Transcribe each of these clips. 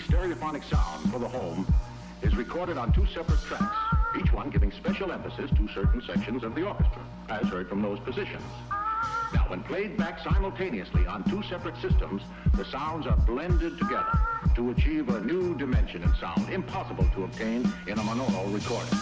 Cincy stereophonic sound for the home is recorded on two separate tracks, each one giving special emphasis to certain sections of the orchestra, as heard from those positions. Now, when played back simultaneously on two separate systems, the sounds are blended together to achieve a new dimension in sound impossible to obtain in a monaural recording.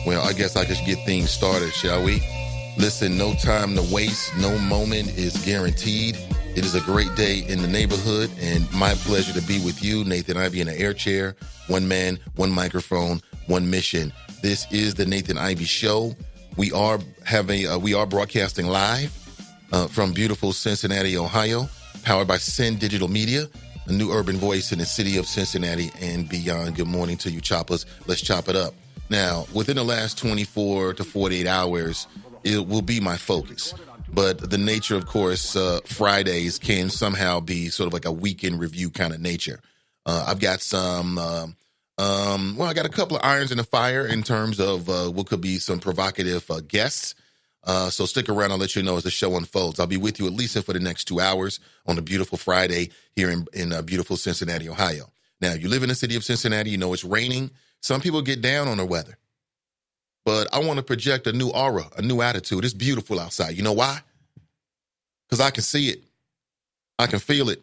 Well, I guess I could get things started, shall we? Listen, no time to waste. No moment is guaranteed. It is a great day in the neighborhood, and my pleasure to be with you, Nathan Ivey, in the air chair. One man, one microphone, one mission. This is the Nathan Ivey Show. We are broadcasting live from beautiful Cincinnati, Ohio, powered by Sin Digital Media, a new urban voice in the city of Cincinnati and beyond. Good morning to you, choppers. Let's chop it up. Now, within the last 24 to 48 hours, it will be my focus. But the nature, of course, Fridays can somehow be sort of like a weekend review kind of nature. I've got I got a couple of irons in the fire in terms of what could be some provocative guests. So stick around. I'll let you know as the show unfolds. I'll be with you at least for the next 2 hours on a beautiful Friday here in beautiful Cincinnati, Ohio. Now, you live in the city of Cincinnati, you know it's raining. Some people get down on the weather. But I want to project a new aura, a new attitude. It's beautiful outside. You know why? Because I can see it. I can feel it.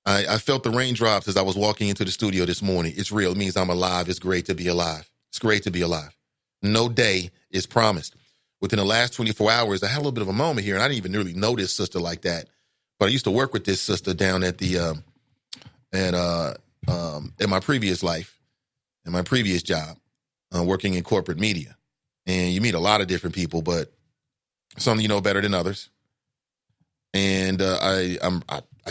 I felt the raindrops as I was walking into the studio this morning. It's real. It means I'm alive. It's great to be alive. It's great to be alive. No day is promised. Within the last 24 hours, I had a little bit of a moment here, and I didn't even really know this sister like that. But I used to work with this sister down at in my previous life, in my previous job, working in corporate media. And you meet a lot of different people, but some you know better than others. And I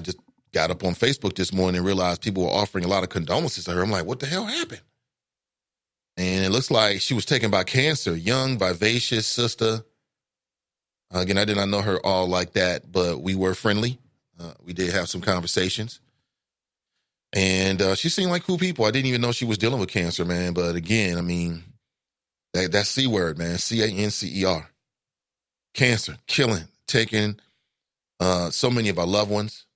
just got up on Facebook this morning and realized people were offering a lot of condolences to her. I'm like, what the hell happened? And it looks like she was taken by cancer. Young, vivacious sister. Again, I did not know her all like that, but we were friendly. We did have some conversations. And she seemed like cool people. I didn't even know she was dealing with cancer, man. But again, I mean, that C word, man, cancer. Cancer, killing, taking so many of our loved ones.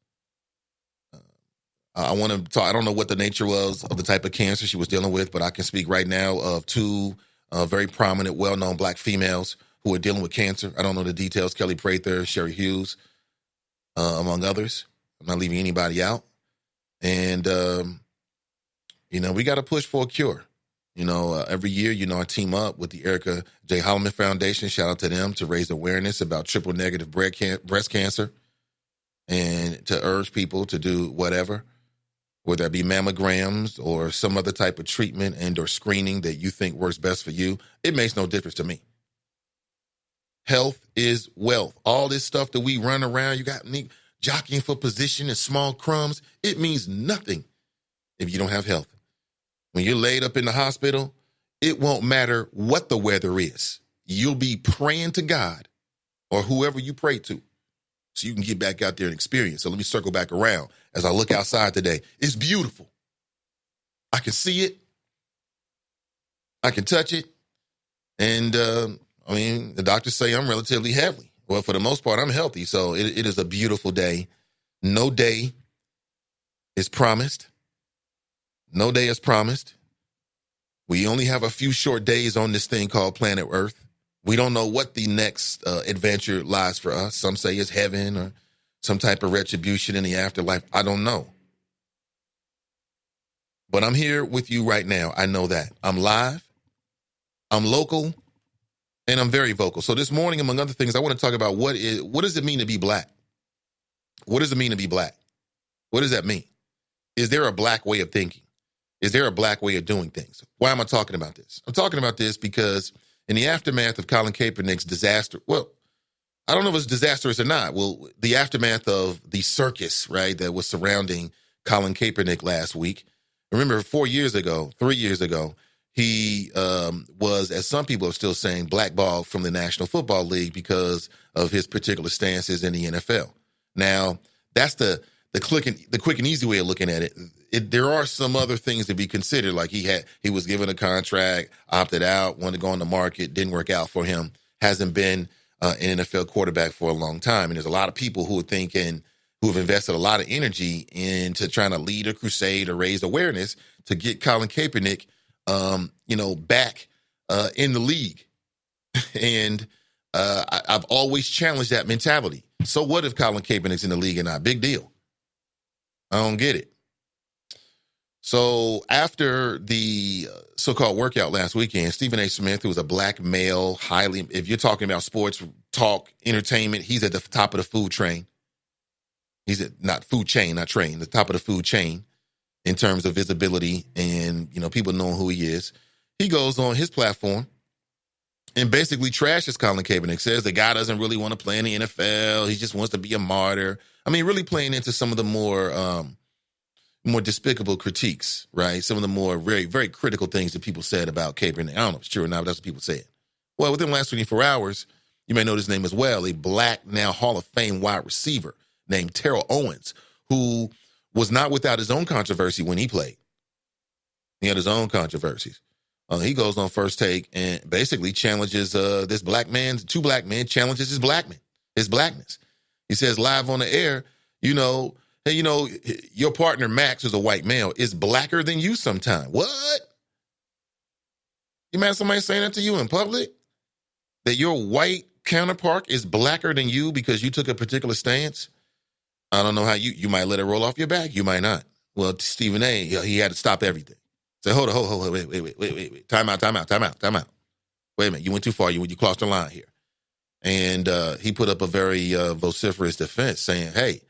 I want to talk. I don't know what the nature was of the type of cancer she was dealing with, but I can speak right now of two very prominent, well-known black females who are dealing with cancer. I don't know the details. Kelly Prather, Sherry Hughes, among others. I'm not leaving anybody out. And, we got to push for a cure. Every year, I team up with the Erica J. Holloman Foundation. Shout out to them to raise awareness about triple negative breast cancer and to urge people to do whatever, whether it be mammograms or some other type of treatment and or screening that you think works best for you. It makes no difference to me. Health is wealth. All this stuff that we run around, you got me jockeying for position and small crumbs. It means nothing if you don't have health. When you're laid up in the hospital, it won't matter what the weather is. You'll be praying to God or whoever you pray to so you can get back out there and experience. So let me circle back around as I look outside today. It's beautiful. I can see it. I can touch it. And, the doctors say I'm relatively healthy. Well, for the most part, I'm healthy. So it is a beautiful day. No day is promised. No day is promised. We only have a few short days on this thing called planet Earth. We don't know what the next adventure lies for us. Some say it's heaven or some type of retribution in the afterlife. I don't know. But I'm here with you right now. I know that. I'm live. I'm local. And I'm very vocal. So this morning, among other things, I want to talk about what does it mean to be black? What does it mean to be black? What does that mean? Is there a black way of thinking? Is there a black way of doing things? Why am I talking about this? I'm talking about this because in the aftermath of Colin Kaepernick's disaster, well, I don't know if it's disastrous or not. Well, the aftermath of the circus, right, that was surrounding Colin Kaepernick last week. Remember, 3 years ago, he was, as some people are still saying, blackballed from the National Football League because of his particular stances in the NFL. Now, that's the quick and easy way of looking at it. There are some other things to be considered, like he was given a contract, opted out, wanted to go on the market, didn't work out for him, hasn't been an NFL quarterback for a long time. And there's a lot of people who have invested a lot of energy into trying to lead a crusade or raise awareness to get Colin Kaepernick back in the league. And I've always challenged that mentality. So what if Colin Kaepernick's in the league and not? Big deal. I don't get it. So after the so-called workout last weekend, Stephen A. Smith, who was a black male, if you're talking about sports, talk, entertainment, he's at the top of the food train. He's at the top of the food chain in terms of visibility and, people knowing who he is. He goes on his platform and basically trashes Colin Kaepernick, says the guy doesn't really want to play in the NFL. He just wants to be a martyr. Really playing into some of the more despicable critiques, right? Some of the more very, very critical things that people said about Kaepernick. I don't know if it's true or not, but that's what people said. Well, within the last 24 hours, you may know his name as well, a black, now Hall of Fame wide receiver named Terrell Owens, who was not without his own controversy when he played. He had his own controversies. He goes on First Take and basically challenges two black men, challenges his blackness. He says live on the air, hey, your partner Max, who's a white male, is blacker than you sometime. What? You mad at somebody saying that to you in public? That your white counterpart is blacker than you because you took a particular stance? I don't know how you might let it roll off your back. You might not. Well, Stephen A., he had to stop everything. Say, hold on, wait. Time out. Wait a minute, you went too far. You crossed the line here. And he put up a very vociferous defense saying, hey,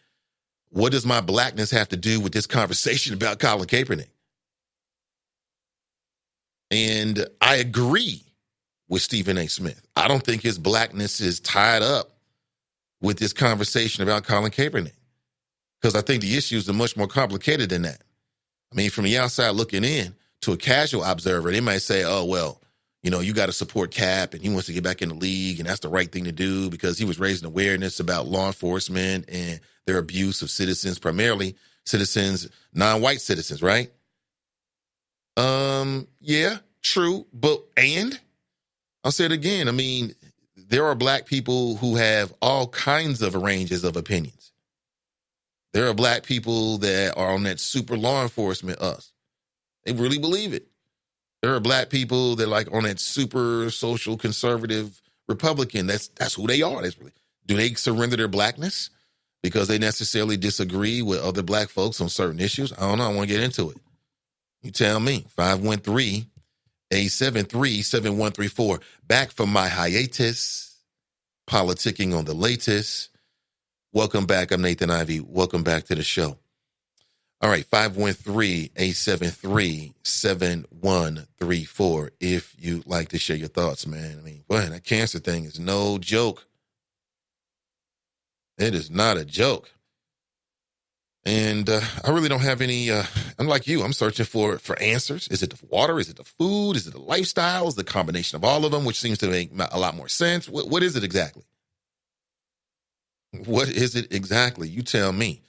what does my blackness have to do with this conversation about Colin Kaepernick? And I agree with Stephen A. Smith. I don't think his blackness is tied up with this conversation about Colin Kaepernick, because I think the issues are much more complicated than that. From the outside looking in, to a casual observer, they might say, oh, well, you got to support Cap and he wants to get back in the league and that's the right thing to do because he was raising awareness about law enforcement and their abuse of citizens, primarily citizens, non-white citizens, right? Yeah, true. And I'll say it again. There are black people who have all kinds of ranges of opinions. There are black people that are on that super law enforcement us. They really believe it. There are black people that like on that super social conservative Republican. That's who they are. Do they surrender their blackness because they necessarily disagree with other black folks on certain issues? I don't know. I want to get into it. You tell me. 513-873-7134. Back from my hiatus. Politicking on the latest. Welcome back. I'm Nathan Ivey. Welcome back to the show. All right, 513-873-7134. If you'd like to share your thoughts, man. Boy, that cancer thing is no joke. It is not a joke. And I really don't have any, I'm like you, I'm searching for answers. Is it the water? Is it the food? Is it the lifestyle? Is it the combination of all of them, which seems to make a lot more sense? What is it exactly? What is it exactly? You tell me.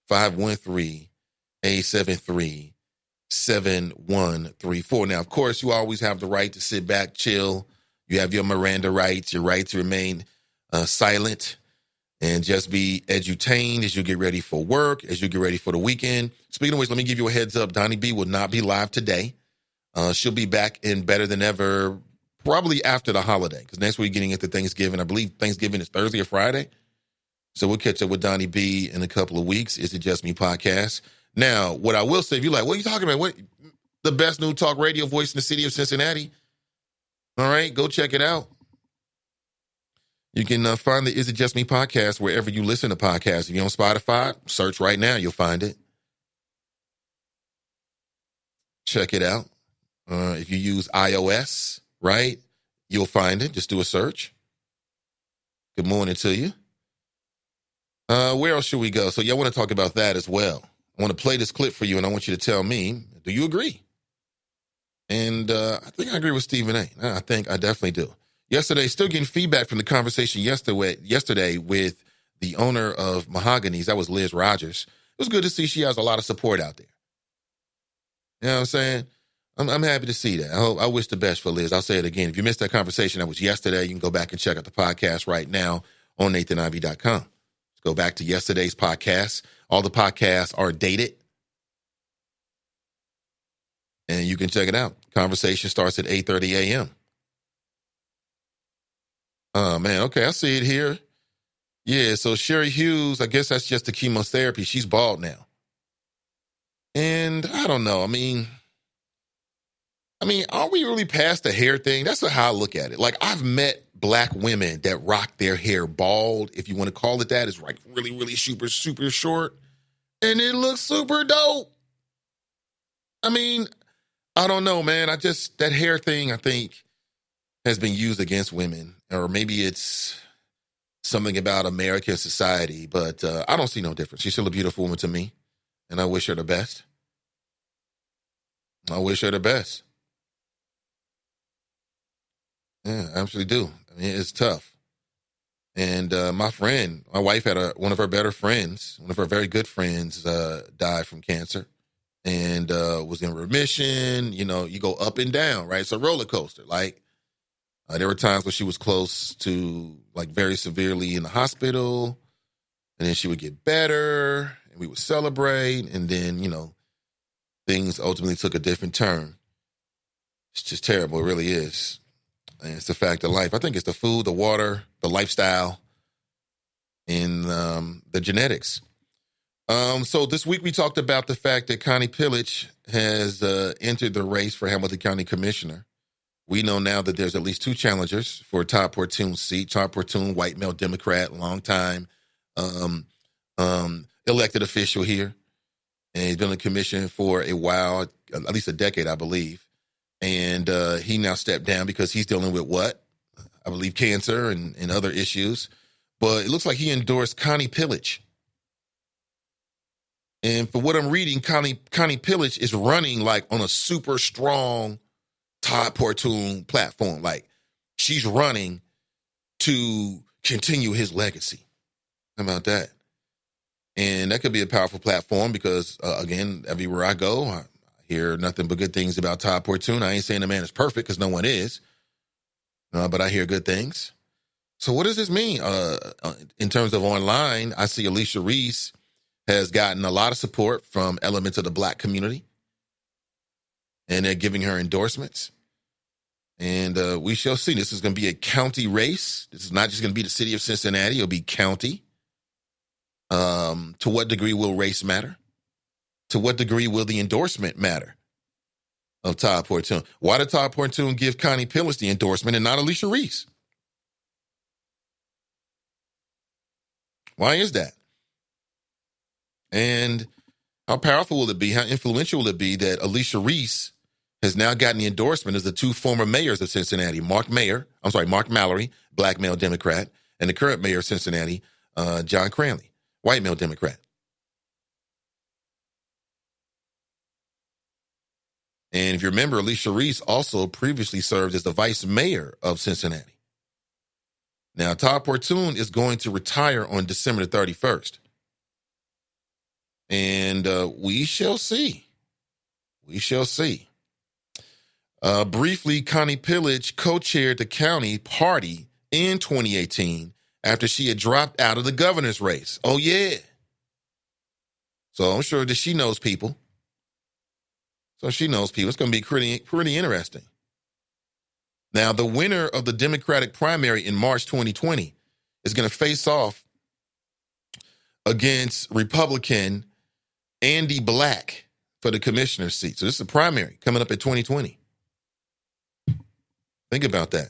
513-873-7134. Now, of course, you always have the right to sit back, chill. You have your Miranda rights, your right to remain silent and just be edutained as you get ready for work, as you get ready for the weekend. Speaking of which, let me give you a heads up. Donnie B will not be live today. She'll be back in better than ever, probably after the holiday, because next week getting into Thanksgiving. I believe Thanksgiving is Thursday or Friday. So we'll catch up with Donnie B in a couple of weeks. Is It Just Me podcast. Now, what I will say, if you're like, what are you talking about? What the best new talk radio voice in the city of Cincinnati? All right, go check it out. You can find the Is It Just Me podcast wherever you listen to podcasts. If you're on Spotify, search right now. You'll find it. Check it out. If you use iOS, right, you'll find it. Just do a search. Good morning to you. Where else should we go? So, I want to talk about that as well. I want to play this clip for you, and I want you to tell me, do you agree? And I think I agree with Stephen A. I think I definitely do. Yesterday, still getting feedback from the conversation yesterday with the owner of Mahogany's. That was Liz Rogers. It was good to see she has a lot of support out there. You know what I'm saying? I'm happy to see that. I wish the best for Liz. I'll say it again. If you missed that conversation, that was yesterday. You can go back and check out the podcast right now on NathanIvy.com. Let's go back to yesterday's podcast. All the podcasts are dated. And you can check it out. Conversation starts at 8:30 a.m. Oh, man. Okay, I see it here. Yeah, so Sherry Hughes, I guess that's just the chemotherapy. She's bald now. And I don't know. I mean, are we really past the hair thing? That's how I look at it. Like, I've met black women that rock their hair bald, if you want to call it that. It's like really, really super, super short. And it looks super dope. I mean, I don't know, man. That hair thing, I think, has been used against women. Or maybe it's something about American society. But I don't see no difference. She's still a beautiful woman to me. And I wish her the best. I wish her the best. Yeah, I absolutely do. I mean, it's tough. And my wife had one of her better friends, one of her very good friends, died from cancer and was in remission. You know, you go up and down, right? It's a roller coaster. Like, there were times where she was close to, like, very severely in the hospital, and then she would get better, and we would celebrate, and then, things ultimately took a different turn. It's just terrible. It really is. And it's the fact of life. I think it's the food, the water, the lifestyle, and the genetics. So this week we talked about the fact that Connie Pillage has entered the race for Hamilton County Commissioner. We know now that there's at least two challengers for Todd Portune's seat. Todd Portune, white male Democrat, longtime elected official here. And he's been in the commission for a while, at least a decade, I believe. And he now stepped down because he's dealing with what? I believe cancer and other issues. But it looks like he endorsed Connie Pillage. And for what I'm reading, Connie Pillage is running like on a super strong Todd Portune platform. Like, she's running to continue his legacy. How about that? And that could be a powerful platform because, again, everywhere I go, I hear nothing but good things about Todd Portune. I ain't saying the man is perfect because no one is, but I hear good things. So what does this mean? In terms of online, I see Alicia Reese has gotten a lot of support from elements of the black community, and they're giving her endorsements. And we shall see. This is going to be a county race. This is not just going to be the city of Cincinnati. It'll be county. To what degree will race matter? To what degree will the endorsement matter of Todd Portune? Why did Todd Portune give Connie Pillage the endorsement and not Alicia Reese? Why is that? And how powerful will it be? How influential will it be that Alicia Reese has now gotten the endorsement as the two former mayors of Cincinnati, Mark Mallory, black male Democrat, and the current mayor of Cincinnati, John Cranley, white male Democrat. And if you remember, Alicia Reese also previously served as the vice mayor of Cincinnati. Now, Todd Portune is going to retire on December the 31st. And we shall see. We shall see. Briefly, Connie Pillage co-chaired the county party in 2018 after she had dropped out of the governor's race. Oh, yeah. So I'm sure that she knows people. It's going to be pretty interesting. Now, the winner of the Democratic primary in March 2020 is going to face off against Republican Andy Black for the commissioner's seat. So this is a primary coming up in 2020. Think about that.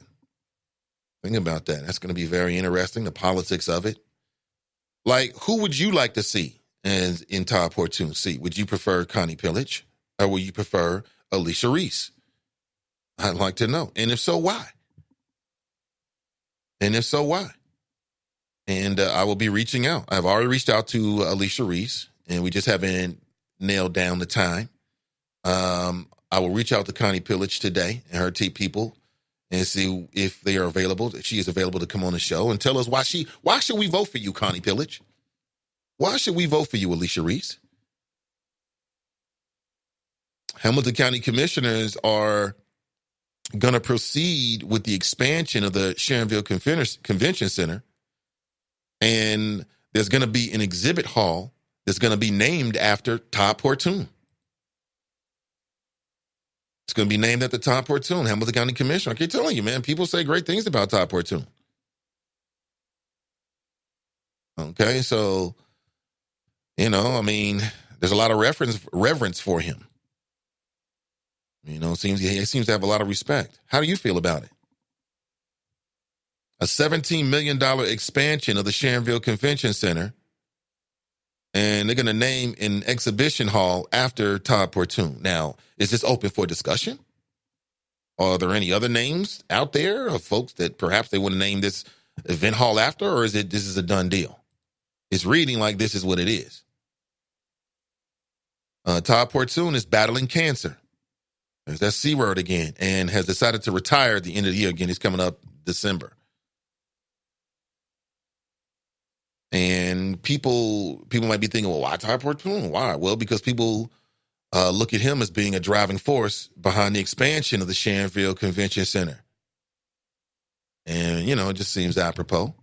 That's going to be very interesting, the politics of it. Like, who would you like to see as in Todd Portune's seat? Would you prefer Connie Pillage or would you prefer Alicia Reese? I'd like to know. And if so, why? And I will be reaching out. I've already reached out to Alicia Reese, and we just haven't nailed down the time. I will reach out to Connie Pillage today and her people and see if they are available, if she is available to come on the show and tell us why should we vote for you, Connie Pillage? Why should we vote for you, Alicia Reese? Hamilton County Commissioners are going to proceed with the expansion of the Sharonville Convention Center. And there's going to be an exhibit hall that's going to be named after Todd Portune. It's going to be named after Todd Portune, Hamilton County Commissioner. I keep telling you, man, people say great things about Todd Portune. Okay, so, there's a lot of reverence for him. He seems to have a lot of respect. How do you feel about it? A $17 million expansion of the Sharonville Convention Center, and they're going to name an exhibition hall after Todd Portune. Now, is this open for discussion? Are there any other names out there of folks that perhaps they want to name this event hall after, or is it this is a done deal? It's reading like this is what it is. Todd Portune is battling cancer. There's that C word again, and has decided to retire at the end of the year. Again, he's coming up December. And people might be thinking, well, why Todd Portune? Why? Well, because people look at him as being a driving force behind the expansion of the Sharonville Convention Center. And, it just seems apropos.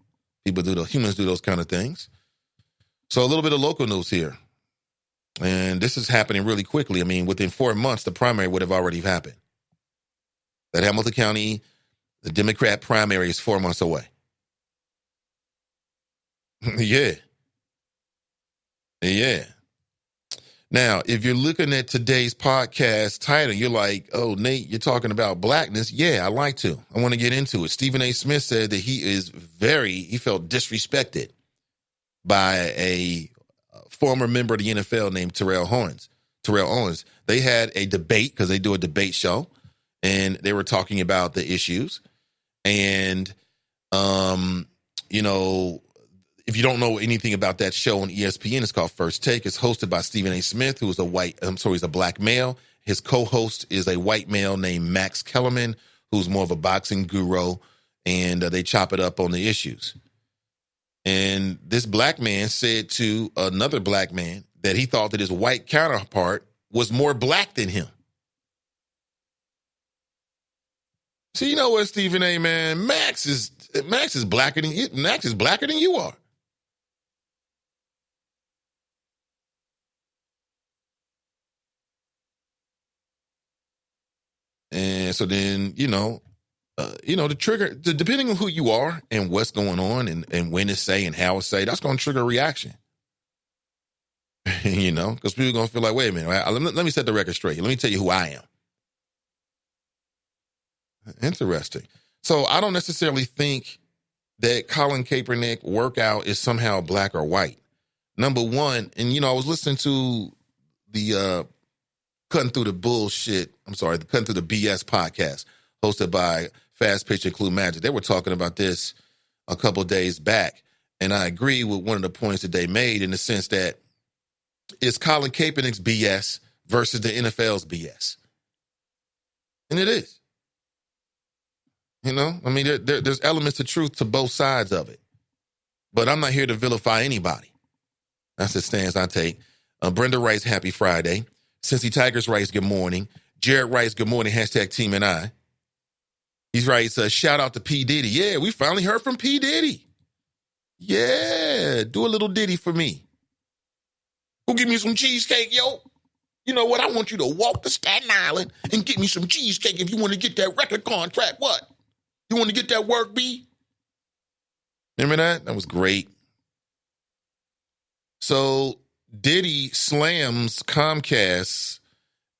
Humans do those kind of things. So a little bit of local news here. And this is happening really quickly. Within 4 months, the primary would have already happened. That Hamilton County, the Democrat primary is 4 months away. Yeah. Now, if you're looking at today's podcast title, you're like, oh, Nate, you're talking about blackness. Yeah, I like to. I want to get into it. Stephen A. Smith said that he felt disrespected by a former member of the NFL named Terrell Owens. They had a debate because they do a debate show, and they were talking about the issues. And, if you don't know anything about that show on ESPN, it's called First Take. It's hosted by Stephen A. Smith, who is he's a black male. His co-host is a white male named Max Kellerman, who's more of a boxing guru, and they chop it up on the issues. And this black man said to another black man that he thought that his white counterpart was more black than him. So you know what, Stephen A., man? Max is blacker than you. Max is blacker than you are. And so then, the trigger, depending on who you are and what's going on and when it's say and how it's say, that's going to trigger a reaction. Because people are going to feel like, wait a minute, right? Let me set the record straight. Let me tell you who I am. Interesting. So I don't necessarily think that Colin Kaepernick workout is somehow black or white. Number one, and I was listening to the Cutting Through the BS podcast hosted by Fast Pitch and Clue Magic. They were talking about this a couple of days back, and I agree with one of the points that they made in the sense that it's Colin Kaepernick's BS versus the NFL's BS. And it is. You know, I mean, there's elements of truth to both sides of it. But I'm not here to vilify anybody. That's the stance I take. Brenda writes, happy Friday. Cincy Tigers writes, good morning. Jared writes, good morning, hashtag Team and I. He writes, shout out to P. Diddy. Yeah, we finally heard from P. Diddy. Yeah, do a little ditty for me. Go give me some cheesecake, yo. You know what? I want you to walk to Staten Island and get me some cheesecake if you want to get that record contract. What? You want to get that work, B? Remember that? That was great. So Diddy slams Comcast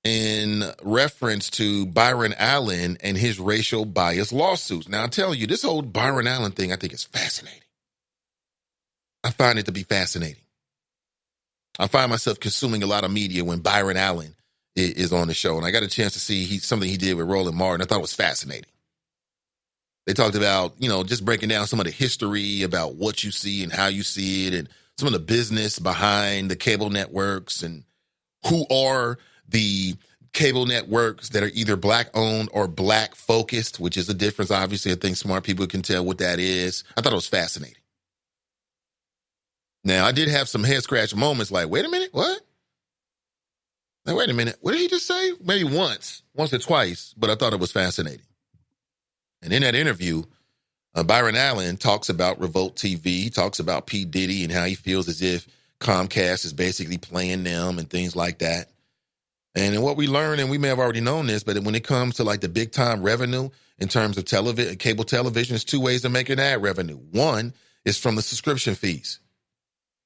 in reference to Byron Allen and his racial bias lawsuits. Now, I'll tell you, this whole Byron Allen thing, I think is fascinating. I find it to be fascinating. I find myself consuming a lot of media when Byron Allen is on the show. And I got a chance to see something he did with Roland Martin. I thought it was fascinating. They talked about, you know, just breaking down some of the history about what you see and how you see it and some of the business behind the cable networks and who are the cable networks that are either black owned or black focused, which is a difference. Obviously, I think smart people can tell what that is. I thought it was fascinating. Now, I did have some head scratch moments like, wait a minute, what? Now, wait a minute, what did he just say? Maybe once or twice, but I thought it was fascinating. And in that interview, Byron Allen talks about Revolt TV, he talks about P. Diddy and how he feels as if Comcast is basically playing them and things like that. And what we learned, and we may have already known this, but when it comes to like the big time revenue in terms of cable television, there's two ways of making ad revenue. One is from the subscription fees.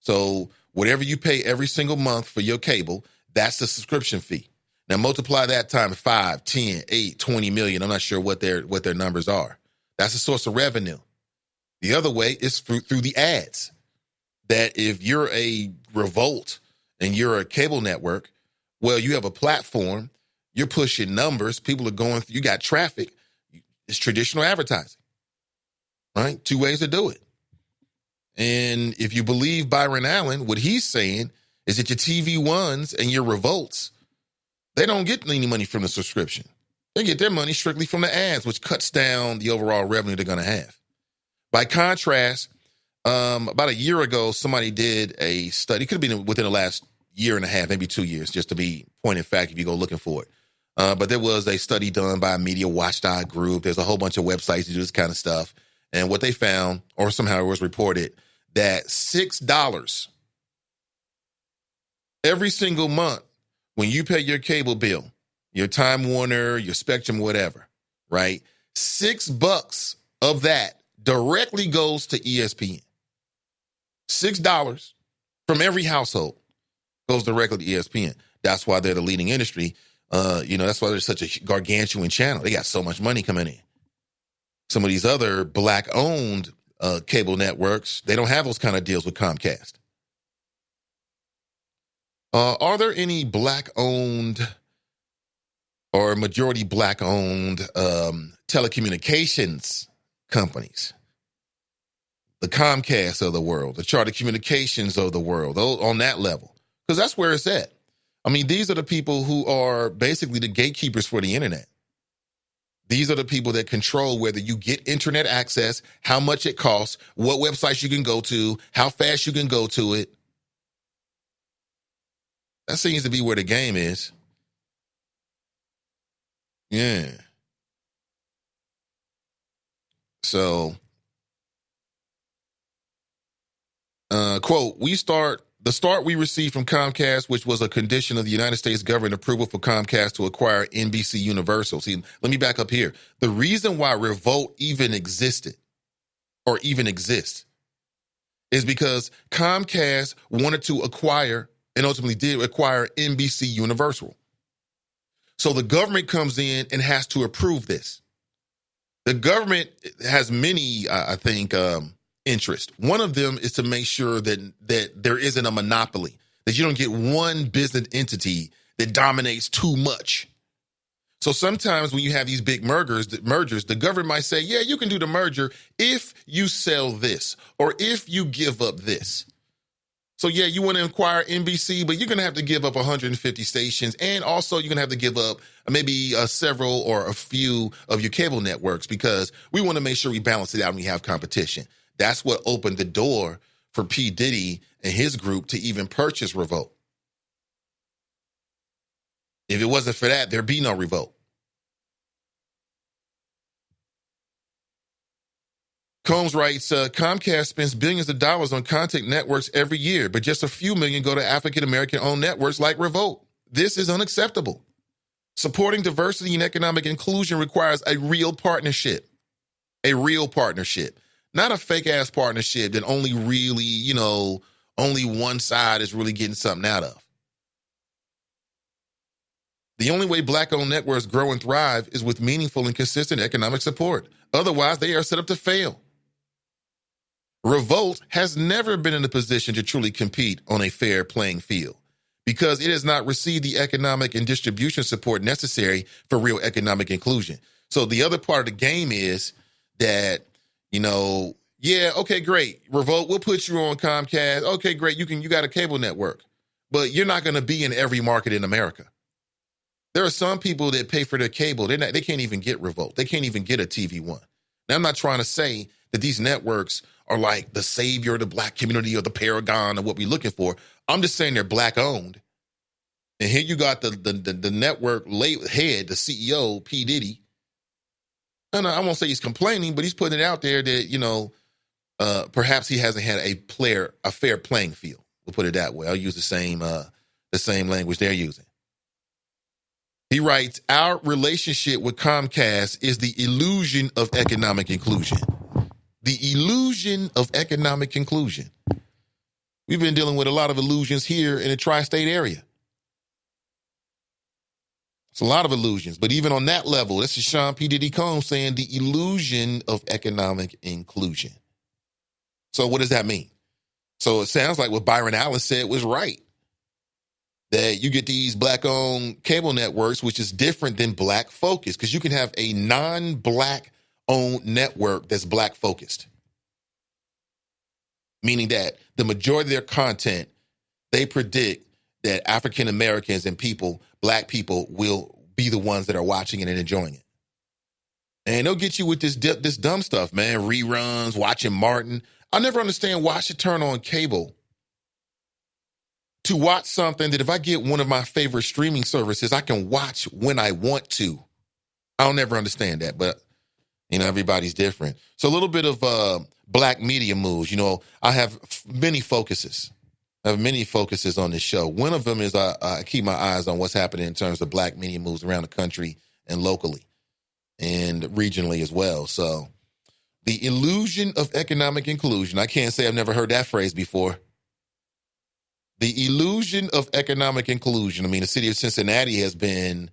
So whatever you pay every single month for your cable, that's the subscription fee. Now multiply that times 5, 10, 8, 20 million. I'm not sure what their numbers are. That's a source of revenue. The other way is through the ads. That if you're a Revolt and you're a cable network, well, you have a platform, you're pushing numbers, people are going, you got traffic. It's traditional advertising, right? Two ways to do it. And if you believe Byron Allen, what he's saying is that your TV ones and your Revolts, they don't get any money from the subscription. They get their money strictly from the ads, which cuts down the overall revenue they're going to have. By contrast, about a year ago, somebody did a study. It could have been within the last year and a half, maybe 2 years, just to be point in fact if you go looking for it. But there was a study done by a media watchdog group. There's a whole bunch of websites that do this kind of stuff. And what they found, or somehow it was reported, that $6 every single month when you pay your cable bill, your Time Warner, your Spectrum, whatever, right? $6 of that directly goes to ESPN. $6 from every household goes directly to ESPN. That's why they're the leading industry. That's why they're such a gargantuan channel. They got so much money coming in. Some of these other black-owned cable networks, they don't have those kind of deals with Comcast. Are there any black-owned or majority black-owned telecommunications companies? The Comcast of the world, the Charter Communications of the world, on that level. Because that's where it's at. I mean, these are the people who are basically the gatekeepers for the internet. These are the people that control whether you get internet access, how much it costs, what websites you can go to, how fast you can go to it. That seems to be where the game is. Yeah. So, quote, the start we received from Comcast, which was a condition of the United States government approval for Comcast to acquire NBC Universal. See, let me back up here. The reason why Revolt even existed or even exists is because Comcast wanted to acquire and ultimately did acquire NBC Universal. So the government comes in and has to approve this. The government has many, interest. One of them is to make sure that there isn't a monopoly, that you don't get one business entity that dominates too much. So sometimes when you have these big mergers, the government might say, yeah, you can do the merger if you sell this or if you give up this. So, yeah, you want to acquire NBC, but you're going to have to give up 150 stations. And also, you're going to have to give up maybe several or a few of your cable networks because we want to make sure we balance it out and we have competition. That's what opened the door for P. Diddy and his group to even purchase Revolt. If it wasn't for that, there'd be no Revolt. Combs writes, Comcast spends billions of dollars on content networks every year, but just a few million go to African-American-owned networks like Revolt. This is unacceptable. Supporting diversity and economic inclusion requires a real partnership. A real partnership. Not a fake-ass partnership that only really, only one side is really getting something out of. The only way Black-owned networks grow and thrive is with meaningful and consistent economic support. Otherwise, they are set up to fail. Revolt has never been in a position to truly compete on a fair playing field because it has not received the economic and distribution support necessary for real economic inclusion. So the other part of the game is that, okay, great. Revolt, we'll put you on Comcast. Okay, great. You got a cable network, but you're not going to be in every market in America. There are some people that pay for their cable. They can't even get Revolt. They can't even get a TV One. Now, I'm not trying to say that these networks are like the savior of the Black community or the paragon of what we're looking for. I'm just saying they're Black owned. And here you got the network head, the CEO, P. Diddy. And I won't say he's complaining, but he's putting it out there that, perhaps he hasn't had a fair playing field. We'll put it that way. I'll use the same language they're using. He writes, our relationship with Comcast is the illusion of economic inclusion. The illusion of economic inclusion. We've been dealing with a lot of illusions here in the tri-state area. It's a lot of illusions, but even on that level, this is Sean P. Diddy Combs saying the illusion of economic inclusion. So what does that mean? So it sounds like what Byron Allen said was right. That you get these Black-owned cable networks, which is different than Black-focused, because you can have a non-Black-owned network that's Black-focused. Meaning that the majority of their content, they predict that African Americans and Black people, will be the ones that are watching it and enjoying it. And they'll get you with this dumb stuff, man. Reruns, watching Martin. I never understand why I should turn on cable to watch something that if I get one of my favorite streaming services, I can watch when I want to. I'll never understand that, but, everybody's different. So a little bit of Black media moves. I have many focuses. I have many focuses on this show. One of them is I keep my eyes on what's happening in terms of Black media moves around the country and locally and regionally as well. So the illusion of economic inclusion. I can't say I've never heard that phrase before. The illusion of economic inclusion. The city of Cincinnati has been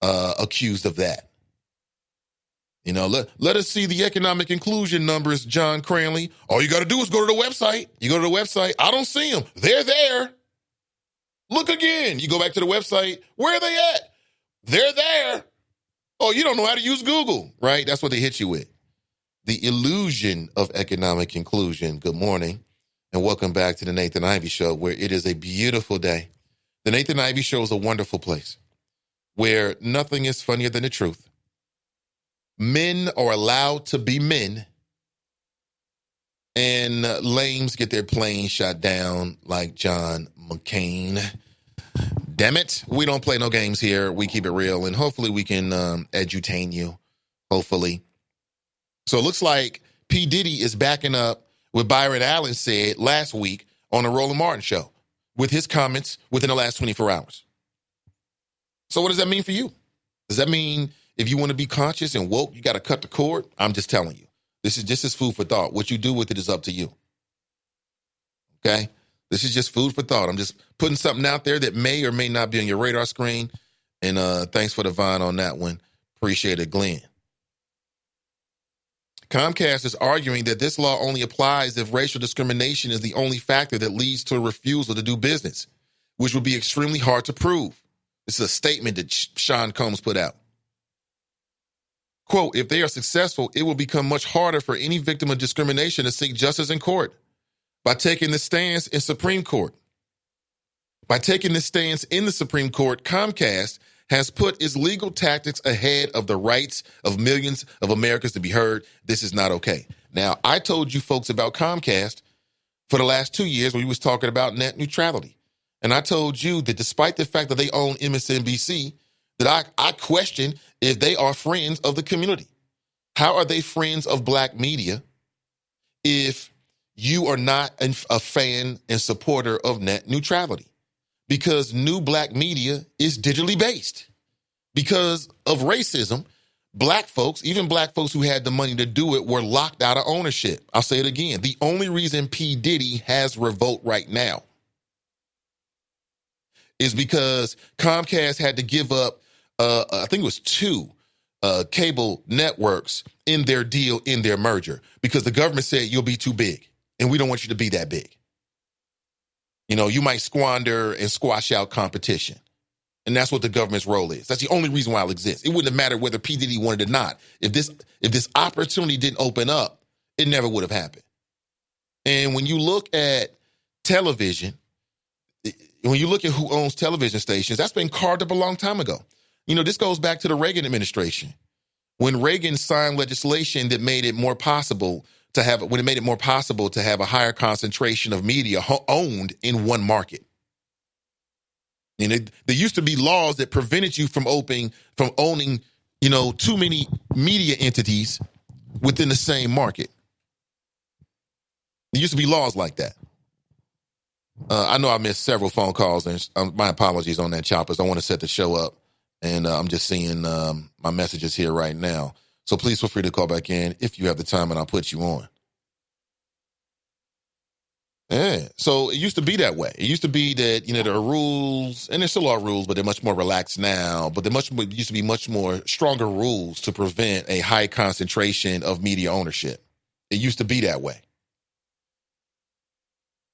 accused of that. Let us see the economic inclusion numbers, John Cranley. All you got to do is go to the website. You go to the website. I don't see them. They're there. Look again. You go back to the website. Where are they at? They're there. Oh, you don't know how to use Google, right? That's what they hit you with. The illusion of economic inclusion. Good morning. And welcome back to the Nathan Ivey Show, where it is a beautiful day. The Nathan Ivey Show is a wonderful place where nothing is funnier than the truth. Men are allowed to be men, and lames get their planes shot down like John McCain. Damn it. We don't play no games here. We keep it real, and hopefully we can edutain you, hopefully. So it looks like P. Diddy is backing up what Byron Allen said last week on the Roland Martin Show with his comments within the last 24 hours. So what does that mean for you? Does that mean if you want to be conscious and woke, you got to cut the cord? I'm just telling you. This is just as food for thought. What you do with it is up to you. Okay? This is just food for thought. I'm just putting something out there that may or may not be on your radar screen. And thanks for the vine on that one. Appreciate it, Glenn. Comcast is arguing that this law only applies if racial discrimination is the only factor that leads to a refusal to do business, which would be extremely hard to prove. This is a statement that Sean Combs put out. Quote, if they are successful, it will become much harder for any victim of discrimination to seek justice in court. By taking the stance in Supreme Court. By taking this stance in the Supreme Court, Comcast has put its legal tactics ahead of the rights of millions of Americans to be heard. This is not okay. Now, I told you folks about Comcast for the last 2 years when we was talking about net neutrality. And I told you that despite the fact that they own MSNBC, that I question if they are friends of the community. How are they friends of black media if you are not a fan and supporter of net neutrality? Because new black media is digitally based. Because of racism, black folks, even black folks who had the money to do it, were locked out of ownership. I'll say it again. The only reason P. Diddy has revolt right now is because Comcast had to give up, I think it was two cable networks in their deal, in their merger, because the government said you'll be too big, and we don't want you to be that big. You know, you might squander and squash out competition. And that's what the government's role is. That's the only reason why it exists. It wouldn't have mattered whether P. Diddy wanted it or not. If this opportunity didn't open up, it never would have happened. And when you look at television, when you look at who owns television stations, that's been carved up a long time ago. You know, this goes back to the Reagan administration. When Reagan signed legislation that made it more possible to have, when it made it more possible to have a higher concentration of media owned in one market. You know, there used to be laws that prevented you from owning, you know, too many media entities within the same market. There used to be laws like that. I know I missed several phone calls, and my apologies on that, Choppers. I want to set the show up, and I'm just seeing my messages here right now. So please feel free to call back in if you have the time, and I'll put you on. Yeah. So it used to be that way. It used to be that, you know, there are rules, and there still are rules, but they're much more relaxed now. But there used to be much more stronger rules to prevent a high concentration of media ownership. It used to be that way.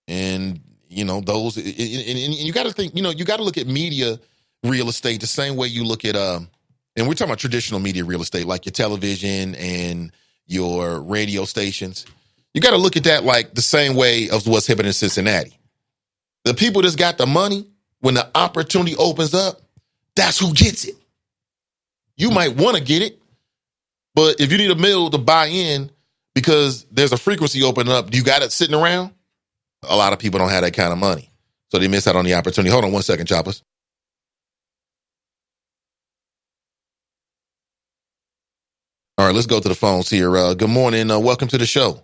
And, you know, and you got to think, you know, you got to look at media real estate the same way you look at, and we're talking about traditional media real estate, like your television and your radio stations. You got to look at that like the same way of what's happening in Cincinnati. The people that's got the money, when the opportunity opens up, that's who gets it. You might want to get it, but if you need a mill to buy in because there's a frequency opening up, you got it sitting around? A lot of people don't have that kind of money, so they miss out on the opportunity. Hold on 1 second, Choppers. All right, let's go to the phones here. Good morning. Welcome to the show.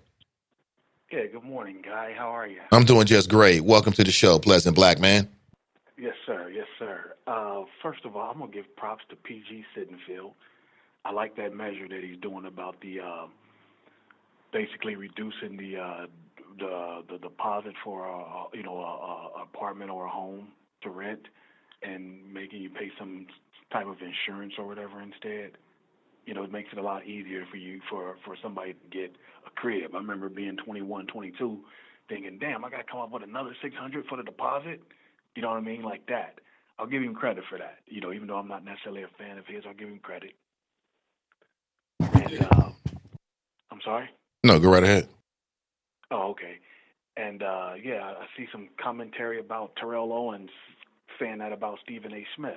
Yeah, good morning, Guy. How are you? I'm doing just great. Welcome to the show, Pleasant Black Man. Yes, sir. Yes, sir. First of all, I'm going to give props to PG Sittenfield. I like that measure that he's doing about the basically reducing the deposit for a apartment or a home to rent and making you pay some type of insurance or whatever instead. You know, it makes it a lot easier for somebody to get a crib. I remember being 21, 22, thinking, damn, I got to come up with another $600 for the deposit. You know what I mean? Like that. I'll give him credit for that. You know, even though I'm not necessarily a fan of his, I'll give him credit. And I'm sorry? No, go right ahead. Oh, okay. And, yeah, I see some commentary about Terrell Owens saying that about Stephen A. Smith.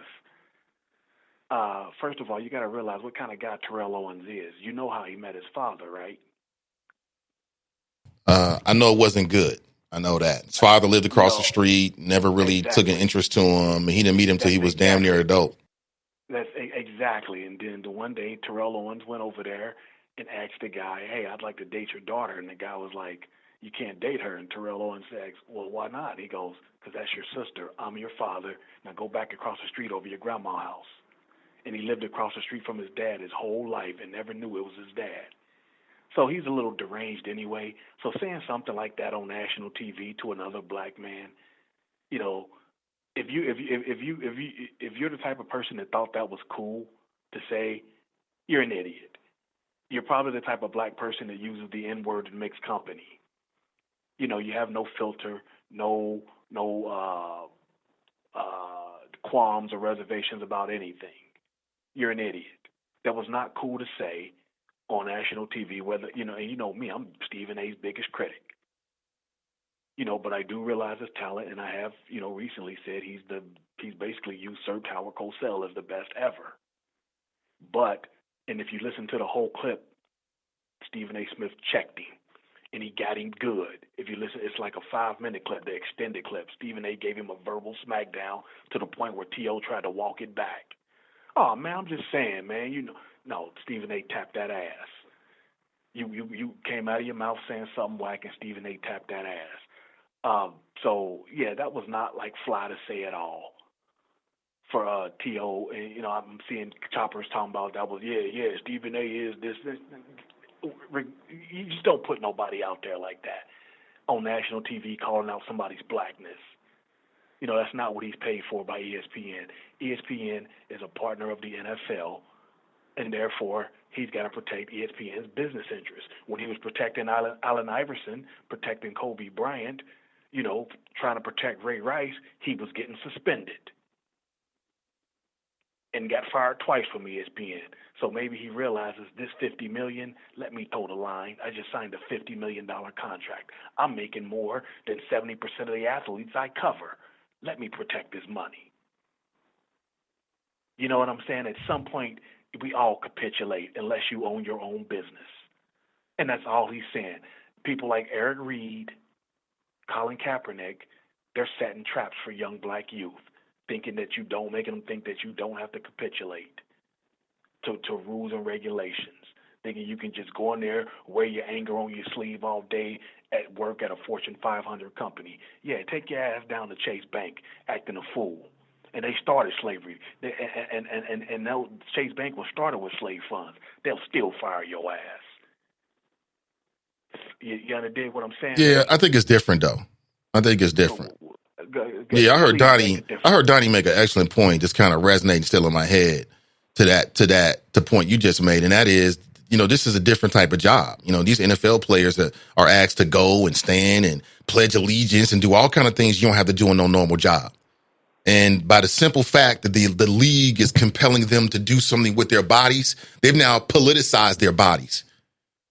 First of all, you got to realize what kind of guy Terrell Owens is. You know how he met his father, right? I know it wasn't good. I know that. His father lived across the street, never really took an interest to him. He didn't meet him until he was damn near adult. That's exactly. And then the one day, Terrell Owens went over there and asked the guy, hey, I'd like to date your daughter. And the guy was like, you can't date her. And Terrell Owens asked, well, why not? He goes, because that's your sister. I'm your father. Now go back across the street over your grandma's house. And he lived across the street from his dad his whole life and never knew it was his dad. So he's a little deranged anyway. So saying something like that on national TV to another black man, you know, if you're the type of person that thought that was cool to say, you're an idiot. You're probably the type of black person that uses the N-word in mixed company. You know, you have no filter, no qualms or reservations about anything. You're an idiot. That was not cool to say on national TV, whether, you know, and you know me, I'm Stephen A.'s biggest critic. But I do realize his talent, and I have, recently said he's basically usurped Howard Cosell as the best ever. But, and if you listen to the whole clip, Stephen A. Smith checked him, and he got him good. If you listen, it's like a 5-minute clip, the extended clip. Stephen A. gave him a verbal smackdown to the point where T.O. tried to walk it back. Oh, man, I'm just saying, man, no, Stephen A. tapped that ass. You came out of your mouth saying something whack, and Stephen A. tapped that ass. So, yeah, that was not like fly to say at all for T.O. And, I'm seeing choppers talking about that was, Stephen A. is this. You just don't put nobody out there like that on national TV calling out somebody's blackness. That's not what he's paid for by ESPN. ESPN is a partner of the NFL, and therefore he's got to protect ESPN's business interests. When he was protecting Allen Iverson, protecting Kobe Bryant, trying to protect Ray Rice, he was getting suspended and got fired twice from ESPN. So maybe he realizes this $50 million, let me toe the line. I just signed a $50 million contract. I'm making more than 70% of the athletes I cover. Let me protect this money. You know what I'm saying? At some point, we all capitulate unless you own your own business. And that's all he's saying. People like Eric Reed, Colin Kaepernick, they're setting traps for young black youth, making them think that you don't have to capitulate to rules and regulations, thinking you can just go in there, wear your anger on your sleeve all day at work at a Fortune 500 company. Yeah, take your ass down to Chase Bank acting a fool. And they started slavery. And now Chase Bank was started with slave funds. They'll still fire your ass. You understand what I'm saying? Yeah, I think it's different, though. I think it's different. Yeah, I heard Donnie make an excellent point, just kind of resonating still in my head to the point you just made, and that is, this is a different type of job. These NFL players that are asked to go and stand and pledge allegiance and do all kind of things you don't have to do in no normal job. And by the simple fact that the league is compelling them to do something with their bodies, they've now politicized their bodies.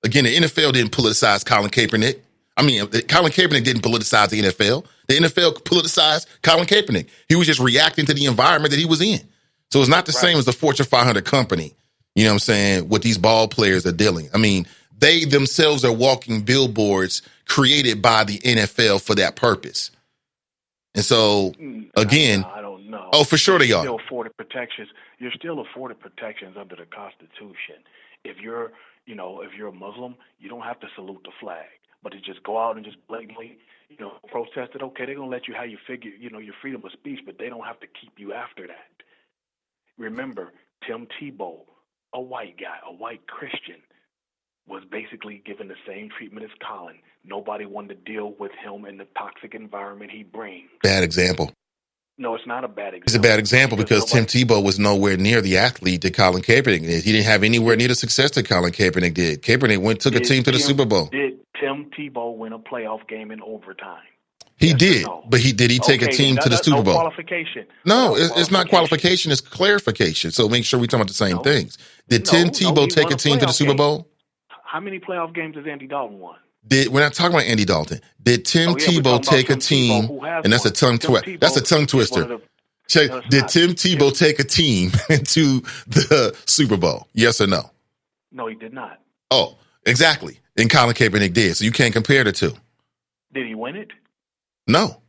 Again, the NFL didn't politicize Colin Kaepernick. Colin Kaepernick didn't politicize the NFL. The NFL politicized Colin Kaepernick. He was just reacting to the environment that he was in. So it's not the same as the Fortune 500 company, what these ball players are dealing. They themselves are walking billboards created by the NFL for that purpose. And so, again, I don't know. Oh, for sure they are. Still afforded protections. You're still afforded protections under the Constitution. If you're a Muslim, you don't have to salute the flag. But to just go out and just blatantly, protest it, okay, they're going to let you have your freedom of speech, but they don't have to keep you after that. Remember, Tim Tebow, a white guy, a white Christian, was basically given the same treatment as Colin. Nobody wanted to deal with him in the toxic environment he brings. Bad example. No, it's not a bad example. It's a bad example because Tim Tebow was nowhere near the athlete that Colin Kaepernick is. He didn't have anywhere near the success that Colin Kaepernick did. Kaepernick took a team to the Super Bowl. Did Tim Tebow win a playoff game in overtime? He did, no? But did he take a team to the Super Bowl? Qualification. No, it's not qualification. It's clarification. So make sure we talk about the same things. Did Tim Tebow take a team to the Super Bowl? How many playoff games has Andy Dalton won? We're not talking about Andy Dalton. Did Tim Tebow take a team? And that's a tongue twister. That's a tongue twister. Did Tim Tebow take a team to the Super Bowl? Yes or no? No, he did not. Oh, exactly. And Colin Kaepernick did. So you can't compare the two. Did he win it? No.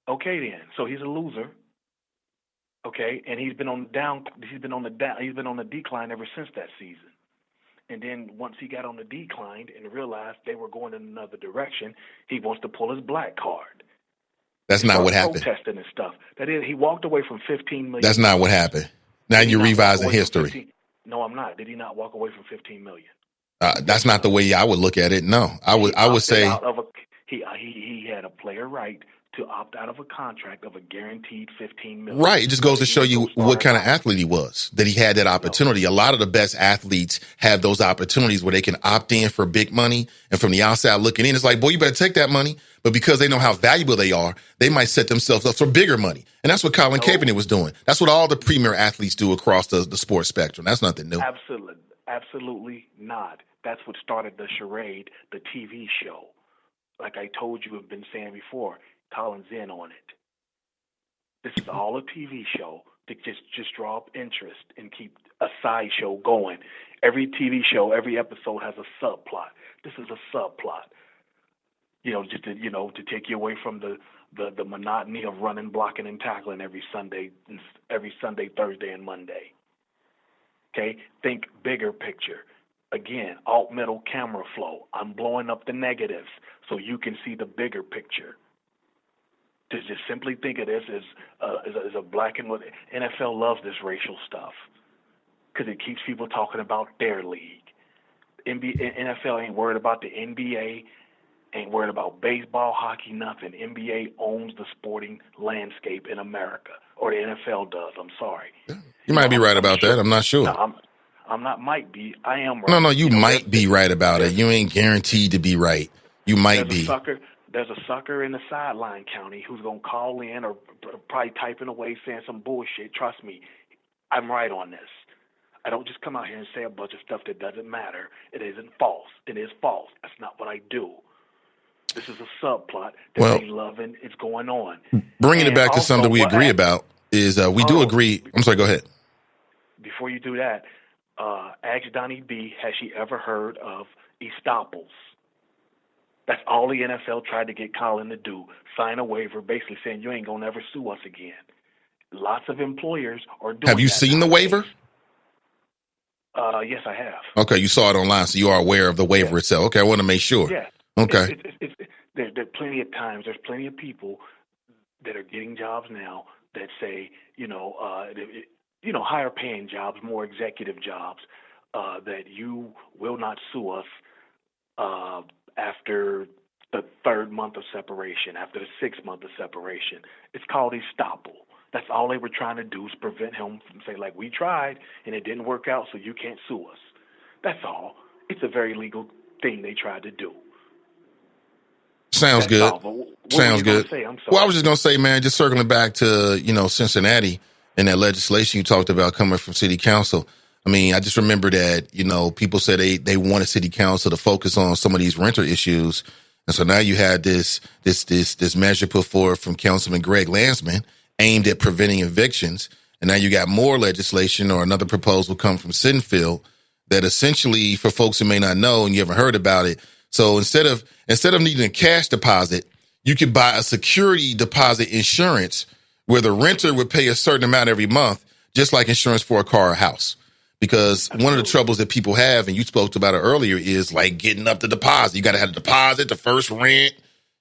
Okay, then. So he's a loser. Okay, and he's been on the decline ever since that season. And then once he got on the decline and realized they were going in another direction, he wants to pull his black card. That's not what happened. Protesting and stuff. That is, he walked away from $15 million. That's not what happened. Now you're revising history. No, I'm not. Did he not walk away from $15 million? That's not the way I would look at it. No, I would say he had a player right to opt out of a contract of a guaranteed $15 million. Right. It just goes to show you what kind of athlete he was, that he had that opportunity. A lot of the best athletes have those opportunities where they can opt in for big money. And from the outside looking in, it's like, boy, you better take that money. But because they know how valuable they are, they might set themselves up for bigger money. And that's what Colin Kaepernick was doing. That's what all the premier athletes do across the sports spectrum. That's nothing new. Absolutely not. That's what started the charade, the TV show. like I told you, have been saying before, Colin's in on it. This is all a TV show to just draw up interest and keep a sideshow going. Every TV show, every episode has a subplot. This is a subplot. Just to take you away from the monotony of running, blocking, and tackling every Sunday, Thursday, and Monday. Okay? Think bigger picture. Again, alt-middle camera flow. I'm blowing up the negatives so you can see the bigger picture. To just simply think of this as a black and white. NFL loves this racial stuff because it keeps people talking about their league. NFL ain't worried about the NBA, ain't worried about baseball, hockey, nothing. NBA owns the sporting landscape in America, or the NFL does. I'm sorry. You might be right about that. I'm not sure. No, I'm not might be. I am right. No, you might be right about it. You ain't guaranteed to be right. You might be. There's a sucker in the sideline county who's going to call in or probably typing away saying some bullshit. Trust me, I'm right on this. I don't just come out here and say a bunch of stuff that doesn't matter. It isn't false. It is false. That's not what I do. This is a subplot that they love and it's going on. Bringing it back to something we agree about is we do agree. I'm sorry, go ahead. Before you do that, ask Donnie B, has she ever heard of estoppels? That's all the NFL tried to get Colin to do, sign a waiver basically saying you ain't going to ever sue us again. Lots of employers are doing that. Have you seen the waiver? Yes, I have. Okay, you saw it online, so you are aware of the waiver itself. Okay, I want to make sure. Yeah. Okay. There are plenty of times, there's plenty of people that are getting jobs now that say, higher paying jobs, more executive jobs, that you will not sue us after the third month of separation, after the 6th month of separation. It's called estoppel. That's all they were trying to do is prevent him from saying, like, we tried and it didn't work out, so you can't sue us. That's all. It's a very legal thing they tried to do. Sounds good. Sounds good. Well, I was just going to say, man, just circling back to, Cincinnati and that legislation you talked about coming from city council. I mean, I just remember that, people said they wanted city council to focus on some of these renter issues. And so now you had this measure put forward from Councilman Greg Landsman aimed at preventing evictions. And now you got more legislation or another proposal come from Sinfield that essentially, for folks who may not know and you haven't heard about it, so instead of needing a cash deposit, you could buy a security deposit insurance where the renter would pay a certain amount every month, just like insurance for a car or house. Because one of the troubles that people have, and you spoke about it earlier, is like getting up the deposit. You got to have the deposit, the first rent.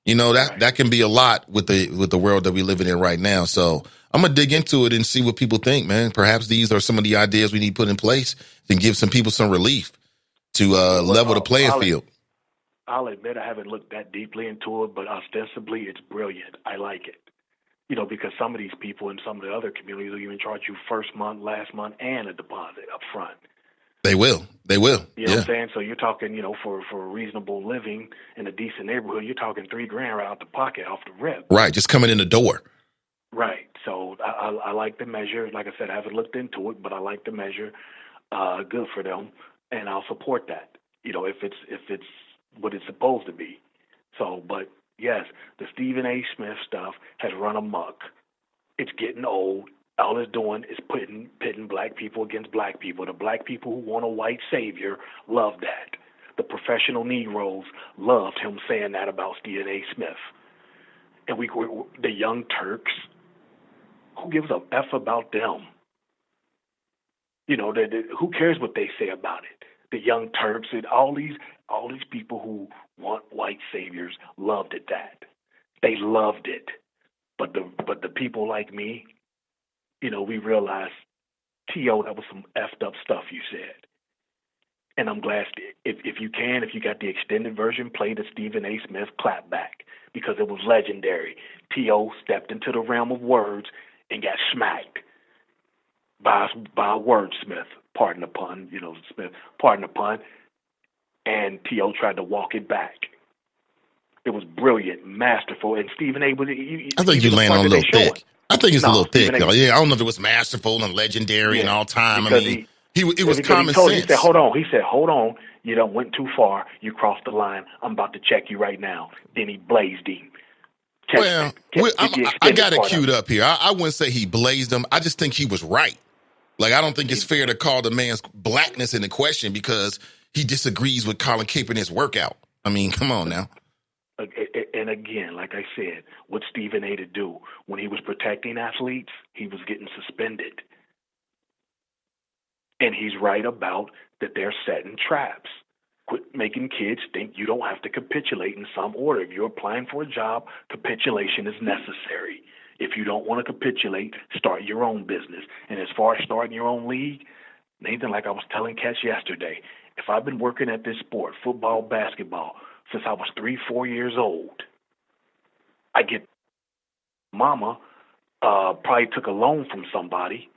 That can be a lot with the world that we're living in right now. So I'm going to dig into it and see what people think, man. Perhaps these are some of the ideas we need put in place and give some people some relief to level the playing field. I'll admit I haven't looked that deeply into it, but ostensibly it's brilliant. I like it. Because some of these people in some of the other communities will even charge you first month, last month, and a deposit up front. They will. You know what I'm saying? So you're talking, for reasonable living in a decent neighborhood, you're talking $3,000 right out the pocket, off the rip. Right, just coming in the door. Right. So I like the measure. Like I said, I haven't looked into it, but I like the measure. Good for them, and I'll support that. If it's what it's supposed to be. So, but yes, the Stephen A. Smith stuff has run amok. It's getting old. All it's doing is pitting black people against black people. The black people who want a white savior love that. The professional Negroes loved him saying that about Stephen A. Smith. And the Young Turks, who gives a F about them? Who cares what they say about it? The Young Turks and all these people who want white saviors loved it. They loved it. But the people like me, we realized, T.O., that was some effed up stuff you said. And I'm glad if you got the extended version, play the Stephen A. Smith clap back, because it was legendary. T.O. stepped into the realm of words and got smacked by a wordsmith. Pardon the pun, Smith, pardon the pun. And T.O. tried to walk it back. It was brilliant, masterful, and Stephen A. was. I think you land on a little thick. I think it's a little thick, though. Yeah, I don't know if it was masterful and legendary and all time. I mean, It was common sense. He said, hold on. You done went too far. You crossed the line. I'm about to check you right now. Then he blazed him. I got it queued up here. I wouldn't say he blazed him. I just think he was right. Like, I don't think it's fair to call the man's blackness into question because he disagrees with Colin Kaepernick's workout. I mean, come on now. And again, like I said, what Stephen A. to do when he was protecting athletes, he was getting suspended. And he's right about that they're setting traps. Quit making kids think you don't have to capitulate in some order. If you're applying for a job, capitulation is necessary. If you don't want to capitulate, start your own business. And as far as starting your own league, Nathan, like I was telling Cash yesterday, if I've been working at this sport, football, basketball, since I was 3-4 years old, I get mama probably took a loan from somebody.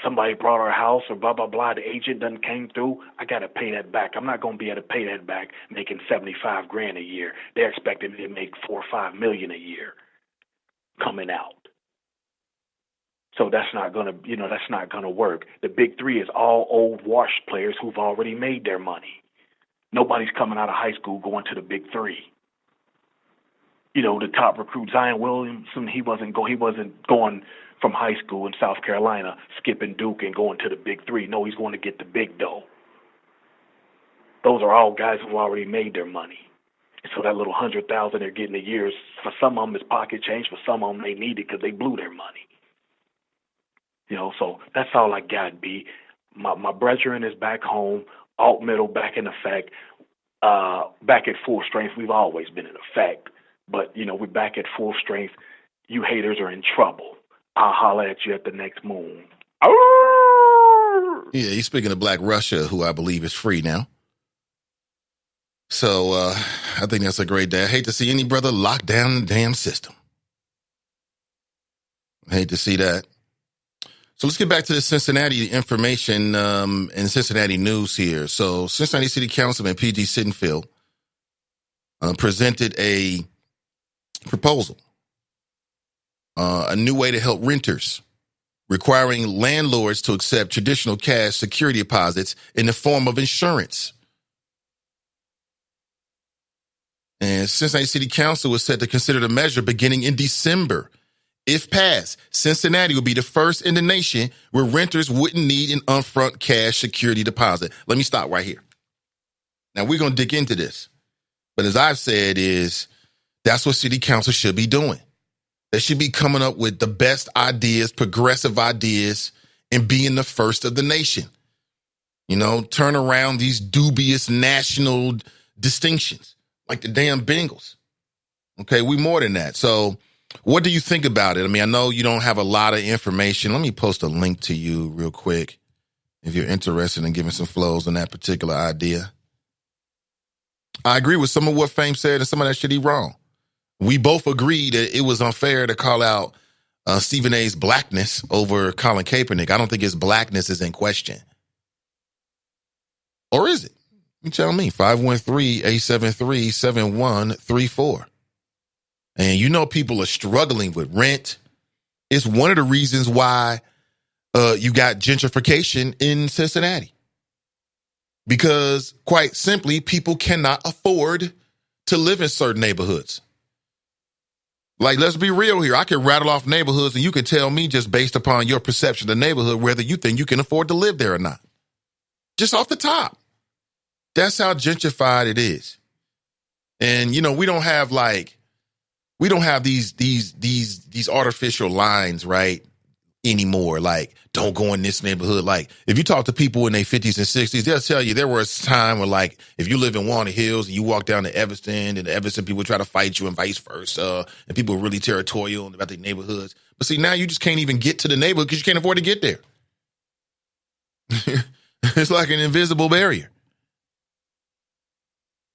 Somebody brought our house or blah, blah, blah. The agent done came through. I got to pay that back. I'm not going to be able to pay that back making $75,000 a year. They're expecting me to make $4 or $5 million a year coming out. So that's not going to work. The big three is all old washed players who've already made their money. Nobody's coming out of high school going to the big three. The top recruit, Zion Williamson, he wasn't going from high school in South Carolina, skipping Duke and going to the big three. No, he's going to get the big dough. Those are all guys who already made their money. And so that little $100,000 they're getting a year, for some of them is pocket change, for some of them they need it because they blew their money. So that's all I got, B. My brethren is back home, alt middle back in effect, back at full strength. We've always been in effect, but, we're back at full strength. You haters are in trouble. I'll holler at you at the next moon. Yeah, he's speaking of Black Russia, who I believe is free now. So I think that's a great day. I hate to see any brother lock down the damn system. I hate to see that. So let's get back to the Cincinnati information and Cincinnati news here. So Cincinnati City Councilman P.G. Sittenfield presented a proposal. A new way to help renters, requiring landlords to accept traditional cash security deposits in the form of insurance. And Cincinnati City Council was set to consider the measure beginning in December. If passed, Cincinnati will be the first in the nation where renters wouldn't need an upfront cash security deposit. Let me stop right here. Now, we're going to dig into this. But as I've said, that's what City Council should be doing. They should be coming up with the best ideas, progressive ideas, and being the first of the nation. Turn around these dubious national distinctions, like the damn Bengals. Okay, we more than that. So what do you think about it? I mean, I know you don't have a lot of information. Let me post a link to you real quick if you're interested in giving some flows on that particular idea. I agree with some of what Fame said and some of that shit he wrong. We both agree that it was unfair to call out Stephen A.'s blackness over Colin Kaepernick. I don't think his blackness is in question. Or is it? You tell me. 513-873-7134. And people are struggling with rent. It's one of the reasons why you got gentrification in Cincinnati. Because, quite simply, people cannot afford to live in certain neighborhoods. Like, let's be real here. I can rattle off neighborhoods and you can tell me just based upon your perception of the neighborhood whether you think you can afford to live there or not. Just off the top. That's how gentrified it is. And, we don't have these artificial lines, right, anymore. Like, don't go in this neighborhood. Like, if you talk to people in their 50s and 60s, they'll tell you there was a time when, like, if you live in Walnut Hills and you walk down to Evanston, and the Evanston people try to fight you and vice versa, and people are really territorial about their neighborhoods. But see, now you just can't even get to the neighborhood because you can't afford to get there. It's like an invisible barrier.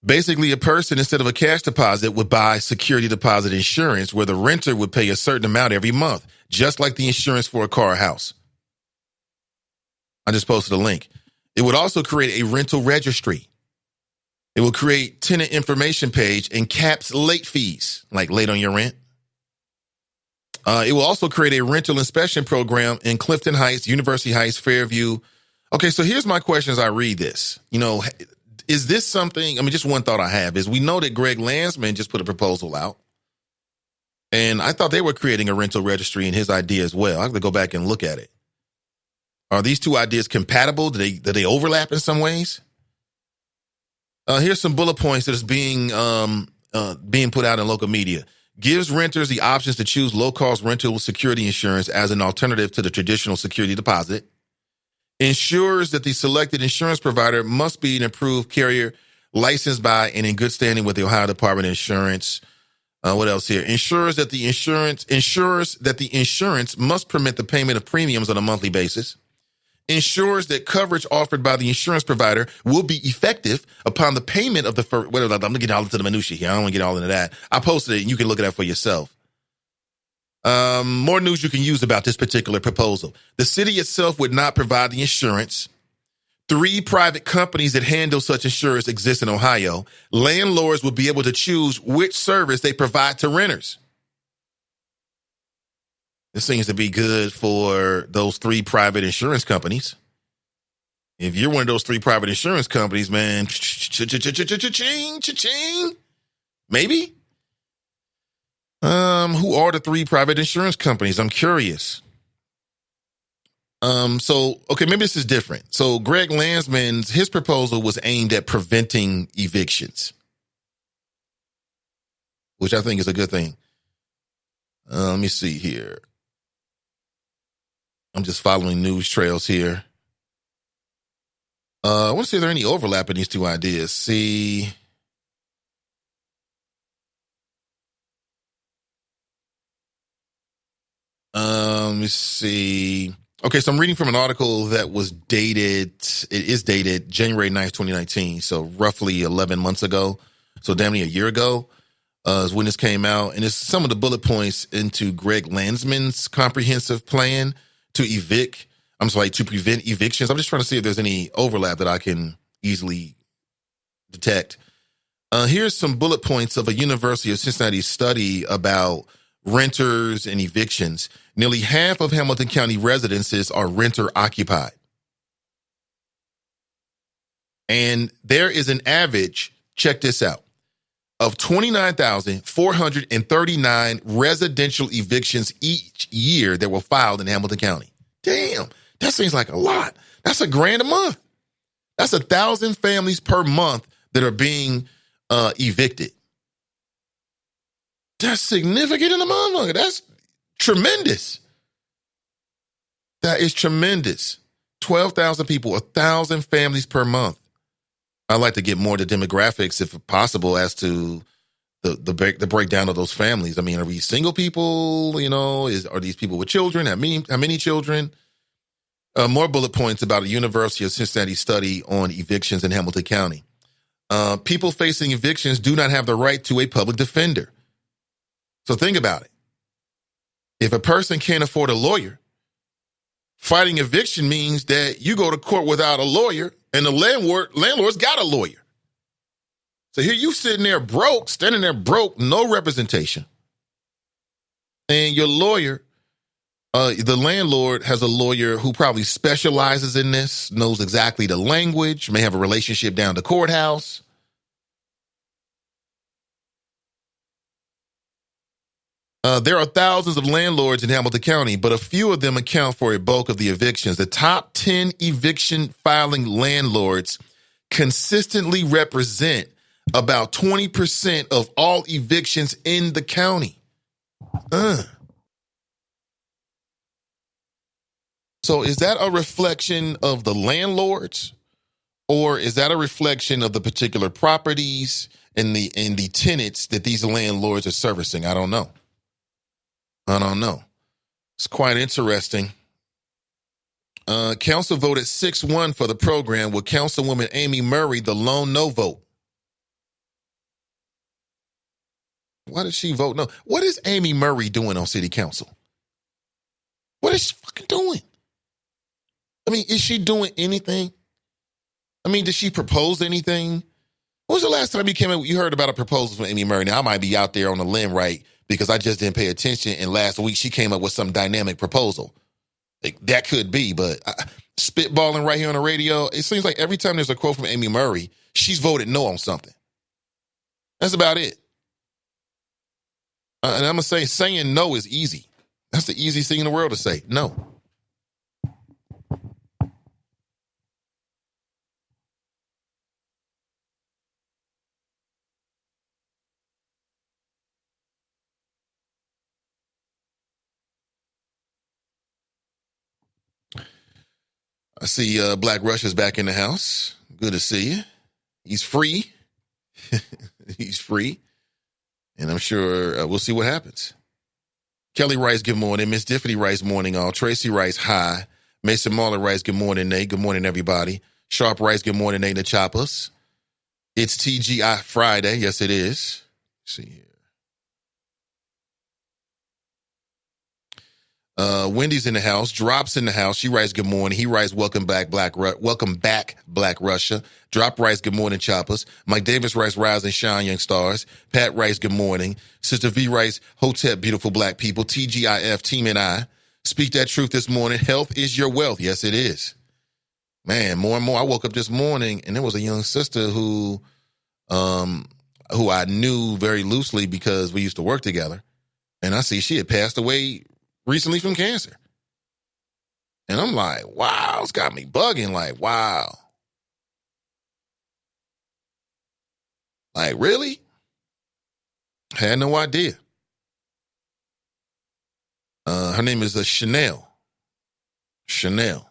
Basically, a person, instead of a cash deposit, would buy security deposit insurance where the renter would pay a certain amount every month, just like the insurance for a car or house. I just posted a link. It would also create a rental registry. It will create tenant information page and caps late fees, like late on your rent. It will also create a rental inspection program in Clifton Heights, University Heights, Fairview, Okay, so here's my question as I read this. Is this something, just one thought I have is we know that Greg Landsman just put a proposal out. And I thought they were creating a rental registry in his idea as well. I have to go back and look at it. Are these two ideas compatible? Do they overlap in some ways? Here's some bullet points that is being put out in local media. Gives renters the options to choose low-cost rental security insurance as an alternative to the traditional security deposit. Ensures that the selected insurance provider must be an approved carrier licensed by and in good standing with the Ohio Department of Insurance. What else here? Ensures that the insurance must permit the payment of premiums on a monthly basis. Ensures that coverage offered by the insurance provider will be effective upon the payment of the first. I'm going to get all into the minutiae here. I don't want to get all into that. I posted it and you can look it up for yourself. More news you can use about this particular proposal. The city itself would not provide the insurance. 3 private companies that handle such insurance exist in Ohio. Landlords would be able to choose which service they provide to renters. This seems to be good for those 3 private insurance companies. If you're one of those 3 private insurance companies, man, cha-ching, maybe. Who are the 3 private insurance companies? I'm curious. Maybe this is different. So Greg Landsman's, his proposal was aimed at preventing evictions, which I think is a good thing. Let me see here. I'm just following news trails here. I want to see if there are any overlap in these 2 ideas. See. Let me see. Okay, so I'm reading from an article that was dated, it is dated January 9th, 2019, so roughly 11 months ago. So damn near a year ago is when this came out. And it's some of the bullet points into Greg Landsman's comprehensive plan to prevent evictions. I'm just trying to see if there's any overlap that I can easily detect. Here's some bullet points of a University of Cincinnati study about renters and evictions. Nearly half of Hamilton County residences are renter occupied. And there is an average, check this out, of 29,439 residential evictions each year that were filed in Hamilton County. Damn, that seems like a lot. That's $1,000 a month. That's 1,000 families per month that are being evicted. That's significant in the motherfucker. That's tremendous. That is tremendous. 12,000 people, 1,000 families per month. I'd like to get more of the demographics, if possible, as to the breakdown of those families. Are we single people? Are these people with children? How many children? More bullet points about a University of Cincinnati study on evictions in Hamilton County. People facing evictions do not have the right to a public defender. So think about it. If a person can't afford a lawyer, fighting eviction means that you go to court without a lawyer and the landlord's got a lawyer. So here you standing there broke, no representation. And your lawyer, the landlord has a lawyer who probably specializes in this, knows exactly the language, may have a relationship down the courthouse. There are thousands of landlords in Hamilton County, but a few of them account for a bulk of the evictions. The top 10 eviction filing landlords consistently represent about 20% of all evictions in the county. So is that a reflection of the landlords, or is that a reflection of the particular properties and the tenants that these landlords are servicing? I don't know. It's quite interesting. Council voted 6-1 for the program, with Councilwoman Amy Murray the lone no vote. Why did she vote no? What is Amy Murray doing on city council? What is she fucking doing? Is she doing anything? Did she propose anything? When was the last time you heard about a proposal from Amy Murray? Now, I might be out there on the limb, right? Because I just didn't pay attention, and last week she came up with some dynamic proposal. That could be, but spitballing right here on the radio. It seems like every time there's a quote from Amy Murray, she's voted no on something. That's about it. And I'm going to say saying no is easy. That's the easiest thing in the world to say, no. I see Black Russia's back in the house. Good to see you. He's free. He's free. And I'm sure we'll see what happens. Kelly writes, good morning. Miss Diffity writes, morning all. Tracy writes, hi. Mason Marler writes, good morning, Nate. Good morning, everybody. Sharp writes, good morning, Nate and the Choppers. It's TGI Friday. Yes, it is. Let's see here. Wendy's in the house. Drop's in the house. She writes, good morning. He writes, welcome back, Black Russia. Drop writes, good morning, Choppers. Mike Davis writes, rise and shine, young stars. Pat writes, good morning. Sister V writes, Hotep, beautiful black people. TGIF, team and I. Speak that truth this morning. Health is your wealth. Yes, it is. Man, more and more. I woke up this morning and there was a young sister who I knew very loosely because we used to work together. And I see she had passed away recently from cancer. And I'm like, wow, it's got me bugging. Like, wow. Like, really? Had no idea. Her name is Chanel. Chanel.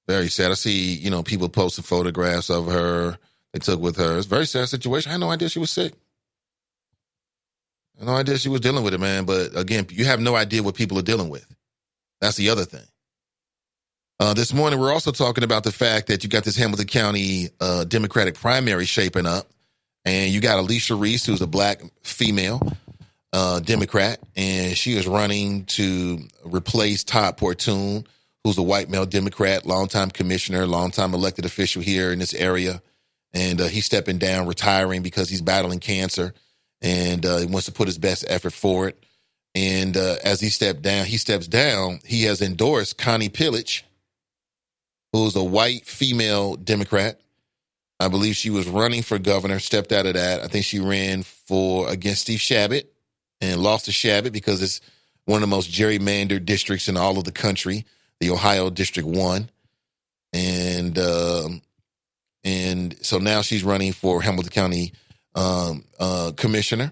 Very sad. I see, people posting photographs of her they took with her. It's a very sad situation. I had no idea she was sick. I had no idea she was dealing with it, man. But again, you have no idea what people are dealing with. That's the other thing. This morning, we're also talking about the fact that you got this Hamilton County Democratic primary shaping up. And you got Alicia Reese, who's a black female Democrat. And she is running to replace Todd Portune, who's a white male Democrat, longtime commissioner, longtime elected official here in this area. And he's stepping down, retiring because he's battling cancer. And he wants to put his best effort forward. And as he steps down, he has endorsed Connie Pillage, who's a white female Democrat. I believe she was running for governor, stepped out of that. I think she ran against Steve Shabbat and lost to Shabbat because it's one of the most gerrymandered districts in all of the country, the Ohio District 1. And so now she's running for Hamilton County commissioner.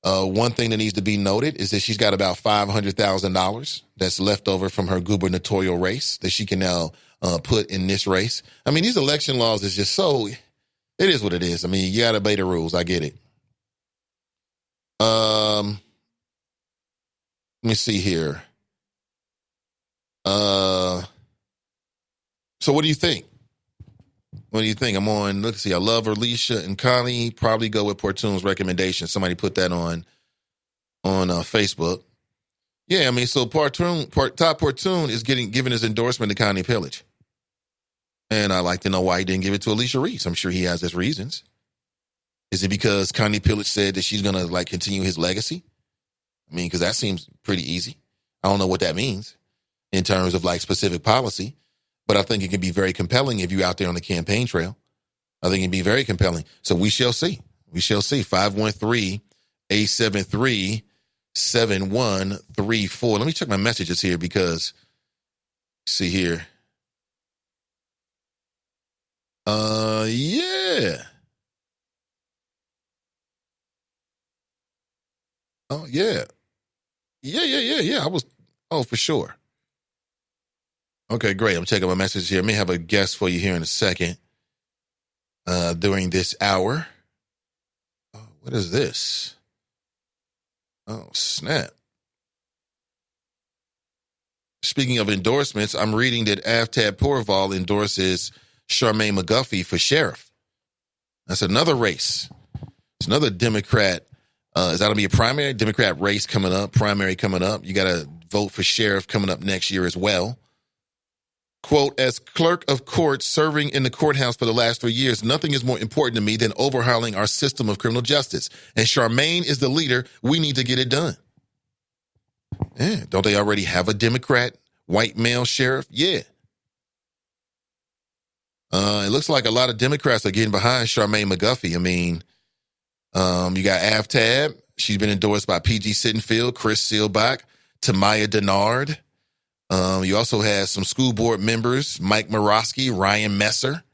One thing that needs to be noted is that she's got about $500,000 that's left over from her gubernatorial race that she can now put in this race. I mean, these election laws is just it is what it is. I mean, you got to obey the rules. I get it. Let me see here. So what do you think? What do you think? Let's see. I love Alicia and Connie. Probably go with Portune's recommendation. Somebody put that on Facebook. Yeah, I mean, so Todd Portune is giving his endorsement to Connie Pillage. And I'd like to know why he didn't give it to Alicia Reese. I'm sure he has his reasons. Is it because Connie Pillage said that she's going to continue his legacy? I mean, because that seems pretty easy. I don't know what that means in terms of specific policy, but I think it can be very compelling if you're out there on the campaign trail. I think it'd be very compelling. So we shall see. We shall see. 513-873-7134. Let me check my messages here because, see here. Yeah. Oh, yeah. Yeah. For sure. Okay, great. I'm checking my messages here. I may have a guest for you here in a second during this hour. What is this? Oh, snap. Speaking of endorsements, I'm reading that Avtab Porval endorses Charmaine McGuffey for sheriff. That's another race. It's another Democrat. Is that going to be a primary Democrat race primary coming up? You got to vote for sheriff coming up next year as well. Quote, as clerk of court serving in the courthouse for the last 3 years, nothing is more important to me than overhauling our system of criminal justice. And Charmaine is the leader. We need to get it done. Yeah, don't they already have a Democrat white male sheriff? Yeah. It looks like a lot of Democrats are getting behind Charmaine McGuffey. I mean, you got Avtab. She's been endorsed by P.G. Sittenfield, Chris Seelbach, Tamaya Denard. You also have some school board members, Mike Morosky, Ryan Messer,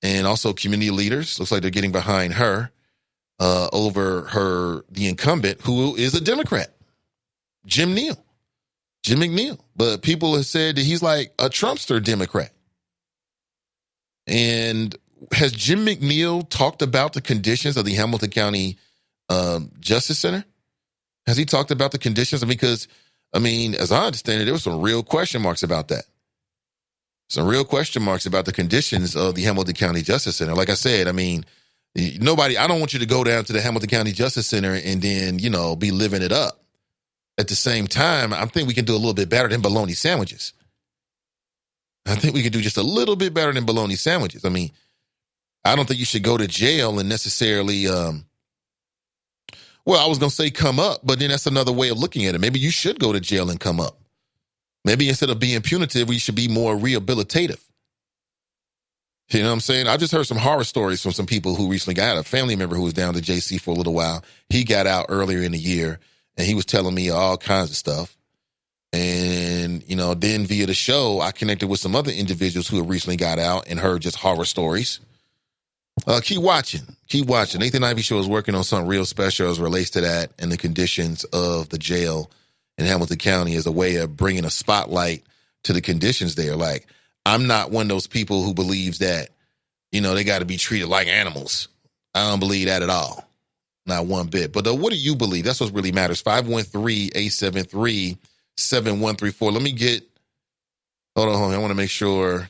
and also community leaders. Looks like they're getting behind her over the incumbent, who is a Democrat, Jim McNeil. But people have said that he's like a Trumpster Democrat. And has Jim McNeil talked about the conditions of the Hamilton County Justice Center? Has he talked about the conditions? Because, as I understand it, there were some real question marks about that. Some real question marks about the conditions of the Hamilton County Justice Center. Like I said, I don't want you to go down to the Hamilton County Justice Center and then, be living it up. At the same time, I think we can do a little bit better than bologna sandwiches. I think we can do just a little bit better than bologna sandwiches. I don't think you should go to jail and necessarily, I was going to say come up, but then that's another way of looking at it. Maybe you should go to jail and come up. Maybe instead of being punitive, we should be more rehabilitative. You know what I'm saying? I just heard some horror stories from some people who recently got out. A family member who was down to JC for a little while. He got out earlier in the year, and he was telling me all kinds of stuff. And, then via the show, I connected with some other individuals who have recently got out and heard just horror stories. Keep watching. Nathan Ivy Show is working on something real special as it relates to that and the conditions of the jail in Hamilton County as a way of bringing a spotlight to the conditions there. Like, I'm not one of those people who believes that, they got to be treated like animals. I don't believe that at all. Not one bit. But what do you believe? That's what really matters. 513-873-7134. Let me get, hold on. I want to make sure.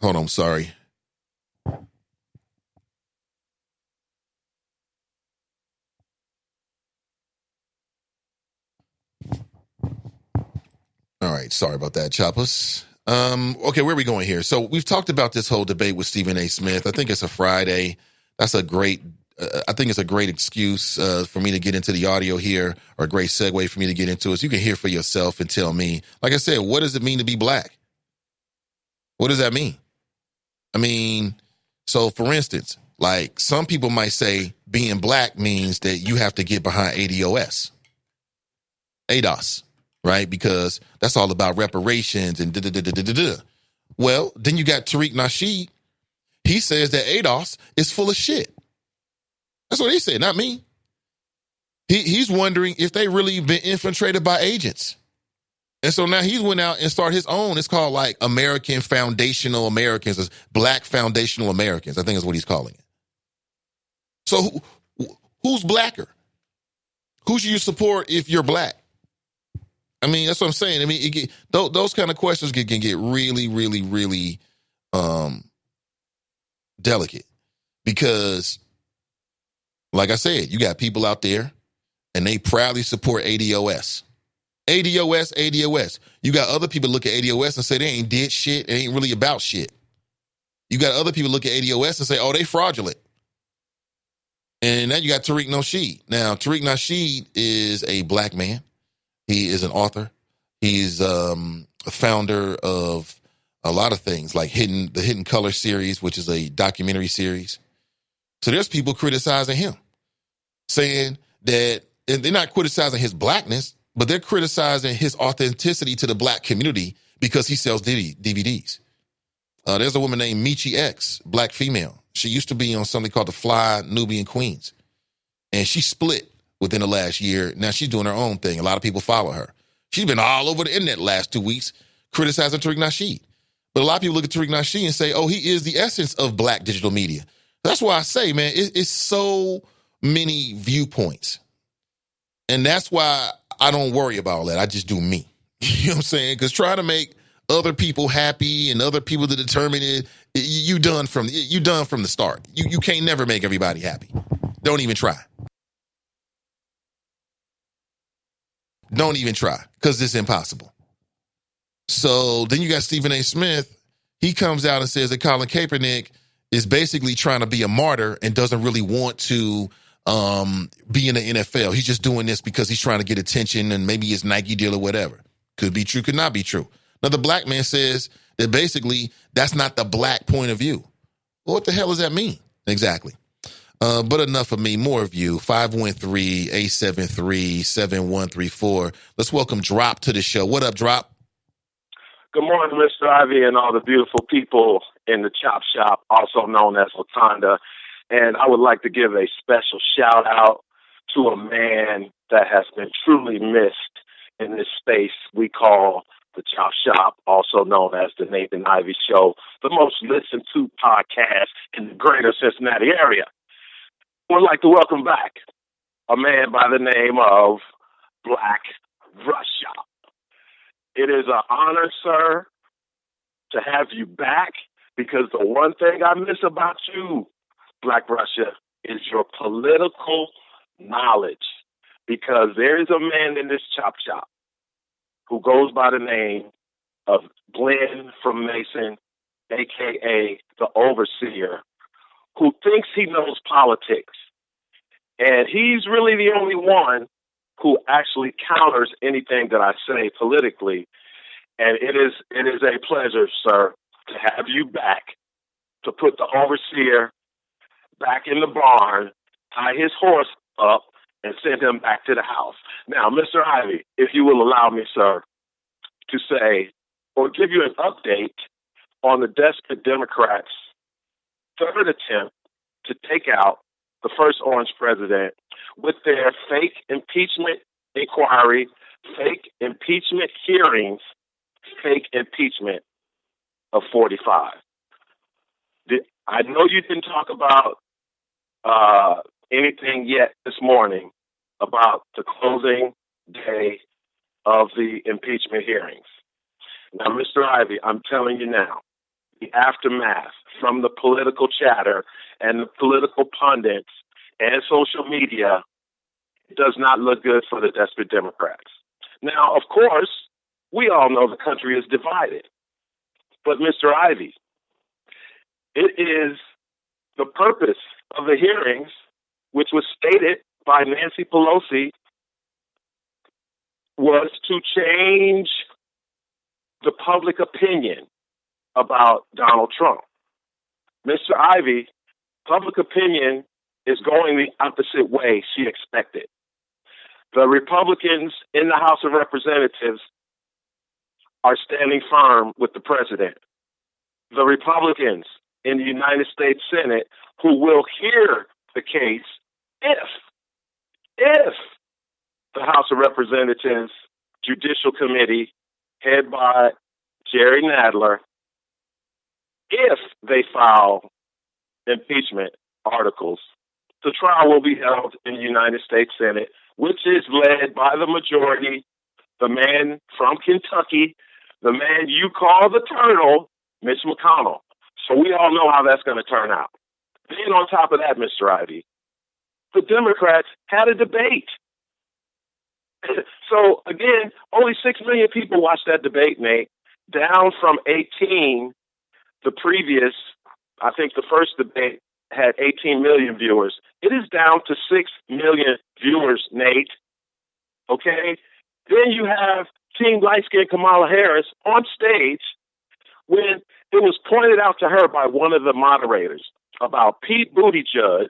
Hold on, sorry. All right, sorry about that, Choppers. Okay, where are we going here? So we've talked about this whole debate with Stephen A. Smith. I think it's a Friday. That's I think it's a great excuse for me to get into the audio here, or a great segue for me to get into it. So you can hear for yourself and tell me, like I said, what does it mean to be black? What does that mean? So for instance, like some people might say being black means that you have to get behind ADOS, right? Because that's all about reparations and da-da-da-da-da-da. Well, then you got Tariq Nasheed. He says that ADOS is full of shit. That's what he said, not me. He's wondering if they really been infiltrated by agents. And so now he went out and started his own. It's called like American Foundational Americans, it's Black Foundational Americans, I think is what he's calling it. So who's blacker? Who should you support if you're black? That's what I'm saying. Those kind of questions can get really, really, really delicate. Because, like I said, you got people out there and they proudly support ADOS. ADOS. You got other people look at ADOS and say they ain't did shit, it ain't really about shit. You got other people look at ADOS and say, oh, they fraudulent. And now you got Tariq Nasheed. Now, Tariq Nasheed is a black man. He is an author. He's a founder of a lot of things, like the Hidden Color series, which is a documentary series. So there's people criticizing him, saying that, and they're not criticizing his blackness, but they're criticizing his authenticity to the black community because he sells DVDs. There's a woman named Michi X, black female. She used to be on something called the Fly Nubian Queens. And she split within the last year. Now she's doing her own thing. A lot of people follow her. She's been all over the internet last 2 weeks criticizing Tariq Nasheed. But a lot of people look at Tariq Nasheed and say, oh, he is the essence of black digital media. That's why I say, man, it's so many viewpoints. And that's why I don't worry about all that. I just do me. You know what I'm saying? Because trying to make other people happy and other people to determine it, you done from the start. You can't never make everybody happy. Don't even try. Don't even try, because it's impossible. So then you got Stephen A. Smith. He comes out and says that Colin Kaepernick is basically trying to be a martyr and doesn't really want to be in the NFL. He's just doing this because he's trying to get attention and maybe his Nike deal or whatever. Could be true, could not be true. Now, the black man says that basically that's not the black point of view. Well, what the hell does that mean? Exactly. But enough of me, more of you. 513-873-7134. Let's welcome Drop to the show. What up, Drop? Good morning, Mr. Ivy, and all the beautiful people in the Chop Shop, also known as Wakanda. And I would like to give a special shout out to a man that has been truly missed in this space we call the Chop Shop, also known as the Nathan Ivy Show, the most listened to podcast in the greater Cincinnati area. I would like to welcome back a man by the name of Black Russia. It is an honor, sir, to have you back, because the one thing I miss about you, Black Russia, is your political knowledge. Because there is a man in this Chop Shop who goes by the name of Glenn from Mason, a.k.a. the Overseer, who thinks he knows politics. And he's really the only one who actually counters anything that I say politically. And it is a pleasure, sir, to have you back, to put the Overseer back in the barn, tie his horse up, and send him back to the house. Now, Mr. Ivy, if you will allow me, sir, to say or give you an update on the desperate Democrats' third attempt to take out the first orange president with their fake impeachment inquiry, fake impeachment hearings, fake impeachment of 45. I know you didn't talk about anything yet this morning about the closing day of the impeachment hearings. Now, Mr. Ivy, I'm telling you now, the aftermath from the political chatter and the political pundits and social media does not look good for the desperate Democrats. Now, of course, we all know the country is divided. But, Mr. Ivy, it is the purpose of the hearings, which was stated by Nancy Pelosi, was to change the public opinion about Donald Trump. Mr. Ivy, public opinion is going the opposite way she expected. The Republicans in the House of Representatives are standing firm with the president. The Republicans in the United States Senate, who will hear the case if the House of Representatives Judicial Committee, head by Jerry Nadler, if they file impeachment articles, the trial will be held in the United States Senate, which is led by the majority, the man from Kentucky, the man you call the turtle, Mitch McConnell. So we all know how that's going to turn out. Then on top of that, Mr. Ivy, the Democrats had a debate. So, again, only 6 million people watched that debate, Nate, down from 18 the previous. I think the first debate had 18 million viewers. It is down to 6 million viewers, Nate. Okay? Then you have Team Light-Skinned Kamala Harris on stage when it was pointed out to her by one of the moderators about Pete Buttigieg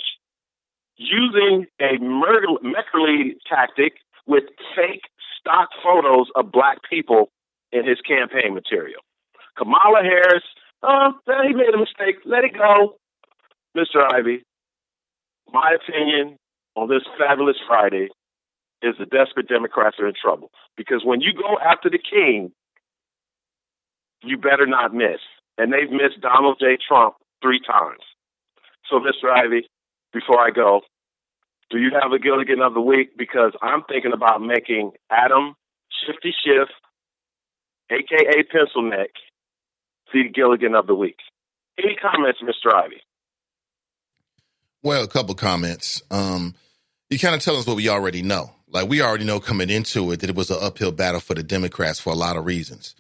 using a Meckerly tactic with fake stock photos of black people in his campaign material. Kamala Harris, he made a mistake. Let it go. Mr. Ivy, my opinion on this fabulous Friday is the desperate Democrats are in trouble. Because when you go after the king, you better not miss. And they've missed Donald J. Trump 3 times. So, Mr. Ivy, before I go, do you have a Gilligan of the week? Because I'm thinking about making Adam Shifty Schiff, a.k.a. Pencil Neck, the Gilligan of the week. Any comments, Mr. Ivy? Well, a couple comments. You kind of tell us what we already know. Like, we already know coming into it that it was an uphill battle for the Democrats for a lot of reasons.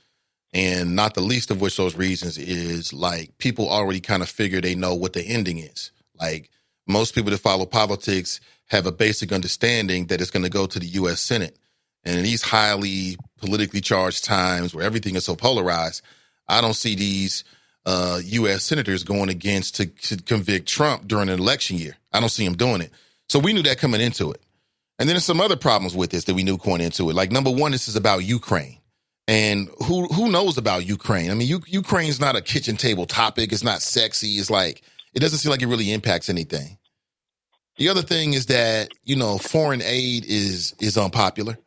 And not the least of which those reasons is, like, people already kind of figure they know what the ending is. Like, Most people that follow politics have a basic understanding that it's going to go to the U.S. Senate. And in these highly politically charged times where everything is so polarized, I don't see these U.S. senators going against to convict Trump during an election year. I don't see them doing it. So we knew that coming into it. And then there's some other problems with this that we knew going into it. Like, number one, this is about Ukraine. And who knows about Ukraine? I mean, Ukraine's not a kitchen table topic. It's not sexy. It's like, it doesn't seem like it really impacts anything. The other thing is that, foreign aid is unpopular.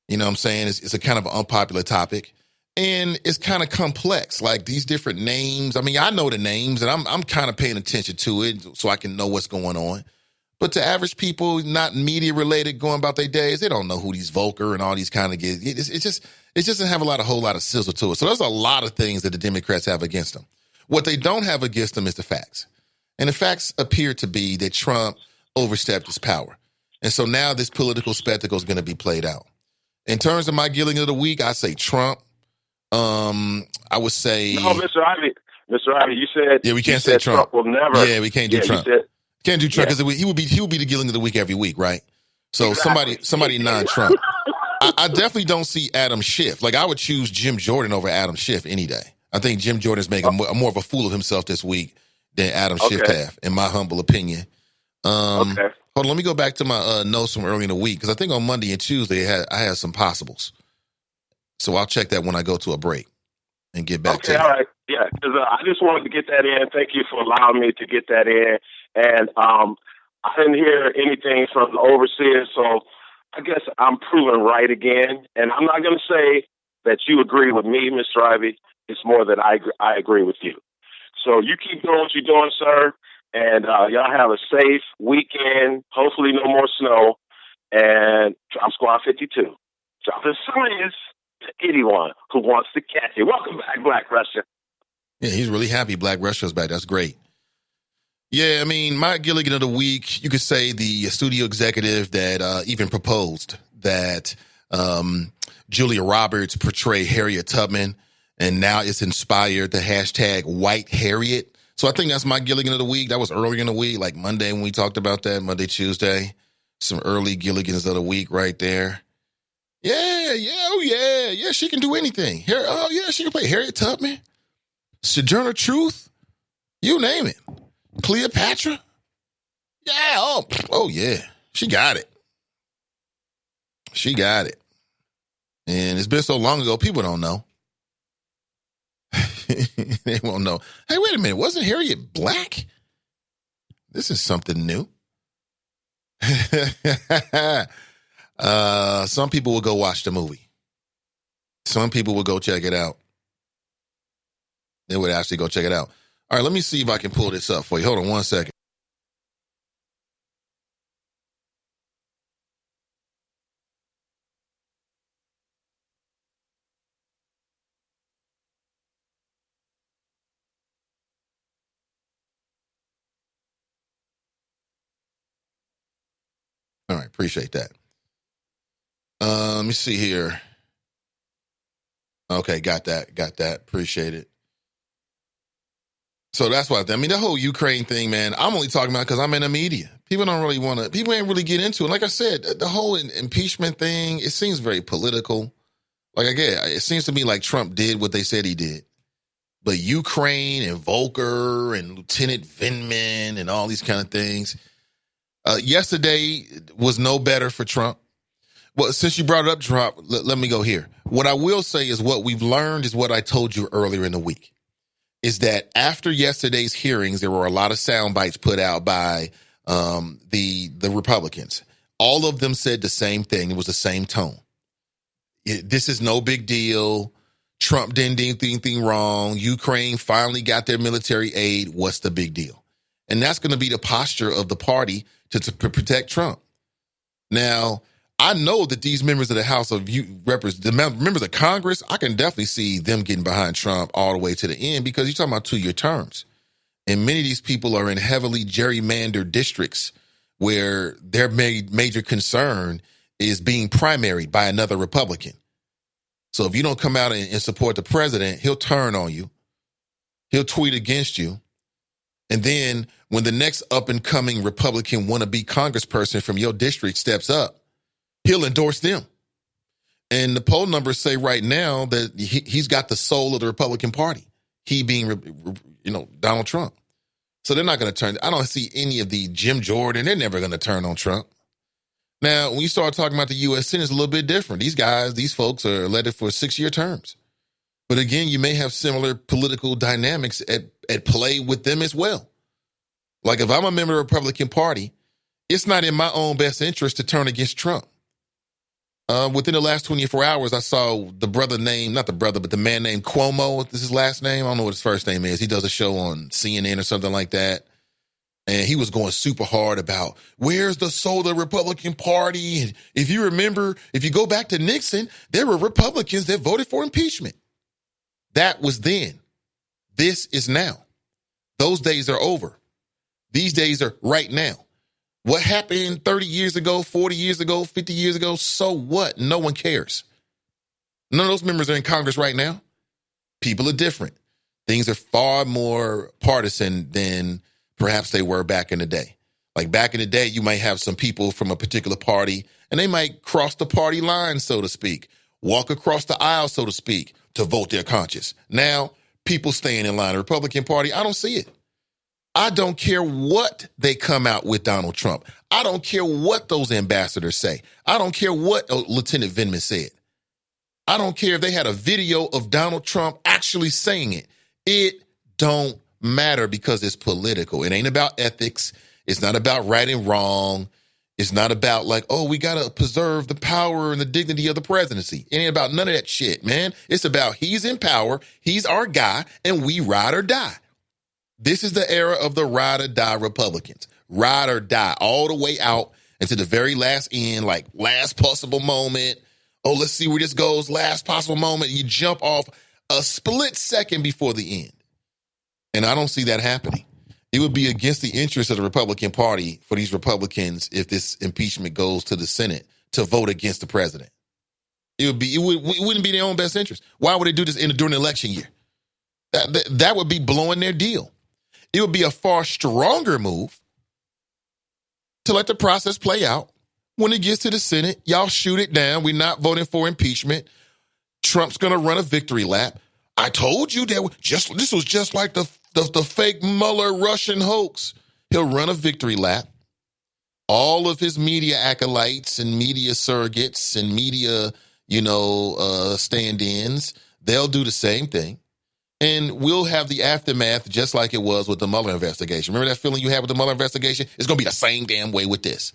You know what I'm saying? It's a kind of unpopular topic. And it's kind of complex, like these different names. I mean, I know the names, and I'm kind of paying attention to it so I can know what's going on. But to average people, not media related, going about their days, they don't know who these Volker and all these kind of guys. It just doesn't have a whole lot of sizzle to it. So there's a lot of things that the Democrats have against them. What they don't have against them is the facts. And the facts appear to be that Trump overstepped his power. And so now this political spectacle is going to be played out. In terms of my Gilligan of the week, I say Trump. I would say no, Mr. Ivy, you said we can't say Trump. Will never. Yeah, we can't do Trump. Can't do Trump because he would be the Gilligan of the week every week, right? So exactly. somebody non-Trump. I definitely don't see Adam Schiff. Like, I would choose Jim Jordan over Adam Schiff any day. I think Jim Jordan's making more of a fool of himself this week than Adam Schiff have, in my humble opinion. Hold on, let me go back to my notes from early in the week, because I think on Monday and Tuesday I had some possibles. So I'll check that when I go to a break and get back to you. All right. Yeah, because I just wanted to get that in. Thank you for allowing me to get that in. And I didn't hear anything from the overseers, so I guess I'm proven right again. And I'm not going to say that you agree with me, Mr. Ivy. It's more that I agree with you. So you keep doing what you're doing, sir. And y'all have a safe weekend. Hopefully no more snow. And Drop Squad 52. Drop the science to anyone who wants to catch it. Welcome back, Black Russia. Yeah, he's really happy Black Russia's back. That's great. Yeah, I mean, my Gilligan of the week, you could say the studio executive that even proposed that Julia Roberts portray Harriet Tubman, and now it's inspired the hashtag White Harriet. So I think that's my Gilligan of the week. That was earlier in the week, like Monday when we talked about that, Monday, Tuesday. Some early Gilligans of the week right there. Yeah, she can do anything. She can play Harriet Tubman, Sojourner Truth, you name it. Cleopatra? Yeah, oh yeah. She got it. And it's been so long ago, people don't know. They won't know. Hey, wait a minute. Wasn't Harriet black? This is something new. Some people will go watch the movie. Some people will go check it out. They would actually go check it out. All right, let me see if I can pull this up for you. Hold on one second. All right, appreciate that. Let me see here. Okay, got that. Appreciate it. So that's what I mean, the whole Ukraine thing, man, I'm only talking about because I'm in the media. People ain't really get into it. Like I said, the whole impeachment thing, it seems very political. Like, again, it seems to me like Trump did what they said he did. But Ukraine and Volker and Lieutenant Vindman and all these kind of things. Yesterday was no better for Trump. Well, since you brought it up, Trump, let me go here. What I will say is what we've learned is what I told you earlier in the week. Is that after yesterday's hearings, there were a lot of sound bites put out by the Republicans. All of them said the same thing. It was the same tone. This is no big deal. Trump didn't do anything wrong. Ukraine finally got their military aid. What's the big deal? And that's going to be the posture of the party to protect Trump. Now, I know that these members of the House of Representatives, the members of Congress, I can definitely see them getting behind Trump all the way to the end because you're talking about 2-year terms. And many of these people are in heavily gerrymandered districts where their major concern is being primaried by another Republican. So if you don't come out and support the president, he'll turn on you. He'll tweet against you. And then when the next up-and-coming Republican wannabe congressperson from your district steps up, he'll endorse them. And the poll numbers say right now that he's got the soul of the Republican Party, he being, Donald Trump. So they're not going to turn. I don't see any of the Jim Jordan. They're never going to turn on Trump. Now, when you start talking about the U.S. Senate, it's a little bit different. These folks are elected for 6-year terms. But again, you may have similar political dynamics at play with them as well. Like if I'm a member of the Republican Party, it's not in my own best interest to turn against Trump. Within the last 24 hours, I saw the man named Cuomo. This is his last name. I don't know what his first name is. He does a show on CNN or something like that. And he was going super hard about where's the soul of the Republican Party. And if you remember, if you go back to Nixon, there were Republicans that voted for impeachment. That was then. This is now. Those days are over. These days are right now. What happened 30 years ago, 40 years ago, 50 years ago, so what? No one cares. None of those members are in Congress right now. People are different. Things are far more partisan than perhaps they were back in the day. Like back in the day, you might have some people from a particular party, and they might cross the party line, so to speak, walk across the aisle, so to speak, to vote their conscience. Now, people staying in line. The Republican Party, I don't see it. I don't care what they come out with Donald Trump. I don't care what those ambassadors say. I don't care what Lieutenant Vindman said. I don't care if they had a video of Donald Trump actually saying it. It don't matter because it's political. It ain't about ethics. It's not about right and wrong. It's not about like, oh, we got to preserve the power and the dignity of the presidency. It ain't about none of that shit, man. It's about he's in power, he's our guy, and we ride or die. This is the era of the ride or die Republicans. Ride or die all the way out into the very last end, like last possible moment. Oh, let's see where this goes. Last possible moment. You jump off a split second before the end. And I don't see that happening. It would be against the interest of the Republican Party for these Republicans, if this impeachment goes to the Senate, to vote against the president. It wouldn't be their own best interest. Why would they do this during an election year? That would be blowing their deal. It would be a far stronger move to let the process play out. When it gets to the Senate, y'all shoot it down. We're not voting for impeachment. Trump's going to run a victory lap. I told you that this was just like the fake Mueller Russian hoax. He'll run a victory lap. All of his media acolytes and media surrogates and media, stand-ins, they'll do the same thing. And we'll have the aftermath just like it was with the Mueller investigation. Remember that feeling you had with the Mueller investigation? It's going to be the same damn way with this.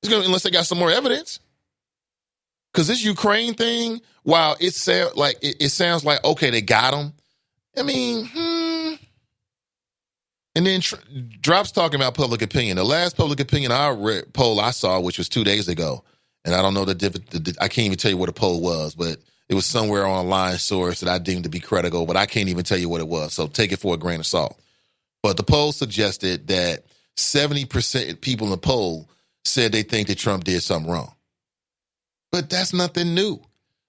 Unless they got some more evidence. Because this Ukraine thing, while it sounds like, okay, they got him. I mean, And then Drop's talking about public opinion. The last public opinion poll I saw, which was 2 days ago, and I don't know I can't even tell you what the poll was, but it was somewhere on a line source that I deemed to be credible, but I can't even tell you what it was. So take it for a grain of salt. But the poll suggested that 70% of people in the poll said they think that Trump did something wrong. But that's nothing new.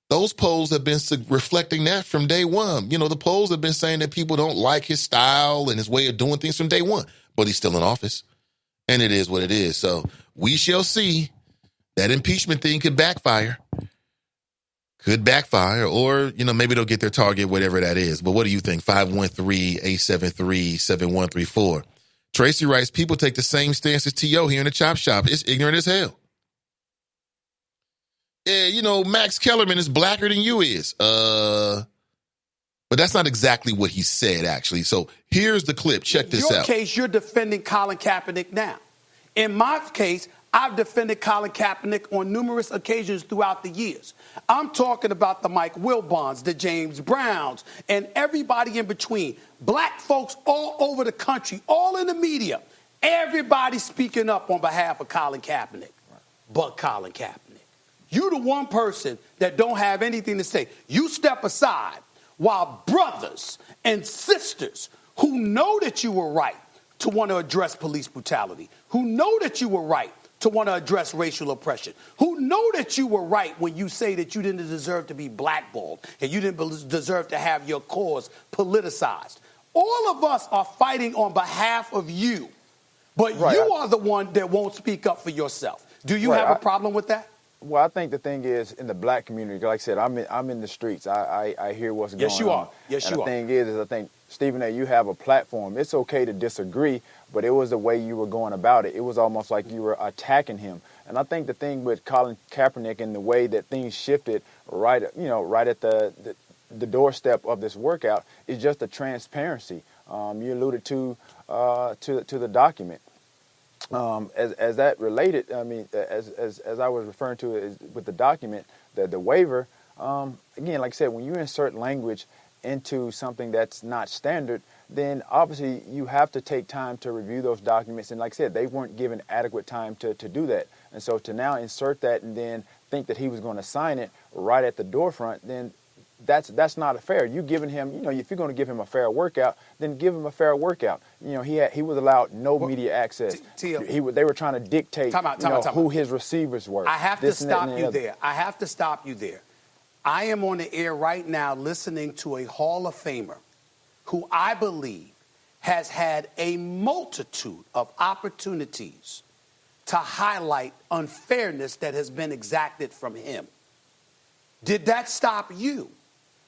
Those polls have been reflecting that from day one. The polls have been saying that people don't like his style and his way of doing things from day one, but he's still in office. And it is what it is. So we shall see. That impeachment thing could backfire. Or, maybe they'll get their target, whatever that is. But what do you think? 513-873-7134. Tracy writes, people take the same stance as T.O. here in the Chop Shop. It's ignorant as hell. Yeah, Max Kellerman is blacker than you is. But that's not exactly what he said, actually. So here's the clip. Check this out. In your case, you're defending Colin Kaepernick now. In my case, I've defended Colin Kaepernick on numerous occasions throughout the years. I'm talking about the Mike Wilbons, the James Browns, and everybody in between. Black folks all over the country, all in the media. Everybody speaking up on behalf of Colin Kaepernick. But Colin Kaepernick. You the one person that don't have anything to say. You step aside while brothers and sisters who know that you were right to want to address police brutality, who know that you were right to want to address racial oppression, who know that you were right when you say that you didn't deserve to be blackballed and you didn't deserve to have your cause politicized. All of us are fighting on behalf of you, but Right. you are the one that won't speak up for yourself. Do you Right. have a problem with that? Well, I think the thing is, in the black community, like I said, I'm in the streets. I hear what's going on. Yes, you are. Yes, and you are. The thing is I think, Stephen A., you have a platform. It's okay to disagree, but it was the way you were going about it. It was almost like you were attacking him. And I think the thing with Colin Kaepernick and the way that things shifted right at the doorstep of this workout is just the transparency. You alluded to the document. As that related, I mean, as I was referring to it with the document, the waiver, again, like I said, when you insert language into something that's not standard, then obviously you have to take time to review those documents. And like I said, they weren't given adequate time to do that. And so to now insert that and then think that he was going to sign it right at the doorfront, then that's not fair. You giving him, if you're going to give him a fair workout, then give him a fair workout. He was allowed no media access. They were trying to dictate who his receivers were. I have to stop you there. I have to stop you there. I am on the air right now listening to a Hall of Famer who I believe has had a multitude of opportunities to highlight unfairness that has been exacted from him. Did that stop you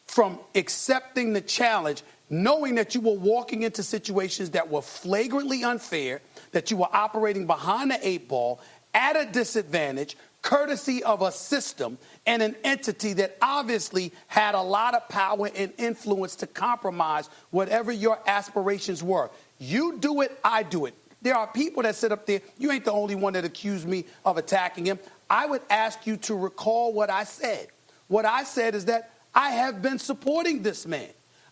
from accepting the challenge, knowing that you were walking into situations that were flagrantly unfair, that you were operating behind the eight ball, at a disadvantage, courtesy of a system and an entity that obviously had a lot of power and influence to compromise whatever your aspirations were? You do it, I do it. There are people that sit up there. You ain't the only one that accused me of attacking him. I would ask you to recall what I said. What I said is that I have been supporting this man.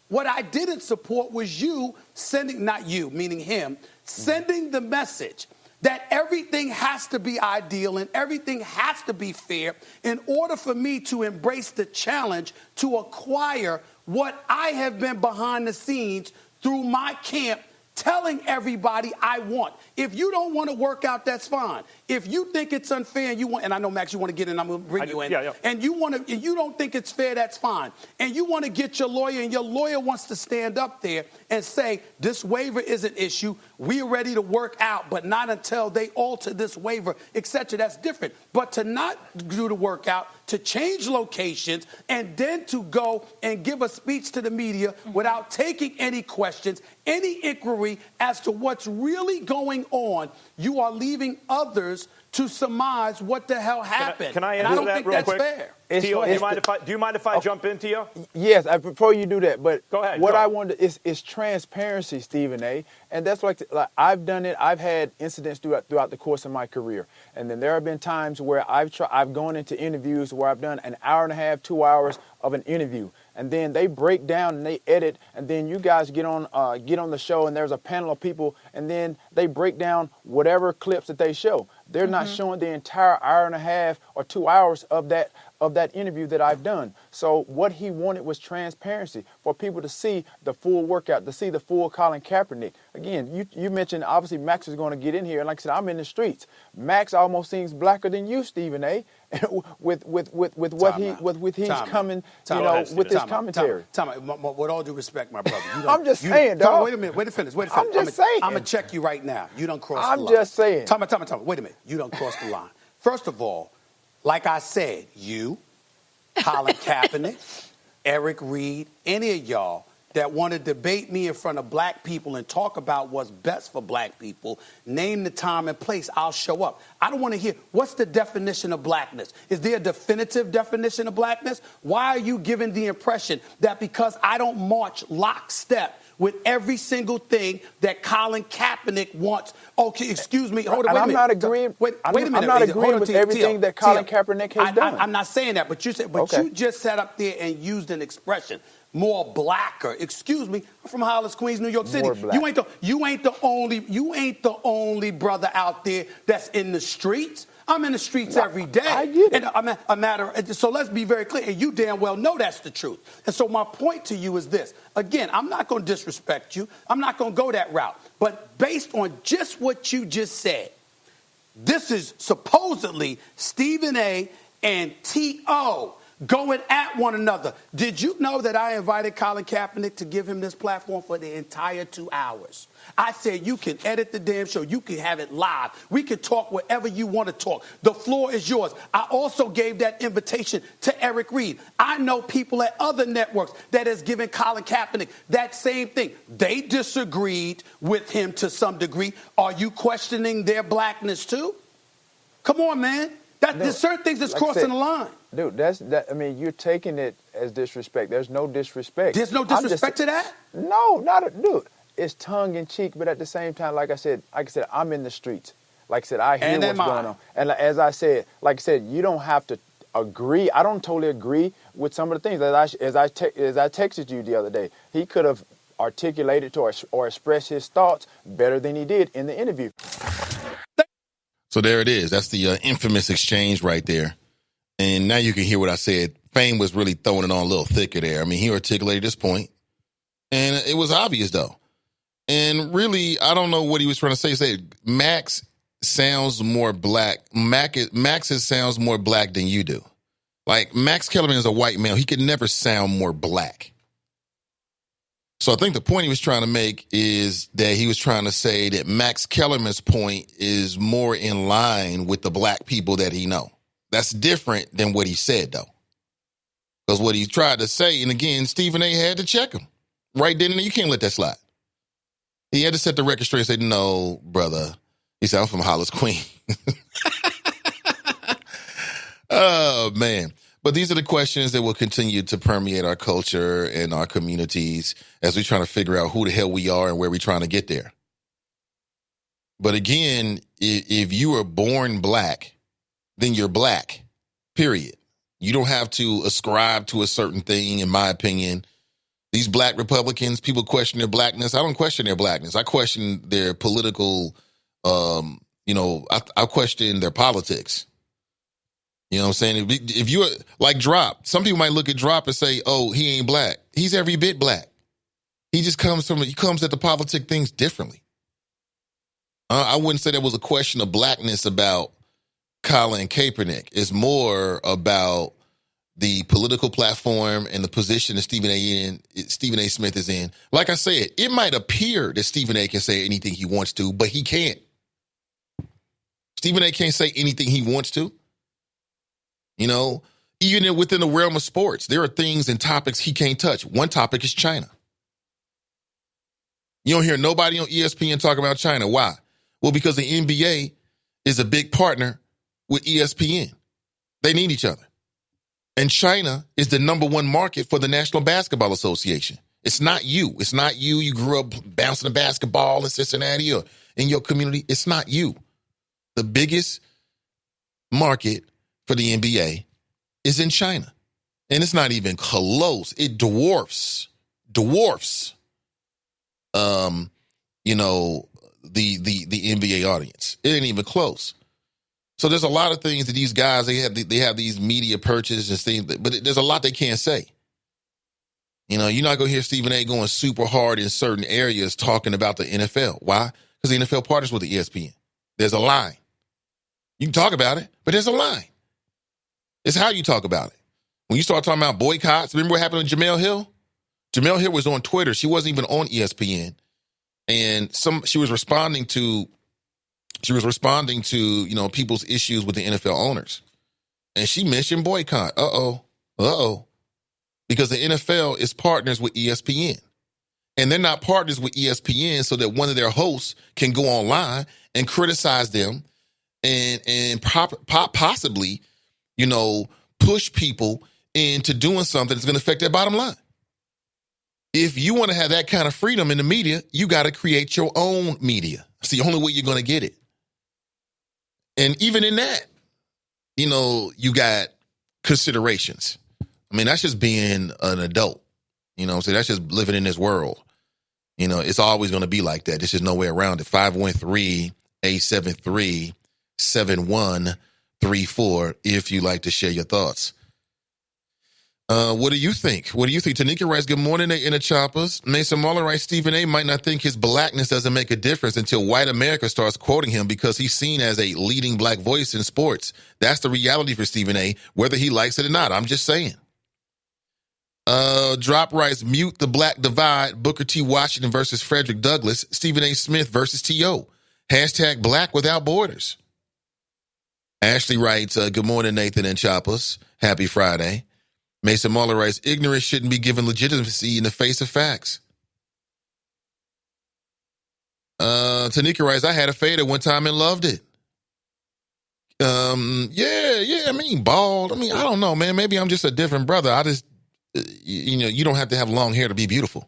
What I didn't support was you sending, not you, meaning him, sending the message that everything has to be ideal and everything has to be fair in order for me to embrace the challenge to acquire what I have been behind the scenes through my camp telling everybody I want. If you don't want to work out, that's fine. If you think it's unfair and you want, and I know, Max, you want to get in, I'm going to bring you in. Yeah. And you don't think it's fair, that's fine. And you want to get your lawyer, and your lawyer wants to stand up there and say, this waiver is an issue. We're ready to work out, but not until they alter this waiver, etc. That's different. But to not do the workout, to change locations, and then to go and give a speech to the media without taking any questions, any inquiry as to what's really going on, you are leaving others to surmise what the hell happened. Can I and answer I don't that think real that's quick? fair. Tio, do you mind if I jump in, Tio? Yes, before you do that, but Go ahead, what go. I wanted is transparency, Stephen A. And that's like I've done it. I've had incidents throughout the course of my career, and then there have been times where I've gone into interviews where I've done an hour and a half, 2 hours of an interview, and then they break down and they edit, and then you guys get on the show, and there's a panel of people, and then they break down whatever clips that they show. They're not showing the entire hour and a half or 2 hours of that interview that I've done. So what he wanted was transparency for people to see the full workout, to see the full Colin Kaepernick. Again, you mentioned obviously Max is going to get in here, and like I said, I'm in the streets. Max almost seems blacker than you, Stephen A. with what he's coming, with his commentary. With all due respect, my brother. I'm just saying, dog. Wait a minute. Wait to finish. I'm just saying. I'm going to check you right now. You don't cross the line. I'm just saying. Time. Wait a minute. You don't cross the line. First of all, like I said, you, Colin Kaepernick, Eric Reed, any of y'all that want to debate me in front of black people and talk about what's best for black people, name the time and place, I'll show up. I don't want to hear, what's the definition of blackness? Is there a definitive definition of blackness? Why are you giving the impression that because I don't march lockstep with every single thing that Colin Kaepernick wants? Okay, excuse me. Hold on, wait a minute. I'm not agreeing. Wait a minute. I'm not agreeing with everything that Colin Kaepernick has done. I'm not saying that, but you just sat up there and used an expression. More blacker. Excuse me. I'm from Hollis, Queens, New York City. You ain't the only brother out there that's in the streets. I'm in the streets every day. I get it. And so let's be very clear. And you damn well know that's the truth. And so my point to you is this. Again, I'm not going to disrespect you. I'm not going to go that route. But based on just what you just said, this is supposedly Stephen A. and T.O. going at one another. Did you know that I invited Colin Kaepernick to give him this platform for the entire 2 hours? I said, you can edit the damn show. You can have it live. We can talk wherever you want to talk. The floor is yours. I also gave that invitation to Eric Reed. I know people at other networks that has given Colin Kaepernick that same thing. They disagreed with him to some degree. Are you questioning their blackness too? Come on, man. There's certain things that's crossing the line. Dude, I mean, you're taking it as disrespect. There's no disrespect. There's no disrespect to that? No, dude. It's tongue in cheek, but at the same time, like I said, I'm in the streets. Like I said, I hear what's going on. And as I said, you don't have to agree. I don't totally agree with some of the things. As I texted you the other day, he could have articulated or expressed his thoughts better than he did in the interview. So there it is. That's the infamous exchange right there. And now you can hear what I said. Fame was really throwing it on a little thicker there. I mean, he articulated his point, and it was obvious, though. And really, I don't know what he was trying to say. He said, Max sounds more black. Max sounds more black than you do. Like, Max Kellerman is a white male. He could never sound more black. So I think the point he was trying to make is that he was trying to say that Max Kellerman's point is more in line with the black people that he know. That's different than what he said, though. Because what he tried to say, and again, Stephen A. had to check him. Right then and there, you can't let that slide. He had to set the record straight and say, no, brother. He said, I'm from Hollis, Queen. Oh, man. But these are the questions that will continue to permeate our culture and our communities as we try to figure out who the hell we are and where we're trying to get there. But again, if you were born black, then you're black, period. You don't have to ascribe to a certain thing, in my opinion. These black Republicans, people question their blackness. I don't question their blackness. I question their political, I question their politics. You know what I'm saying? If you're like Drop, some people might look at Drop and say, oh, he ain't black. He's every bit black. He comes at the politic things differently. I wouldn't say there was a question of blackness about Colin Kaepernick. It's more about the political platform and the position that Stephen A. Smith is in. Like I said, it might appear that Stephen A. can say anything he wants to, but he can't. Stephen A. can't say anything he wants to. You know, even within the realm of sports, there are things and topics he can't touch. One topic is China. You don't hear nobody on ESPN talk about China. Why? Well, because the NBA is a big partner with ESPN. They need each other. And China is the number one market for the National Basketball Association. It's not you. It's not you. You grew up bouncing a basketball in Cincinnati or in your community. It's not you. The biggest market for the NBA is in China. And it's not even close. It dwarfs, the NBA audience. It ain't even close. So there's a lot of things that these guys, they have these media purchases and things, but there's a lot they can't say. You know, you're not going to hear Stephen A. going super hard in certain areas talking about the NFL. Why? Because the NFL partners with the ESPN. There's a line. You can talk about it, but there's a line. It's how you talk about it. When you start talking about boycotts, remember what happened to Jemele Hill? Jemele Hill was on Twitter. She wasn't even on ESPN. And she was responding to people's issues with the NFL owners. And she mentioned boycott. Because the NFL is partners with ESPN. And they're not partners with ESPN so that one of their hosts can go online and criticize them and possibly, push people into doing something that's going to affect their bottom line. If you want to have that kind of freedom in the media, you got to create your own media. It's the only way you're going to get it. And even in that, you got considerations. I mean, that's just being an adult. So that's just living in this world. It's always going to be like that. There's just no way around it. 513-873-7134 if you like to share your thoughts. What do you think? What do you think? Tanika writes, good morning in the choppers. Mason Marlon writes, Stephen A. might not think his blackness doesn't make a difference until white America starts quoting him because he's seen as a leading black voice in sports. That's the reality for Stephen A., whether he likes it or not. I'm just saying. Drop writes, mute the black divide. Booker T. Washington versus Frederick Douglass. Stephen A. Smith versus T.O. Hashtag black without borders. Ashley writes, good morning, Nathan and Choppers. Happy Friday. Mason Marler writes, ignorance shouldn't be given legitimacy in the face of facts. Tanika writes, I had a fade at one time and loved it. I mean, bald. I mean, I don't know, man. Maybe I'm just a different brother. I just, you don't have to have long hair to be beautiful.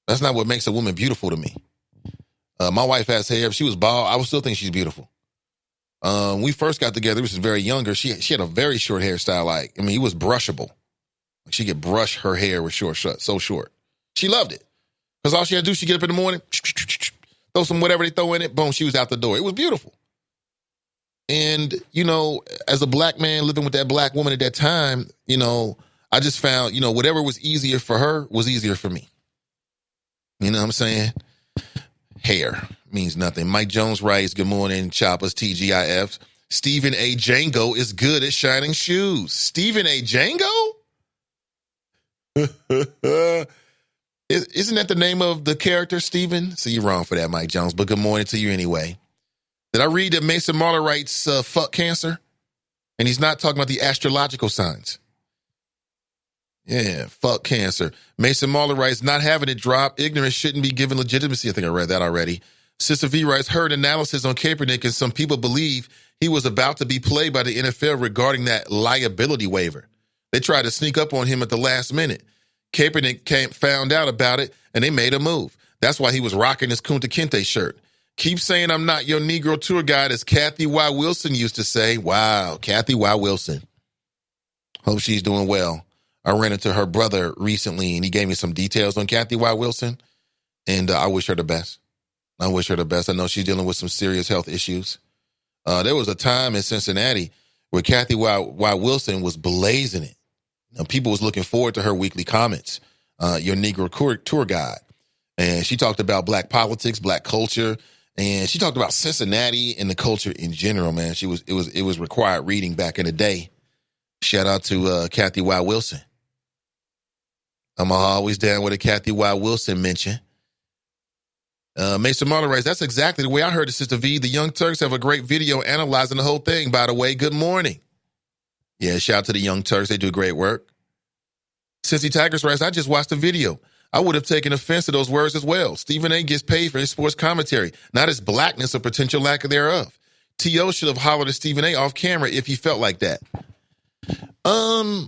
That's not what makes a woman beautiful to me. My wife has hair. If she was bald, I would still think she's beautiful. We first got together, she was very younger. She had a very short hairstyle. It was brushable. She could brush her hair with so short. She loved it. Because all she had to do, she'd get up in the morning, throw some whatever they throw in it, boom, she was out the door. It was beautiful. And, as a black man living with that black woman at that time, I just found, whatever was easier for her was easier for me. You know what I'm saying? Hair means nothing. Mike Jones writes, good morning, Choppers, TGIFs. Stephen A. Django is good at shining shoes. Stephen A. Django? Isn't that the name of the character, Stephen? So you're wrong for that, Mike Jones, but good morning to you anyway. Did I read that Mason Marler writes, fuck cancer? And he's not talking about the astrological signs. Yeah, fuck cancer. Mason Marler writes, not having it drop. Ignorance shouldn't be given legitimacy. I think I read that already. Sister V writes, heard analysis on Kaepernick, and some people believe he was about to be played by the NFL regarding that liability waiver. They tried to sneak up on him at the last minute. Kaepernick found out about it, and they made a move. That's why he was rocking his Kunta Kinte shirt. Keep saying I'm not your Negro tour guide, as Kathy Y. Wilson used to say. Wow, Kathy Y. Wilson. Hope she's doing well. I ran into her brother recently, and he gave me some details on Kathy Y. Wilson, and I wish her the best. I wish her the best. I know she's dealing with some serious health issues. There was a time in Cincinnati where Kathy Y. Wilson was blazing it. People was looking forward to her weekly comments, your Negro tour guide. And she talked about black politics, black culture, and she talked about Cincinnati and the culture in general, man. It was required reading back in the day. Shout out to Kathy Y. Wilson. I'm always down with a Kathy Y. Wilson mention. Mason Marler writes, that's exactly the way I heard it, Sister V. The Young Turks have a great video analyzing the whole thing, by the way. Good morning. Yeah, shout out to the Young Turks. They do great work. Cincy Tigers writes, I just watched the video. I would have taken offense to those words as well. Stephen A. gets paid for his sports commentary, not his blackness or potential lack thereof. T.O. should have hollered at Stephen A. off camera if he felt like that. I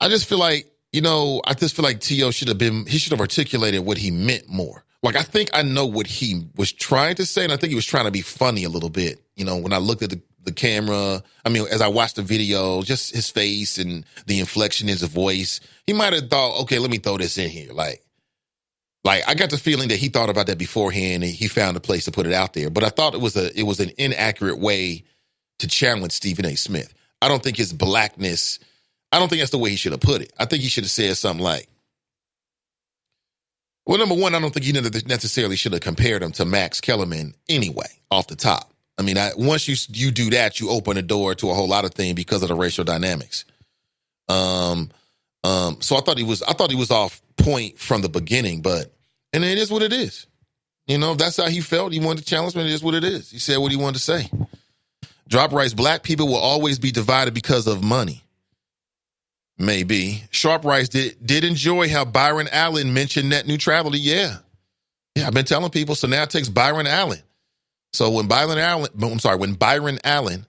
just feel like, T.O. should have articulated what he meant more. Like, I think I know what he was trying to say, and I think he was trying to be funny a little bit. When I looked at the camera, as I watched the video, just his face and the inflection in his voice, he might have thought, okay, let me throw this in here. Like I got the feeling that he thought about that beforehand and he found a place to put it out there. But I thought it was an inaccurate way to challenge Stephen A. Smith. I don't think his blackness, I don't think that's the way he should have put it. I think he should have said something like, well, number one, I don't think he necessarily should have compared him to Max Kellerman anyway, off the top. Once you do that, you open the door to a whole lot of things because of the racial dynamics. So I thought he was off point from the beginning, and it is what it is. If that's how he felt, he wanted to challenge me, it is what it is. He said what he wanted to say. Drop writes, black people will always be divided because of money. Maybe. Sharp writes, did enjoy how Byron Allen mentioned net neutrality. Yeah, I've been telling people, so now it takes Byron Allen. So when Byron Allen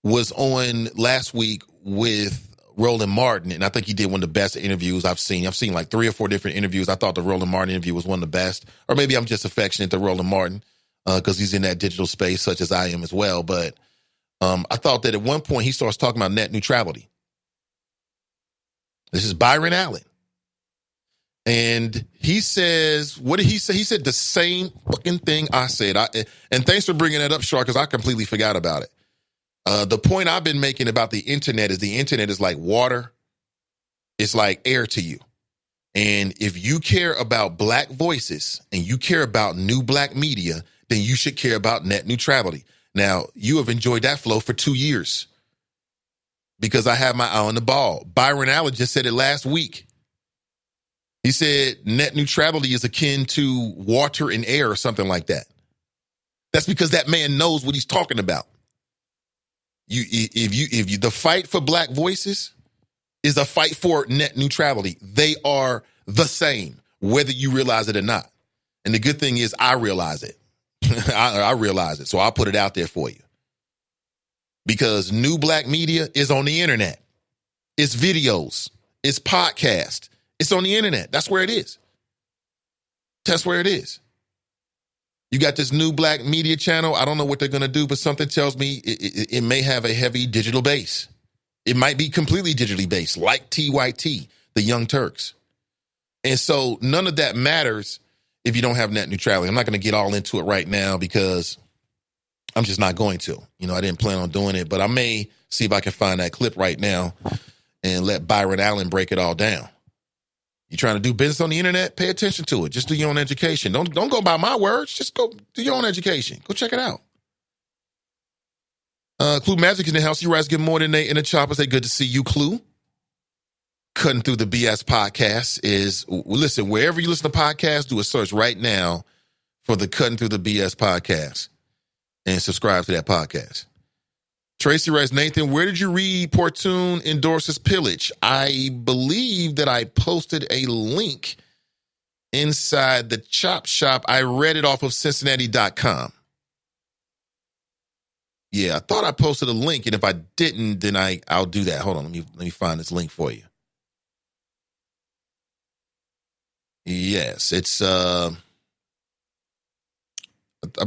was on last week with Roland Martin, and I think he did one of the best interviews I've seen. I've seen like 3 or 4 different interviews. I thought the Roland Martin interview was one of the best. Or maybe I'm just affectionate to Roland Martin because he's in that digital space, such as I am as well. But I thought that at one point he starts talking about net neutrality. This is Byron Allen. And he says, what did he say? He said the same fucking thing I said. And thanks for bringing that up, Shark, because I completely forgot about it. The point I've been making about the internet is like water. It's like air to you. And if you care about black voices and you care about new black media, then you should care about net neutrality. Now, you have enjoyed that flow for 2 years because I have my eye on the ball. Byron Allen just said it last week. He said net neutrality is akin to water and air or something like that. That's because that man knows what he's talking about. The fight for black voices is a fight for net neutrality. They are the same, whether you realize it or not. And the good thing is I realize it. I realize it. So I'll put it out there for you. Because new black media is on the internet. It's videos. It's podcast. It's on the internet. That's where it is. That's where it is. You got this new black media channel. I don't know what they're going to do, but something tells me it may have a heavy digital base. It might be completely digitally based, like TYT, the Young Turks. And so none of that matters if you don't have net neutrality. I'm not going to get all into it right now because I'm just not going to. I didn't plan on doing it, but I may see if I can find that clip right now and let Byron Allen break it all down. You trying to do business on the internet? Pay attention to it. Just do your own education. Don't go by my words. Just go do your own education. Go check it out. Clue Magic is in the house. You guys good morning, Nate and the Choppers. Say good to see you, Clue. Cutting Through the BS podcast is, listen, wherever you listen to podcasts, do a search right now for the Cutting Through the BS podcast and subscribe to that podcast. Tracy writes, Nathan, where did you read Portune endorses pillage? I believe that I posted a link inside the Chop Shop. I read it off of Cincinnati.com. Yeah, I thought I posted a link, and if I didn't, then I'll do that. Hold on, let me find this link for you. Yes, it's I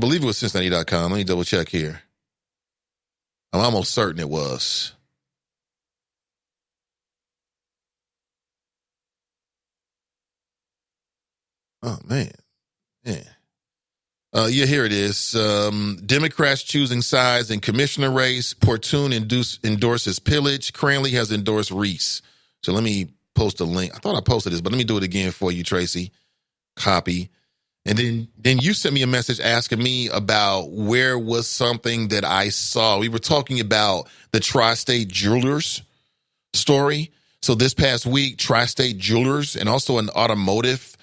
believe it was Cincinnati.com. Let me double check here. I'm almost certain it was. Oh, man. Yeah. Yeah, here it is. Democrats choosing sides in commissioner race. Portune endorses pillage. Cranley has endorsed Reese. So let me post a link. I thought I posted this, but let me do it again for you, Tracy. Copy. And then you sent me a message asking me about where was something that I saw. We were talking about the Tri-State Jewelers story. So this past week, Tri-State Jewelers and also an automotive,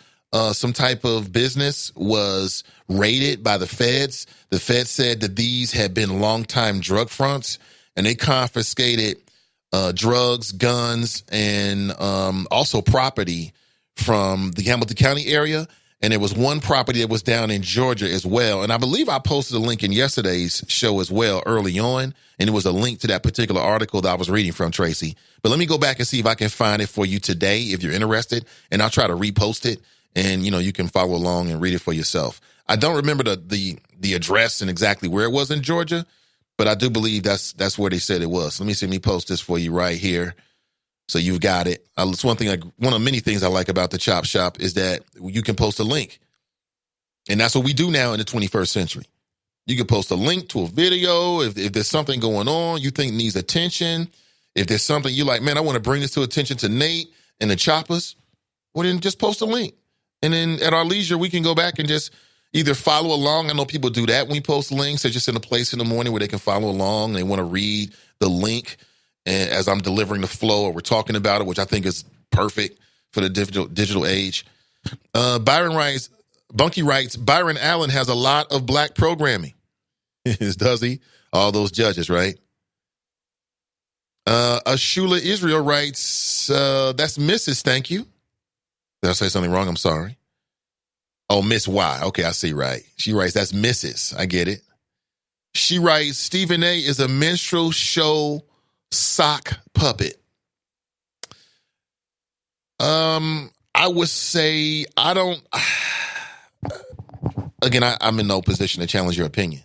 some type of business was raided by the feds. The feds said that these had been longtime drug fronts, and they confiscated drugs, guns, and also property from the Hamilton County area. And there was one property that was down in Georgia as well. And I believe I posted a link in yesterday's show as well early on. And it was a link to that particular article that I was reading from, Tracy. But let me go back and see if I can find it for you today if you're interested. And I'll try to repost it. And, you can follow along and read it for yourself. I don't remember the address and exactly where it was in Georgia, but I do believe that's where they said it was. Let me post this for you right here. So you've got it. It's one of many things I like about the Chop Shop is that you can post a link. And that's what we do now in the 21st century. You can post a link to a video. If there's something going on you think needs attention, if there's something you're like, man, I want to bring this to attention to Nate and the Choppers, well, then just post a link. And then at our leisure, we can go back and just either follow along. I know people do that when we post links. They're just in a place in the morning where they can follow along. They want to read the link. And as I'm delivering the flow or we're talking about it, which I think is perfect for the digital age. Bunky writes, Byron Allen has a lot of black programming. Does he? All those judges, right? Ashula Israel writes, that's Mrs. Thank you. Did I say something wrong? I'm sorry. Oh, Miss Y. Okay, I see right. She writes, that's Mrs. I get it. She writes, Stephen A. is a minstrel show sock puppet. I would say I don't. Again, I'm in no position to challenge your opinion.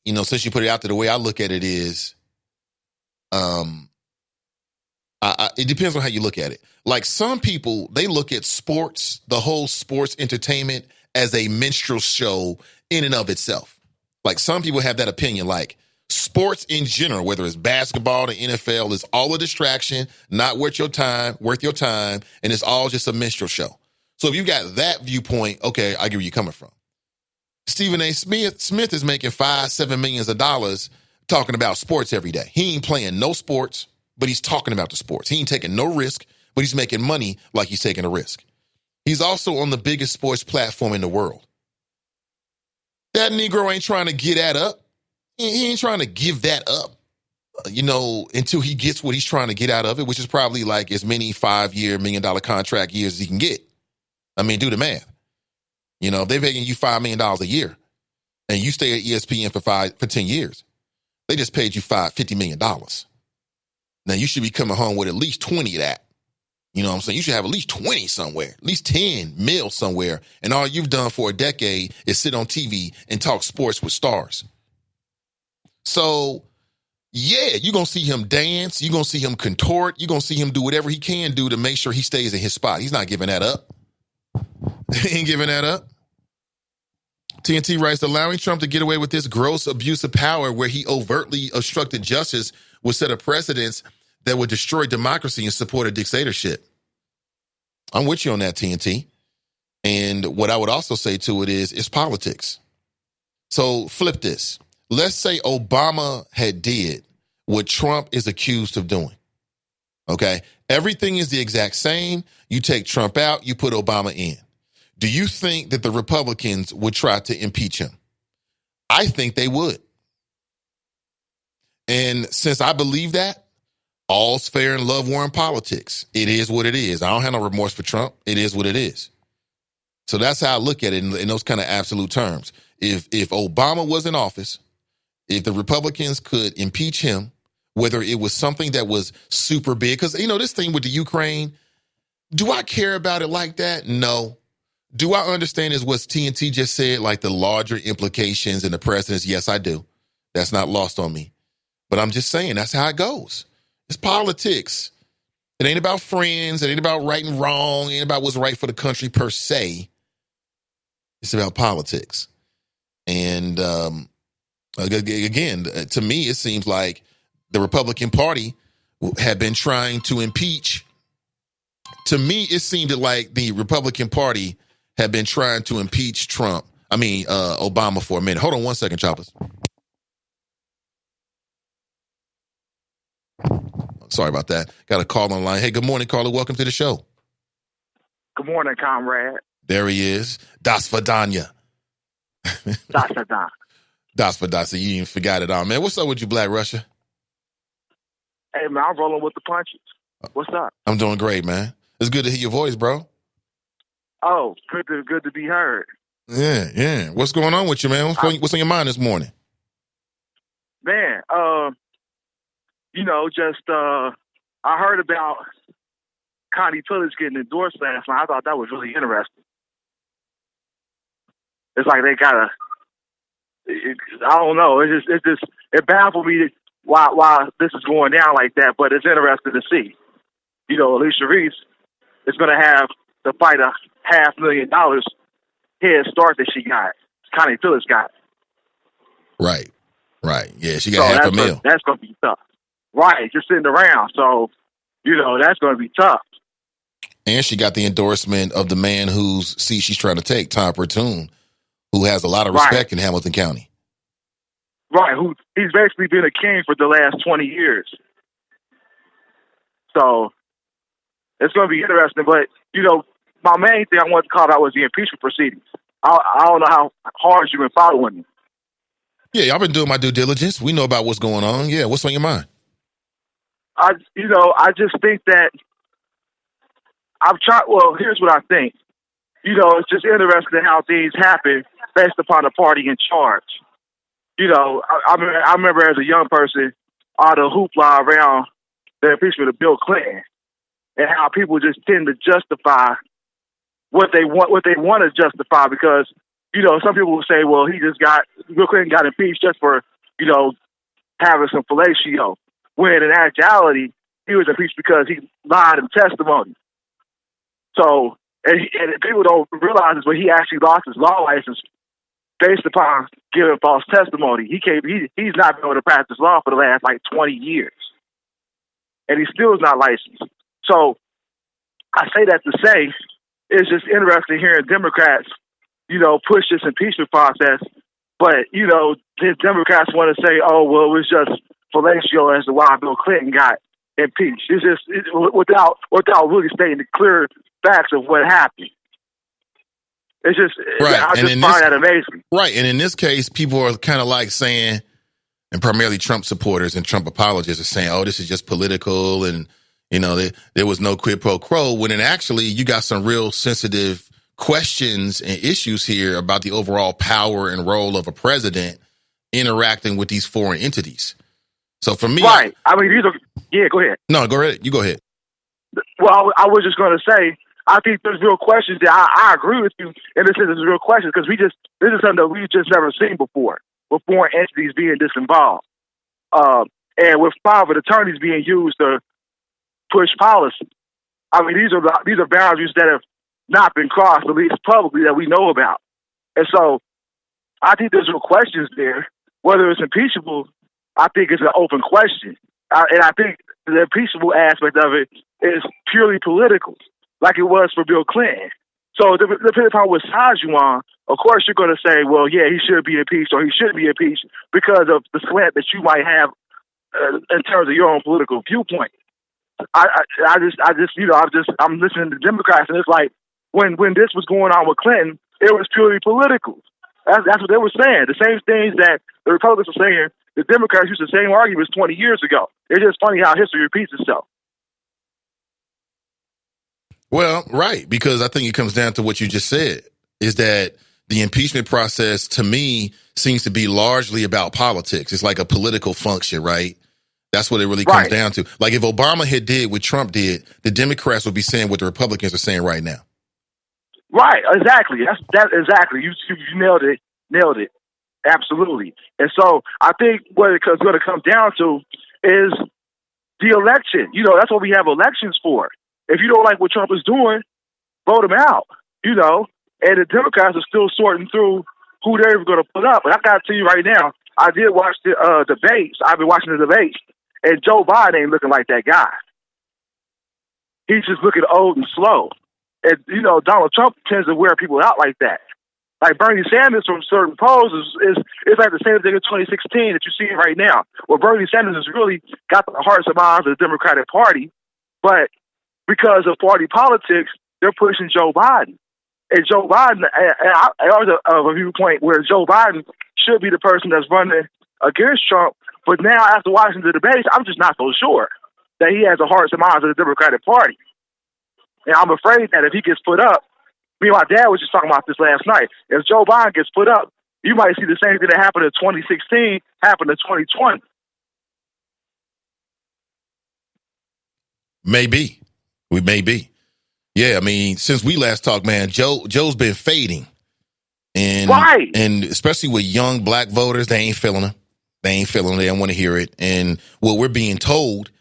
Since you put it out there, the way I look at it is, it depends on how you look at it. Like some people, they look at sports, the whole sports entertainment, as a minstrel show in and of itself. Like some people have that opinion, like sports in general, whether it's basketball, the NFL, is all a distraction, not worth your time, and it's all just a minstrel show. So if you got that viewpoint, okay, I get where you're coming from. Stephen A. Smith is making $5-7 million talking about sports every day. He ain't playing no sports, but he's talking about the sports. He ain't taking no risk, but he's making money like he's taking a risk. He's also on the biggest sports platform in the world. That Negro ain't trying to get that up. He ain't trying to give that up, until he gets what he's trying to get out of it, which is probably like as many 5-year, $1 million contract years as he can get. I mean, do the math. If they're paying you $5 million a year and you stay at ESPN for 10 years, they just paid you $50 million. Now, you should be coming home with at least 20 of that. You know what I'm saying? You should have at least 20 somewhere, at least 10 mil somewhere. And all you've done for a decade is sit on TV and talk sports with stars. So, yeah, you're going to see him dance. You're going to see him contort. You're going to see him do whatever he can do to make sure he stays in his spot. He's not giving that up. He ain't giving that up. TNT writes, allowing Trump to get away with this gross abuse of power where he overtly obstructed justice would set a precedent that would destroy democracy and support a dictatorship. I'm with you on that, TNT. And what I would also say to it is, it's politics. So flip this. Let's say Obama had did what Trump is accused of doing. Okay? Everything is the exact same. You take Trump out, you put Obama in. Do you think that the Republicans would try to impeach him? I think they would. And since I believe that, all's fair in love, war, and politics. It is what it is. I don't have no remorse for Trump. It is what it is. So that's how I look at it in those kind of absolute terms. If Obama was in office, if the Republicans could impeach him, whether it was something that was super big, because, this thing with the Ukraine, do I care about it like that? No. Do I understand is what TNT just said, like the larger implications and the precedents? Yes, I do. That's not lost on me. But I'm just saying that's how it goes. It's politics. It ain't about friends. It ain't about right and wrong. It ain't about what's right for the country per se. It's about politics. And again, to me, it seems like the Republican Party had been trying to impeach. To me, it seemed like the Republican Party had been trying to impeach Obama for a minute. Hold on one second, Choppers. Sorry about that. Got a call on line. Hey, good morning, caller. Welcome to the show. Good morning, comrade. There he is. Das Vidanya. Das Vidanya. Das Vidanya. You even forgot it all, man. What's up with you, Black Russia? Hey, man, I'm rolling with the punches. What's up? I'm doing great, man. It's good to hear your voice, bro. Oh, good to be heard. Yeah. What's going on with you, man? What's on your mind this morning? Man, I heard about Connie Tillage getting endorsed last night. I thought that was really interesting. It's like they I don't know. It baffled me why this is going down like that, but it's interesting to see. Alicia Reese is going to have to fight a $500,000 head start that she got. Connie Tillage got. Right. Yeah, she got $500,000. That's going to be tough. Right, just sitting around. So, that's going to be tough. And she got the endorsement of the man whose seat she's trying to take, Tom Portune, who has a lot of respect in Hamilton County. Right, he's basically been a king for the last 20 years. So, it's going to be interesting. But, my main thing I wanted to call out was the impeachment proceedings. I don't know how hard you've been following them. Yeah, I've been doing my due diligence. We know about what's going on. Yeah, what's on your mind? I just think that here's what I think. It's just interesting how things happen based upon the party in charge. I remember as a young person, all the hoopla around the impeachment of Bill Clinton and how people just tend to justify what they want to justify because, some people will say, well, Bill Clinton got impeached just for, having some fellatio. When in actuality, he was impeached because he lied in testimony. So, and people don't realize this, but he actually lost his law license based upon giving false testimony. He's not been able to practice law for the last like 20 years, and he still is not licensed. So I say that to say it's just interesting hearing Democrats, push this impeachment process. But, the Democrats want to say, oh, well, it was just fellatio as to why Bill Clinton got impeached. It's just without really stating the clear facts of what happened. It's just, right. I just find that amazing. Right. And in this case, people are kind of like saying, and primarily Trump supporters and Trump apologists are saying, oh, this is just political and, there was no quid pro quo, when actually you got some real sensitive questions and issues here about the overall power and role of a president interacting with these foreign entities. So for me, right. Go ahead. No, go ahead. You go ahead. Well, I was just going to say, I think there's real questions that I agree with you, and this is real questions because this is something that we've just never seen before, with foreign entities being disinvolved, and with private attorneys being used to push policy. These are boundaries that have not been crossed, at least publicly, that we know about. And so I think there's real questions there. Whether it's impeachable, I think it's an open question. And I think the impeachable aspect of it is purely political, like it was for Bill Clinton. So depending upon what side you're on, of course you're going to say, well, yeah, he should be impeached or he shouldn't be impeached because of the slant that you might have in terms of your own political viewpoint. I'm listening to Democrats, and it's like when this was going on with Clinton, it was purely political. That's what they were saying. The same things that the Republicans were saying, the Democrats used the same arguments 20 years ago. It's just funny how history repeats itself. Well, right, because I think it comes down to what you just said, is that the impeachment process, to me, seems to be largely about politics. It's like a political function, right? That's what it really comes down to. Like if Obama had did what Trump did, the Democrats would be saying what the Republicans are saying right now. Right, exactly. That's exactly. You nailed it. Absolutely. And so I think what it's going to come down to is the election. That's what we have elections for. If you don't like what Trump is doing, vote him out. And the Democrats are still sorting through who they're going to put up. But I got to tell you right now, I did watch the debates. I've been watching the debates. And Joe Biden ain't looking like that guy. He's just looking old and slow. And, Donald Trump tends to wear people out like that. Like Bernie Sanders from certain polls is like the same thing in 2016 that you see right now. Well, Bernie Sanders has really got the hearts and minds of the Democratic Party, but because of party politics, they're pushing Joe Biden. And Joe Biden, I was of a viewpoint where Joe Biden should be the person that's running against Trump. But now, after watching the debates, I'm just not so sure that he has the hearts and minds of the Democratic Party. And I'm afraid that if he gets put up, me and my dad was just talking about this last night. If Joe Biden gets put up, you might see the same thing that happened in 2016 happen in 2020. Maybe. We may be. Yeah, since we last talked, man, Joe's been fading. And especially with young black voters, they ain't feeling him. They don't want to hear it. And what we're being told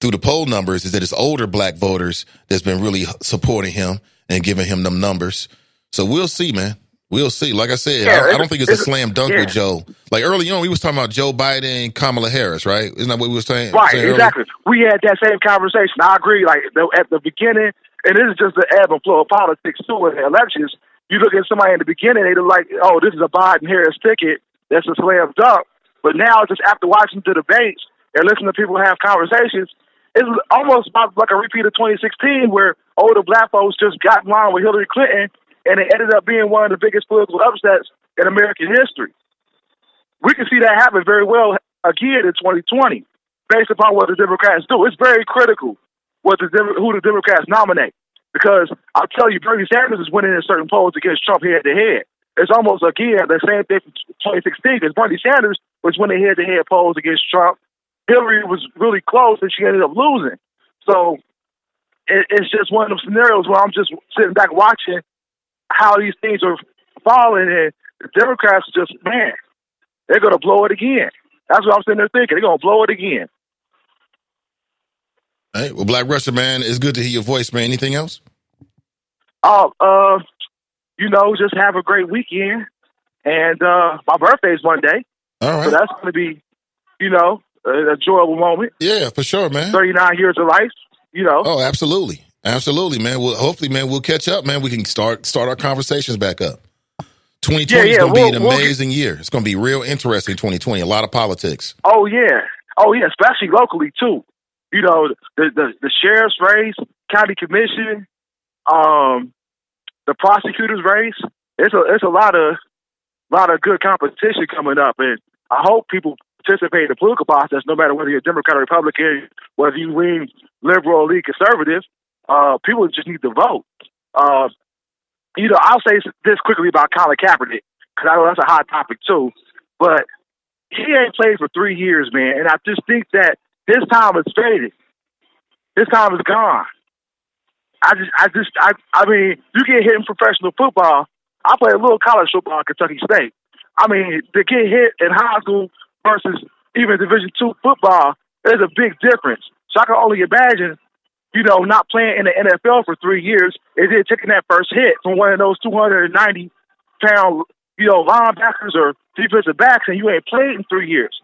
through the poll numbers is that it's older black voters that's been really supporting him and giving him them numbers. So we'll see, man. We'll see. Like I said, I don't think it's a slam dunk with Joe. Like early on, we was talking about Joe Biden and Kamala Harris, right? Isn't that what we were saying? Right, exactly. We had that same conversation. I agree. Like at the beginning, and this is just the ebb and flow of politics too in the elections. You look at somebody in the beginning, they look like, oh, this is a Biden-Harris ticket. That's a slam dunk. But now, just after watching the debates and listening to people have conversations, it's almost like a repeat of 2016 where older black folks just got in line with Hillary Clinton and it ended up being one of the biggest political upsets in American history. We can see that happen very well again in 2020 based upon what the Democrats do. It's very critical who the Democrats nominate because I'll tell you, Bernie Sanders is winning in certain polls against Trump head-to-head. It's almost, again, the same thing from 2016 because Bernie Sanders was winning head-to-head polls against Trump. Hillary was really close, and she ended up losing. So it's just one of those scenarios where I'm just sitting back watching how these things are falling, and the Democrats just, man, they're going to blow it again. That's what I'm sitting there thinking. They're going to blow it again. All right. Well, Black Russia, man, it's good to hear your voice, man. Anything else? Just have a great weekend. And my birthday's Monday. All right. So that's going to be, an enjoyable moment. Yeah, for sure, man. 39 years of life, Oh, absolutely. Absolutely, man. Well, hopefully, man, we'll catch up, man. We can start our conversations back up. 2020 is going to be an amazing year. It's going to be real interesting, 2020. A lot of politics. Oh, yeah. Especially locally, too. The sheriff's race, county commission, the prosecutor's race. It's a lot of good competition coming up, and I hope people participate in the political process, no matter whether you're a Democrat or Republican, whether you lean liberal or lean conservative. People just need to vote. I'll say this quickly about Colin Kaepernick, because I know that's a hot topic too, but he ain't played for 3 years, man, and I just think that his time is faded. His time is gone. I mean, you get hit in professional football. I played a little college football at Kentucky State. I mean, to get hit in high school versus even Division II football, there's a big difference. So I can only imagine, not playing in the NFL for 3 years and then taking that first hit from one of those 290-pound, linebackers or defensive backs, and you ain't played in 3 years.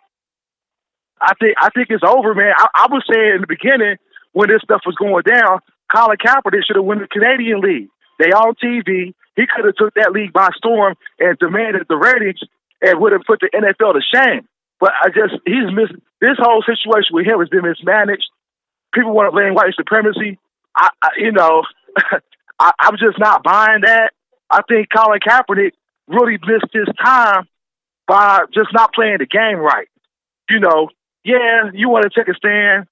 I think it's over, man. I was saying in the beginning when this stuff was going down, Colin Kaepernick should have won the Canadian League. They on TV. He could have took that league by storm and demanded the ratings and would have put the NFL to shame. But he's missed. This whole situation with him has been mismanaged. People want to blame white supremacy. I'm just not buying that. I think Colin Kaepernick really missed his time by just not playing the game right. You want to take a stand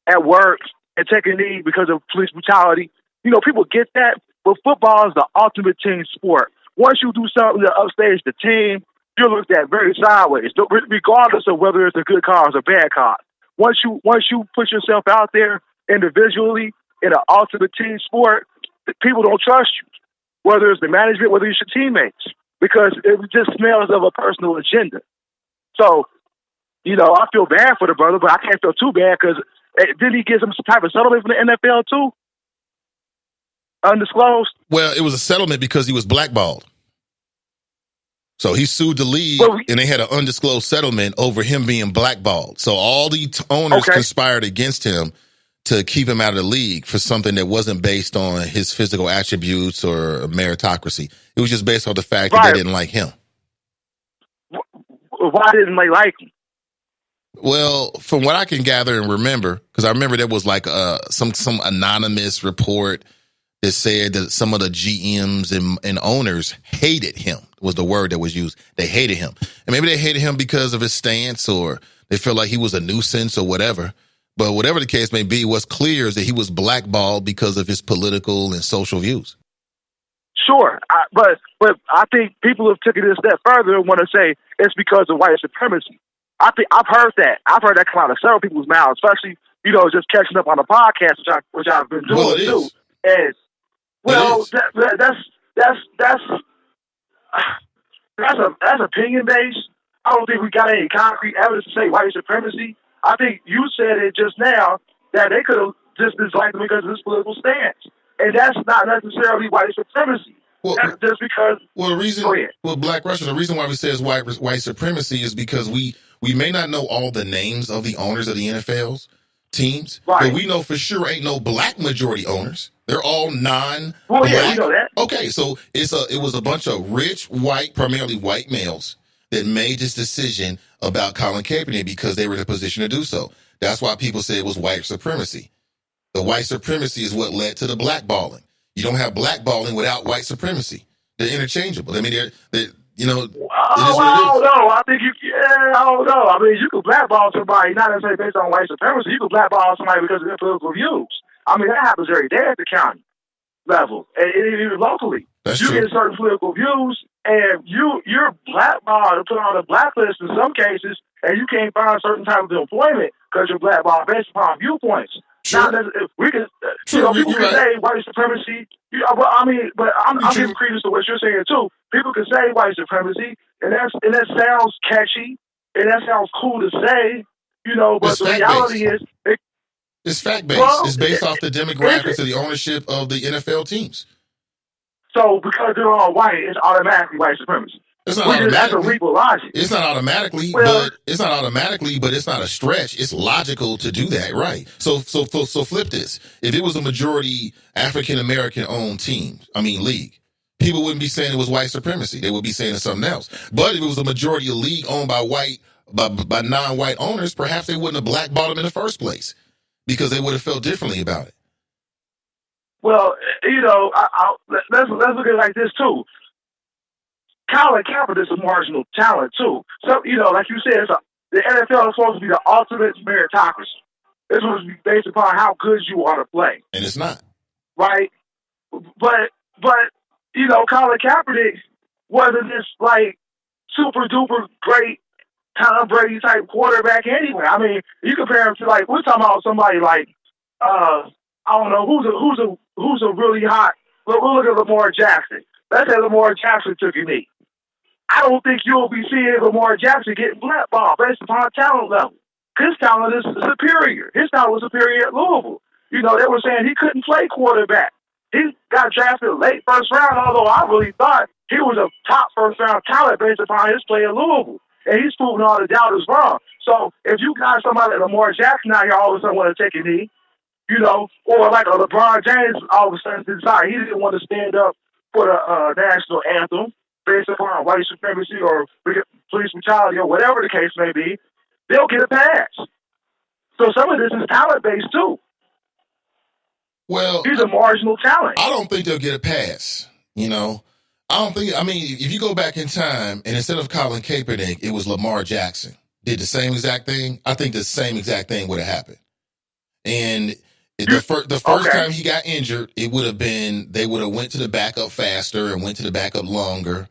at work and take a knee because of police brutality. People get that, but football is the ultimate team sport. Once you do something to upstage the team, you're looked at very sideways, regardless of whether it's a good cause or bad cause. Once you put yourself out there individually in an ultimate team sport, people don't trust you, whether it's the management, whether it's your teammates, because it just smells of a personal agenda. So, I feel bad for the brother, but I can't feel too bad because didn't he get some type of settlement from the NFL too? Undisclosed? Well, it was a settlement because he was blackballed. So he sued the league, and they had an undisclosed settlement over him being blackballed. So all the owners conspired against him to keep him out of the league for something that wasn't based on his physical attributes or meritocracy. It was just based on the fact that they didn't like him. Why didn't they like him? Well, from what I can gather and remember, because I remember there was like some anonymous report that said that some of the GMs and owners hated him, was the word that was used. They hated him. And maybe they hated him because of his stance, or they felt like he was a nuisance or whatever. But whatever the case may be, what's clear is that he was blackballed because of his political and social views. Sure, but I think people have taken it a step further and want to say it's because of white supremacy. I've heard that. I've heard that come out of several people's mouths, especially just catching up on the podcast, which I've been doing too. And that's opinion based. I don't think we got any concrete evidence to say white supremacy. I think you said it just now that they could have just disliked him because of his political stance, and that's not necessarily white supremacy. Well, that's just because. Well, the reason, Black Russian, the reason why we say it's white supremacy is because we may not know all the names of the owners of the NFL's teams, but we know for sure ain't no black majority owners. They're all non-black. Well, yeah, we know that. Okay, so it was a bunch of rich, primarily white males that made this decision about Colin Kaepernick because they were in a position to do so. That's why people say it was white supremacy. The white supremacy is what led to the blackballing. You don't have blackballing without white supremacy. They're interchangeable. I mean, I don't know. I don't know. I mean, you could blackball somebody not necessarily based on white supremacy. You could blackball somebody because of their political views. I mean, that happens every day at the county level and even locally. That's you true. get certain political views, and you're blackballed and put on a blacklist in some cases, and you can't find certain type of employment because you're blackballed based upon viewpoints. Sure. Now, we can, Sure, people can say white supremacy. I'm giving credence to what you're saying too. People can say white supremacy, and that sounds catchy, and that sounds cool to say, but the reality is, it's fact-based. It's based off the demographics of the ownership of the NFL teams. So because they're all white, it's automatically white supremacy. It's not That's a automatically. leap of logic. It's not automatically, Well, but it's not a stretch. It's logical to do that, right? So flip this. If it was a majority African American owned league, people wouldn't be saying it was white supremacy. They would be saying it's something else. But if it was a majority of league owned by non-white owners, perhaps they wouldn't have blackballed them in the first place because they would have felt differently about it. well, let's look at it like this too. Colin Kaepernick is a marginal talent too. So, like you said, the NFL is supposed to be the ultimate meritocracy. It's supposed to be based upon how good you are to play. And it's not. Right? But Colin Kaepernick wasn't this like super duper great Tom Brady type quarterback anyway. I mean, you compare him to like we're talking about somebody like I don't know who's a really hot. We'll look at Lamar Jackson. Let's say Lamar Jackson took a knee. I don't think you'll be seeing Lamar Jackson getting blackballed based upon talent level. His talent is superior. His talent was superior at Louisville. They were saying he couldn't play quarterback. He got drafted late first round, although I really thought he was a top first round talent based upon his play at Louisville. And he's proven all the doubters wrong. So if you got somebody like Lamar Jackson out here all of a sudden want to take a knee, or like a LeBron James all of a sudden decide he didn't want to stand up for the national anthem based upon white supremacy or police brutality or whatever the case may be, they'll get a pass. So some of this is talent-based too. Well, he's a marginal talent. I don't think they'll get a pass. If you go back in time and instead of Colin Kaepernick, it was Lamar Jackson, did the same exact thing, I think the same exact thing would have happened. And the first time he got injured, it would have been, they would have went to the backup faster and went to the backup longer.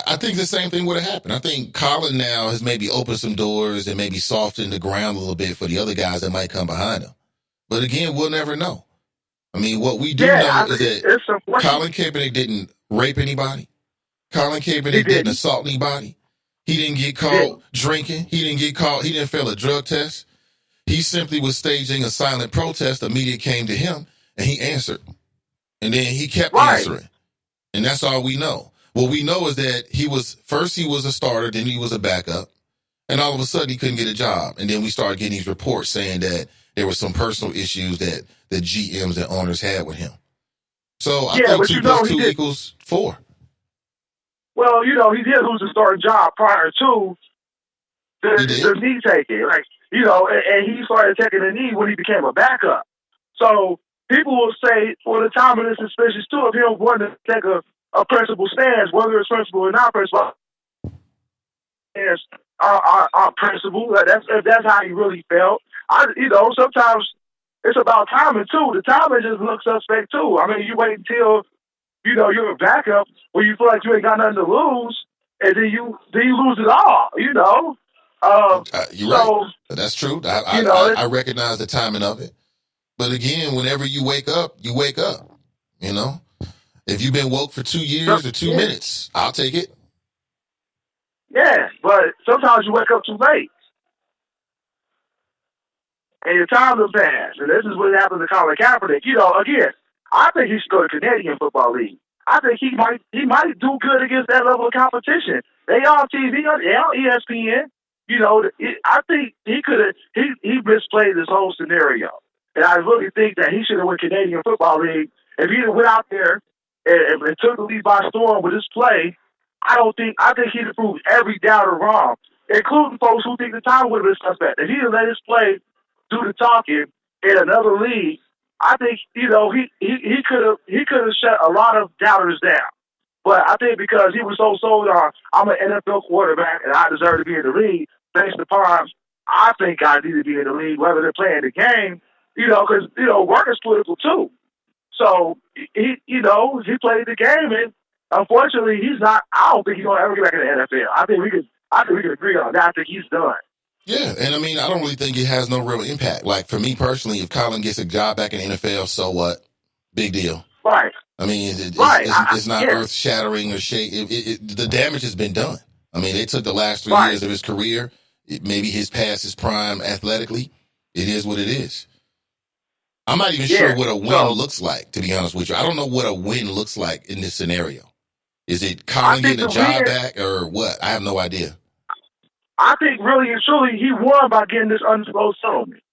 I think the same thing would have happened. I think Colin now has maybe opened some doors and maybe softened the ground a little bit for the other guys that might come behind him. But again, we'll never know. I mean, what we do know is that Colin Kaepernick didn't rape anybody. Colin Kaepernick didn't assault anybody. He didn't get caught drinking. He didn't fail a drug test. He simply was staging a silent protest. The media came to him and he answered. And then he kept answering. And that's all we know. What we know is that he was a starter, then he was a backup. And all of a sudden he couldn't get a job. And then we started getting these reports saying that there were some personal issues that the GMs and owners had with him. So I think 2 plus 2 equals 4. Well, he did lose a starting job prior to the knee taking. And he started taking a knee when he became a backup. So people will say, well, the timing is suspicious too of him wanting to take a principal stance, whether it's principal or not principal. Are principal. If that's how he really felt. Sometimes it's about timing too. The timing just looks suspect too. I mean, you wait until you're a backup where you feel like you ain't got nothing to lose, and then you lose it all. You're right. That's true. I recognize the timing of it. But again, whenever you wake up, you wake up. If you've been woke for 2 years or 2 minutes, I'll take it. Yeah, but sometimes you wake up too late. And your time will pass. And this is what happened to Colin Kaepernick. Again, I think he should go to Canadian Football League. I think he might do good against that level of competition. They on TV, they on ESPN. I think he misplayed this whole scenario. And I really think that he should have went Canadian Football League. If he went out there and took the league by storm with his play, I think he'd have proved every doubter wrong, including folks who think the time would have been suspect. If he had let his play do the talking in another league, I think he could have shut a lot of doubters down. But I think because he was so sold on I'm an NFL quarterback and I deserve to be in the league, based upon I think I need to be in the league, whether they're playing the game, because work is political too. So he played the game, and unfortunately, he's not. I don't think he's gonna ever get back in the NFL. I think we could agree on that. I think he's done. Yeah, and I don't really think it has no real impact. Like for me personally, if Colin gets a job back in the NFL, so what? Big deal. Right. I mean, it's not earth shattering or the damage has been done. I mean, they took the last 3 years of his career. Maybe his past his prime athletically. It is what it is. I'm not even sure what a win looks like, to be honest with you. I don't know what a win looks like in this scenario. Is it I Colin think getting a the job win. back or what? I have no idea. I think really and truly he won by getting this undisclosed settlement.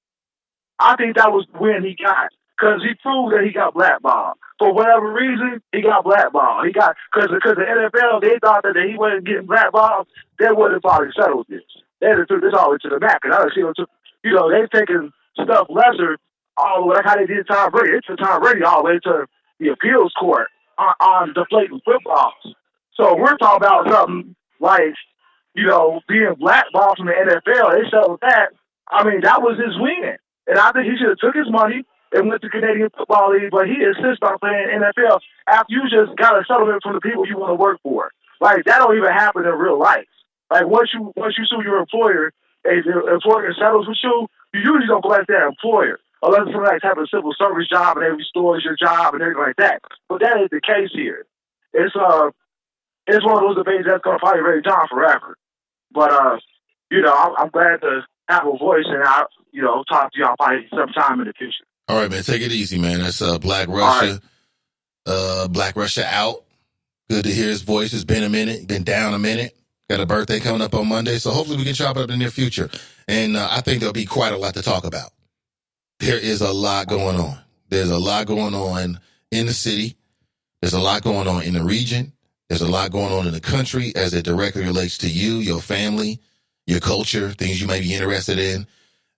I think that was the win he got because he proved that he got blackballed. For whatever reason, he got blackballed. He got because the NFL, they thought that he wasn't getting blackballed. They would have probably settled this. They'd have took this all the way to the back. And I see them, they've taken stuff lesser all the way, like how they did Tom Brady. They took Tom Brady all the way to the appeals court on deflating footballs. So we're talking about something like, being blackballed from the NFL. They settled that. I mean, that was his win. And I think he should have took his money and went to Canadian Football League, but he insists on playing NFL after you just got a settlement from the people you want to work for. Like, that don't even happen in real life. Like, once you sue your employer, and the employer settles with you, you usually don't go back to that employer. Unless it's like having a civil service job and they restores your job and everything like that. But that ain't the case here. It's one of those debates that's gonna probably rage on forever. But I'm glad to have a voice and talk to y'all probably sometime in the future. All right, man. Take it easy, man. That's Black Russia. Black Russia out. Good to hear his voice. It's been a minute. Been down a minute. Got a birthday coming up on Monday, so hopefully we can chop it up in the near future. And I think there'll be quite a lot to talk about. There is a lot going on. There's a lot going on in the city. There's a lot going on in the region. There's a lot going on in the country as it directly relates to you, your family, your culture, things you may be interested in.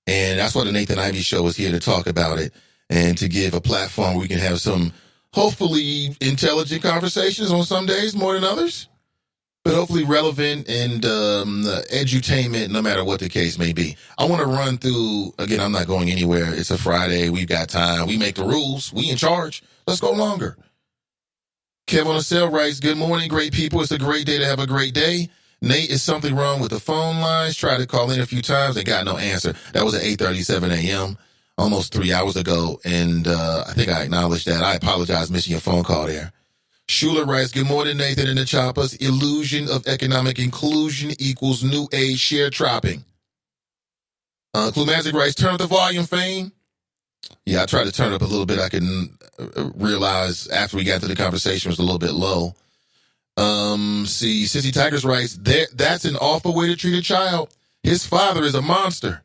And that's why the Nathan Ivey Show is here to talk about it and to give a platform where we can have some hopefully intelligent conversations on some days more than others, but hopefully relevant and edutainment, no matter what the case may be. I want to run through, again, I'm not going anywhere. It's a Friday. We've got time. We make the rules. We in charge. Let's go longer. Kev on the cell writes, good morning, great people. It's a great day to have a great day. Nate, is something wrong with the phone lines? Tried to call in a few times and got no answer. That was at 8:37 a.m., almost 3 hours ago, and I think I acknowledged that. I apologize missing your phone call there. Schuler writes, good morning, Nathan and the Choppers. Illusion of economic inclusion equals new age share trapping. Clumazic writes, turn up the volume, Fame. Yeah, I tried to turn it up a little bit. I can realize after we got to the conversation it was a little bit low. Cincy Tigers writes, that's an awful way to treat a child. His father is a monster.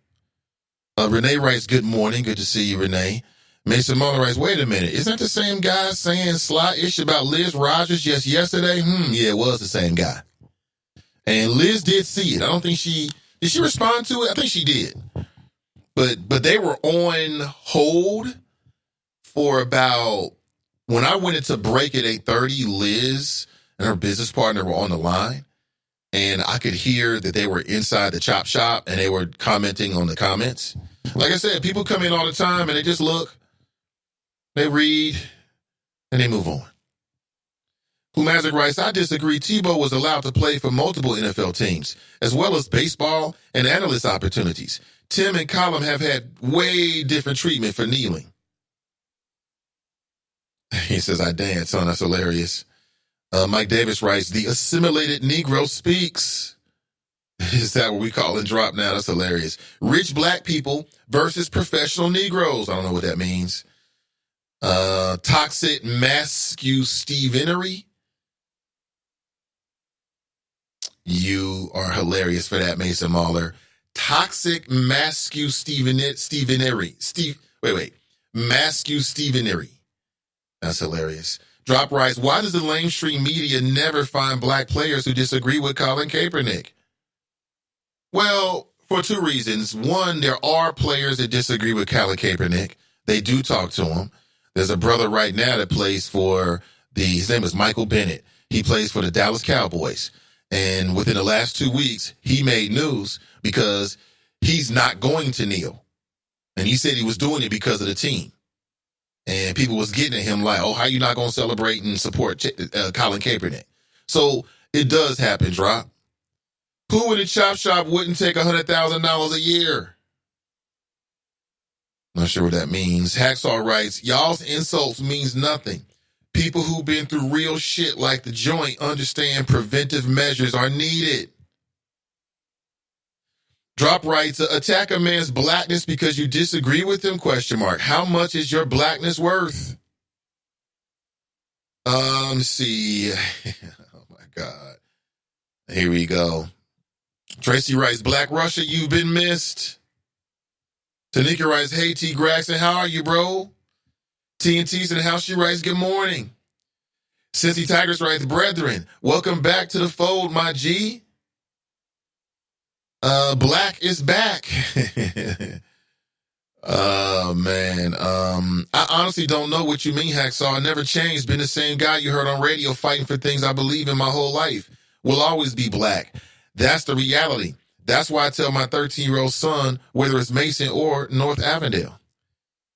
Renee writes, good morning. Good to see you, Renee. Mason Muller writes, wait a minute. Isn't that the same guy saying sly-ish about Liz Rogers just yesterday? Yeah, it was the same guy. And Liz did see it. I don't think did she respond to it? I think she did. But they were on hold for about, when I went into break at 8:30, Liz and her business partner were on the line. And I could hear that they were inside the chop shop and they were commenting on the comments. Like I said, people come in all the time and they just look, they read, and they move on. Humazic writes, I disagree. Tebow was allowed to play for multiple NFL teams, as well as baseball and analyst opportunities. Tim and Colin have had way different treatment for kneeling. He says, I dance, son. That's hilarious. Mike Davis writes, the assimilated Negro speaks. Is that what we call and drop now? That's hilarious. Rich black people versus professional Negroes. I don't know what that means. Toxic masculinery. You are hilarious for that, Mason Mahler. Toxic masculinery. Masculinery. That's hilarious. Drop writes, why does the mainstream media never find black players who disagree with Colin Kaepernick? Well, for two reasons. One, there are players that disagree with Colin Kaepernick. They do talk to him. There's a brother right now that plays for his name is Michael Bennett. He plays for the Dallas Cowboys. And within the last 2 weeks, he made news because he's not going to kneel. And he said he was doing it because of the team. And people was getting at him like, oh, how you not going to celebrate and support Colin Kaepernick? So it does happen, Drop. Who in the chop shop wouldn't take $100,000 a year? Not sure what that means. Hacksaw writes, y'all's insults means nothing. People who've been through real shit like the joint understand preventive measures are needed. Drop writes, attack a man's blackness because you disagree with him? ? How much is your blackness worth? Let's see. God. Here we go. Tracy writes, Black Russia, you've been missed. Tanika writes, hey, T. Gregson, how are you, bro? TNT's in the house. She writes, good morning. Cincy Tigers writes, brethren, welcome back to the fold, my G. Black is back. Oh, man. I honestly don't know what you mean, Hacksaw. I never changed. Been the same guy you heard on radio fighting for things I believe in my whole life. Will always be black. That's the reality. That's why I tell my 13-year-old son, whether it's Mason or North Avondale.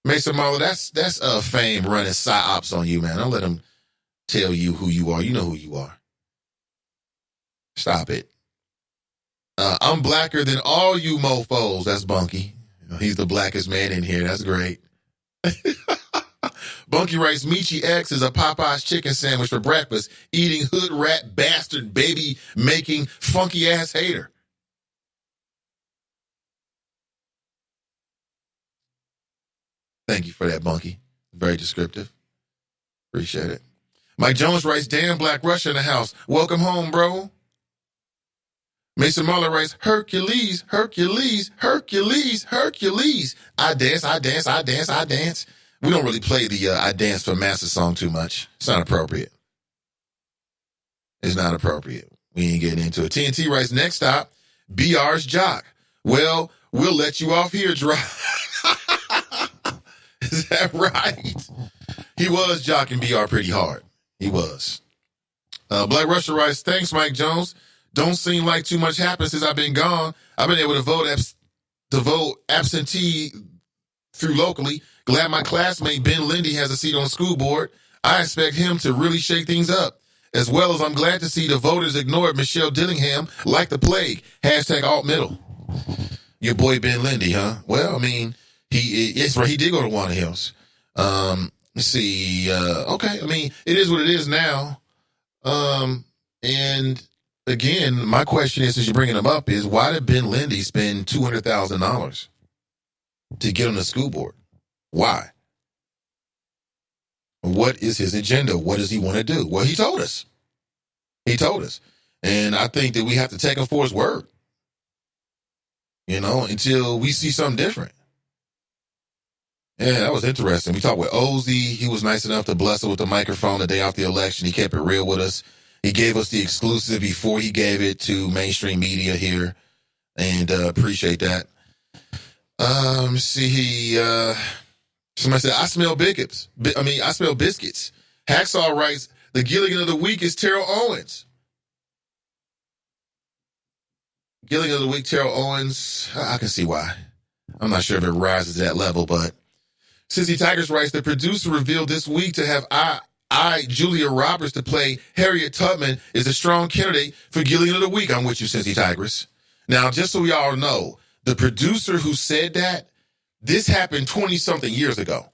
Mason Marlowe, that's fame running psyops on you, man. Don't let him tell you who you are. You know who you are. Stop it. I'm blacker than all you mofos. That's Bunky. He's the blackest man in here. That's great. Bunky writes, Michi X is a Popeye's chicken sandwich for breakfast, eating hood rat bastard baby making funky ass hater. Thank you for that, Bunky. Very descriptive. Appreciate it. Mike Jones writes, damn Black Russia in the house. Welcome home, bro. Mason Muller writes, Hercules, Hercules, Hercules, Hercules. I dance, I dance, I dance, I dance. We don't really play the I Dance for Master song too much. It's not appropriate. It's not appropriate. We ain't getting into it. TNT writes, next stop, BR's Jock. Well, we'll let you off here, Dry. Is that right? He was jocking BR pretty hard. He was. Black Russia writes, thanks, Mike Jones. Don't seem like too much happened since I've been gone. I've been able to vote absentee through locally. Glad my classmate Ben Lindy has a seat on the school board. I expect him to really shake things up. As well as I'm glad to see the voters ignored Michelle Dillingham like the plague. Hashtag alt middle. Your boy Ben Lindy, huh? Well, I mean, it's right. He did go to Warner Hills. Let's see. Okay. I mean, it is what it is now. And again, my question is, as you're bringing him up, is why did Ben Lindy spend $200,000 to get on the school board? Why? What is his agenda? What does he want to do? Well, he told us. He told us. And I think that we have to take him for his word, until we see something different. Yeah, that was interesting. We talked with Ozzy. He was nice enough to bless us with the microphone the day after the election. He kept it real with us. He gave us the exclusive before he gave it to mainstream media here. And appreciate that. Somebody said, I smell biscuits. I smell biscuits. Hacksaw writes, the Gilligan of the week is Terrell Owens. Gilligan of the week, Terrell Owens. I can see why. I'm not sure if it rises to that level, but Cincy Tigers writes, the producer revealed this week to have Julia Roberts to play Harriet Tubman is a strong candidate for Gilligan of the week. I'm with you, Cincy Tigers. Now, just so we all know, the producer who said that, this happened 20-something years ago.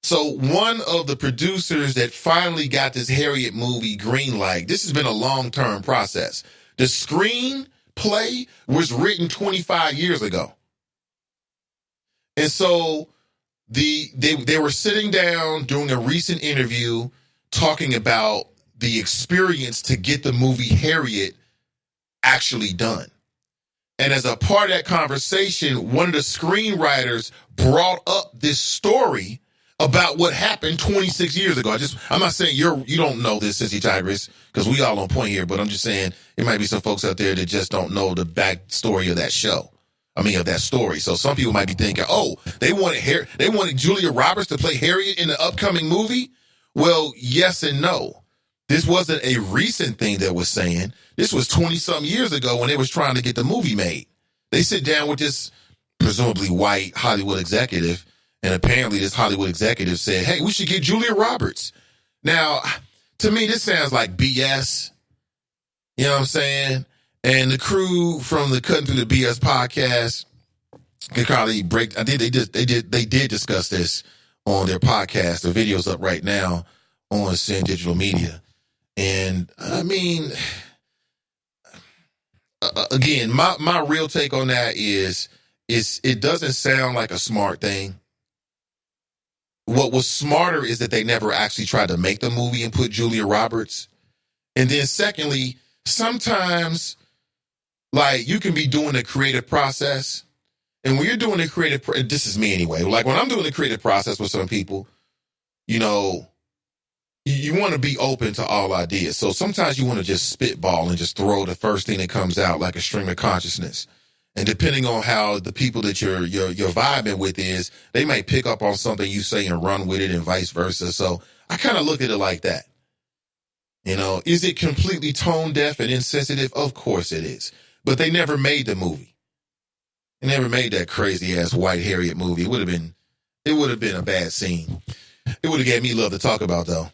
So one of the producers that finally got this Harriet movie greenlight, this has been a long-term process. The screenplay was written 25 years ago. And so they were sitting down doing a recent interview talking about the experience to get the movie Harriet actually done. And as a part of that conversation, one of the screenwriters brought up this story about what happened 26 years ago. I'm not saying you don't know this, Cincy Tigris, because we all on point here, but I'm just saying there might be some folks out there that just don't know the backstory of that show. Of that story. So some people might be thinking, oh, they wanted Julia Roberts to play Harriet in the upcoming movie? Well, yes and no. This wasn't a recent thing that was saying. This was 20-something years ago when they was trying to get the movie made. They sit down with this presumably white Hollywood executive, and apparently this Hollywood executive said, hey, we should get Julia Roberts. Now, to me, this sounds like BS. You know what I'm saying? And the crew from the Cutting Through the BS podcast could probably break. I think they did discuss this on their podcast. The video's up right now on Sin Digital Media. And I mean, again, my real take on that is it doesn't sound like a smart thing. what was smarter is that they never actually tried to make the movie and put Julia Roberts. And then secondly, sometimes like you can be doing the creative process. And when you're doing the creative, this is me anyway. Like when I'm doing the creative process with some people, you know, you want to be open to all ideas. So sometimes you want to just spitball and just throw the first thing that comes out like a stream of consciousness. And depending on how the people that you're vibing with is, they might pick up on something you say and run with it and vice versa. So I kind of look at it like that. You know, is it completely tone deaf and insensitive? Of course it is. But they never made the movie. They never made that crazy ass White Harriet movie. It would have been a bad scene. It would have gave me love to talk about though.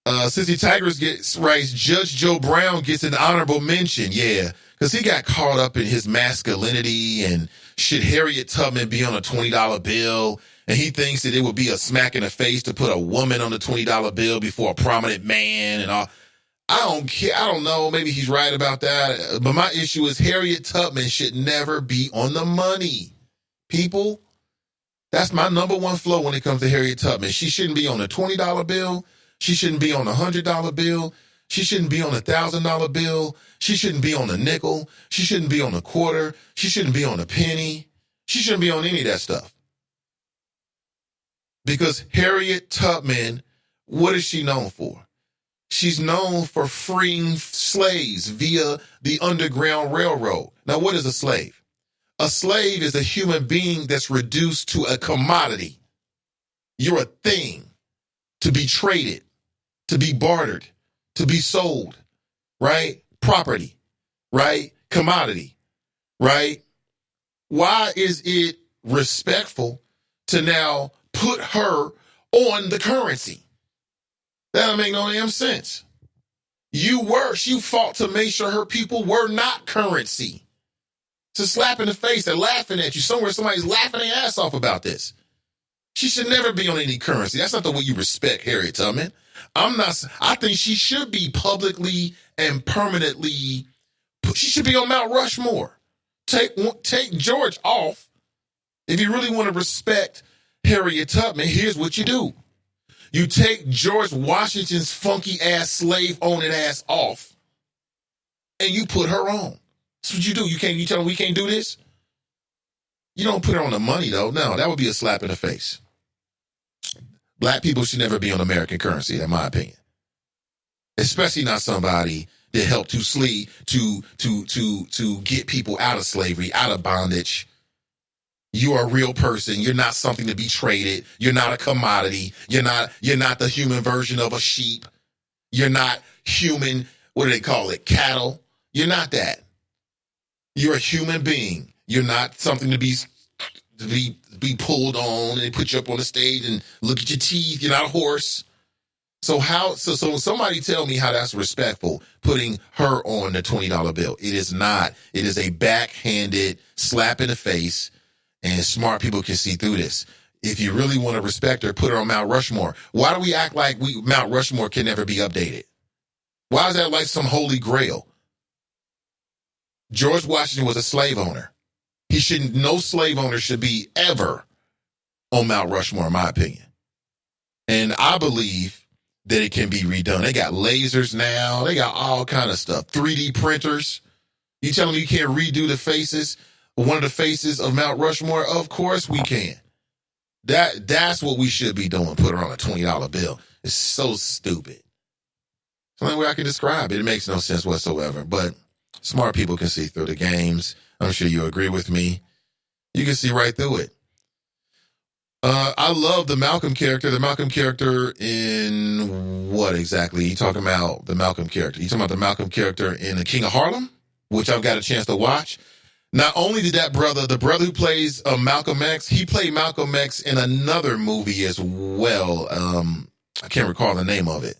Cincy Tigers writes, Judge Joe Brown gets an honorable mention. Yeah, because he got caught up in his masculinity and should Harriet Tubman be on a $20 bill? And he thinks that it would be a smack in the face to put a woman on the $20 bill before a prominent man and all. I don't care. I don't know. Maybe he's right about that. But my issue is Harriet Tubman should never be on the money. People, that's my number one flow when it comes to Harriet Tubman. She shouldn't be on a $20 bill. She shouldn't be on a $100 bill. She shouldn't be on a $1,000 bill. She shouldn't be on a nickel. She shouldn't be on a quarter. She shouldn't be on a penny. She shouldn't be on any of that stuff. Because Harriet Tubman, what is she known for? She's known for freeing slaves via the Underground Railroad. Now, what is a slave? A slave is a human being that's reduced to a commodity. You're a thing to be traded, to be bartered, to be sold, right? Property, right? Commodity, right? Why is it respectful to now put her on the currency? That don't make no damn sense. You fought to make sure her people were not currency. It's a slap in the face. They're laughing at you. Somebody's laughing their ass off about this. She should never be on any currency. That's not the way you respect Harriet Tubman. I think she should be publicly and permanently, she should be on Mount Rushmore. Take George off. If you really want to respect Harriet Tubman, here's what you do. You take George Washington's funky ass slave owning ass off and you put her on. That's what you do. You tell me we can't do this? You don't put her on the money though. No, that would be a slap in the face. Black people should never be on American currency, in my opinion. Especially not somebody that helped to get people out of slavery, out of bondage. You are a real person. You're not something to be traded. You're not a commodity. You're not the human version of a sheep. You're not human, what do they call it? Cattle. You're not that. You're a human being. You're not something to be pulled on and put you up on the stage and look at your teeth. You're not a horse. So somebody tell me how that's respectful, putting her on the $20 bill. It is not. It is a backhanded slap in the face, and smart people can see through this. If you really want to respect her, put her on Mount Rushmore. Why do we act like Mount Rushmore can never be updated? Why is that like some holy grail? George Washington was a slave owner. No slave owner should be ever on Mount Rushmore, in my opinion. And I believe that it can be redone. They got lasers now. They got all kind of stuff. 3D printers. You telling me you can't redo the faces? One of the faces of Mount Rushmore? Of course we can. That's what we should be doing. Put her on a $20 bill. It's so stupid. It's the only way I can describe it. It makes no sense whatsoever. But smart people can see through the games. I'm sure you agree with me. You can see right through it. I love the Malcolm character. The Malcolm character in what exactly? You talking about the Malcolm character? You talking about the Malcolm character in The King of Harlem, which I've got a chance to watch? Not only did the brother who plays Malcolm X, he played Malcolm X in another movie as well. I can't recall the name of it.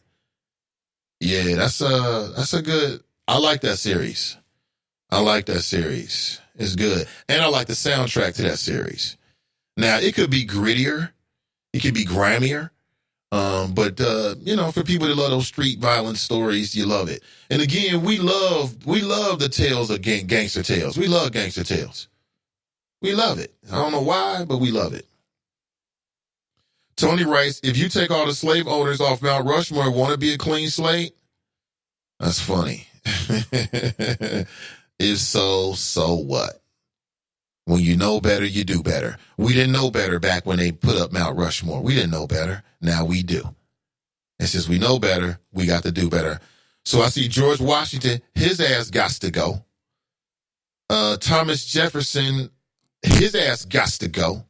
Yeah, that's a good. I like that series. It's good, and I like the soundtrack to that series. Now, it could be grittier. It could be grimier. But for people that love those street violence stories, you love it. And again, we love the tales of gangster tales. We love gangster tales. We love it. I don't know why, but we love it. Tony writes, if you take all the slave owners off Mount Rushmore, won't it be a clean slate? That's funny. If so, so what? When you know better, you do better. We didn't know better back when they put up Mount Rushmore. We didn't know better. Now we do. And since we know better, we got to do better. So I see George Washington, his ass gots to go. Thomas Jefferson, his ass gots to go.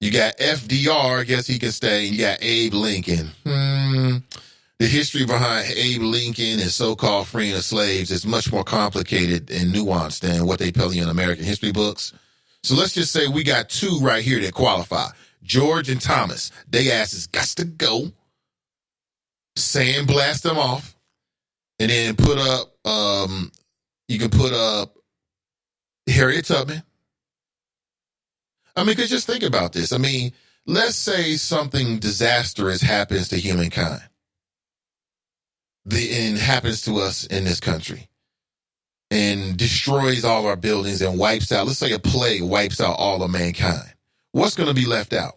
You got FDR, I guess he can stay. You got Abe Lincoln. The history behind Abe Lincoln and so-called freeing of slaves is much more complicated and nuanced than what they tell you in American history books. So let's just say we got two right here that qualify. George and Thomas. They asses got to go. Sandblast them off. And then put up, you can put up Harriet Tubman. I mean, because just think about this. I mean, let's say something disastrous happens to humankind. And happens to us in this country. And destroys all our buildings and wipes out, let's say a plague wipes out all of mankind. What's going to be left out?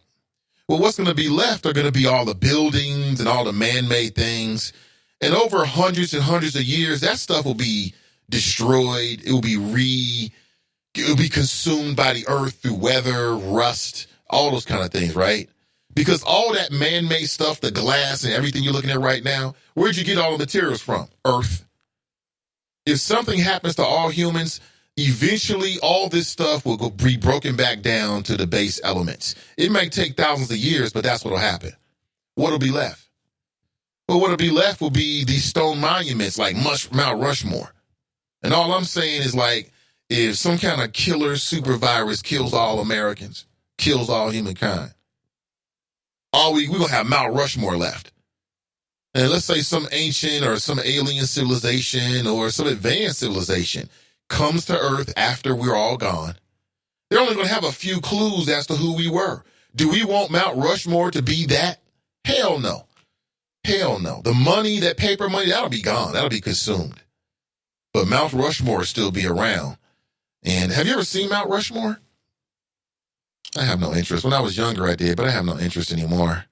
Well, what's going to be left are going to be all the buildings and all the man-made things. And over hundreds and hundreds of years, that stuff will be destroyed. It will be consumed by the earth through weather, rust, all those kind of things, right? Because all that man-made stuff, the glass and everything you're looking at right now, where'd you get all the materials from? Earth. If something happens to all humans, eventually all this stuff will be broken back down to the base elements. It may take thousands of years, but that's what'll happen. What'll be left? Well, what'll be left will be these stone monuments like Mount Rushmore. And all I'm saying is, like, if some kind of killer super virus kills all Americans, kills all humankind, we're going to have Mount Rushmore left. And let's say some ancient or some alien civilization or some advanced civilization comes to Earth after we're all gone. They're only going to have a few clues as to who we were. Do we want Mount Rushmore to be that? Hell no. Hell no. The money, that paper money, that'll be gone. That'll be consumed. But Mount Rushmore will still be around. And have you ever seen Mount Rushmore? I have no interest. When I was younger, I did, but I have no interest anymore.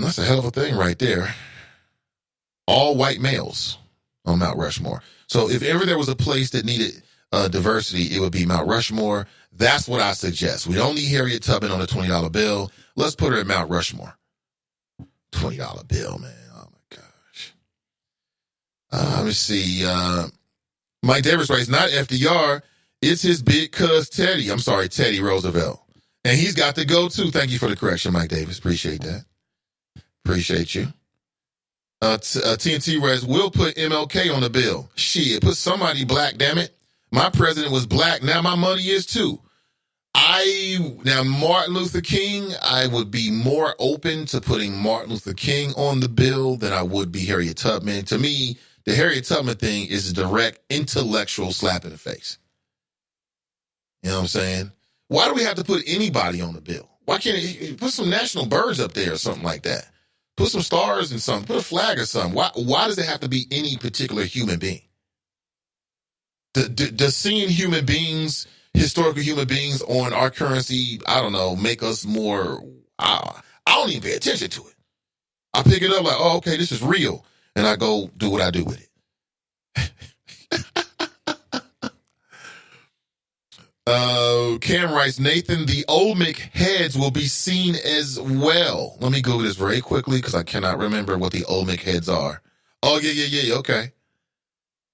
That's a hell of a thing right there. All white males on Mount Rushmore. So if ever there was a place that needed diversity, it would be Mount Rushmore. That's what I suggest. We don't need Harriet Tubman on a $20 bill. Let's put her at Mount Rushmore. $20 bill, man. Oh, my gosh. Let me see. Mike Davis writes, not FDR. It's his big cuz Teddy. I'm sorry, Teddy Roosevelt. And he's got to go, too. Thank you for the correction, Mike Davis. Appreciate that. Appreciate you. TNT writes, we'll put MLK on the bill. Shit, put somebody black, damn it. My president was black. Now my money is, too. Now Martin Luther King, I would be more open to putting Martin Luther King on the bill than I would be Harriet Tubman. To me, the Harriet Tubman thing is a direct intellectual slap in the face. You know what I'm saying? Why do we have to put anybody on the bill? Why can't it put some national birds up there or something like that? Put some stars and something. Put a flag or something. Why does it have to be any particular human being? Does seeing human beings, historical human beings on our currency, I don't know, make us more, I don't even pay attention to it. I pick it up like, oh, okay, this is real. And I go do what I do with it. Cam writes, Nathan, the Olmec heads will be seen as well. Let me Google this very quickly because I cannot remember what the Olmec heads are. Oh, yeah, okay.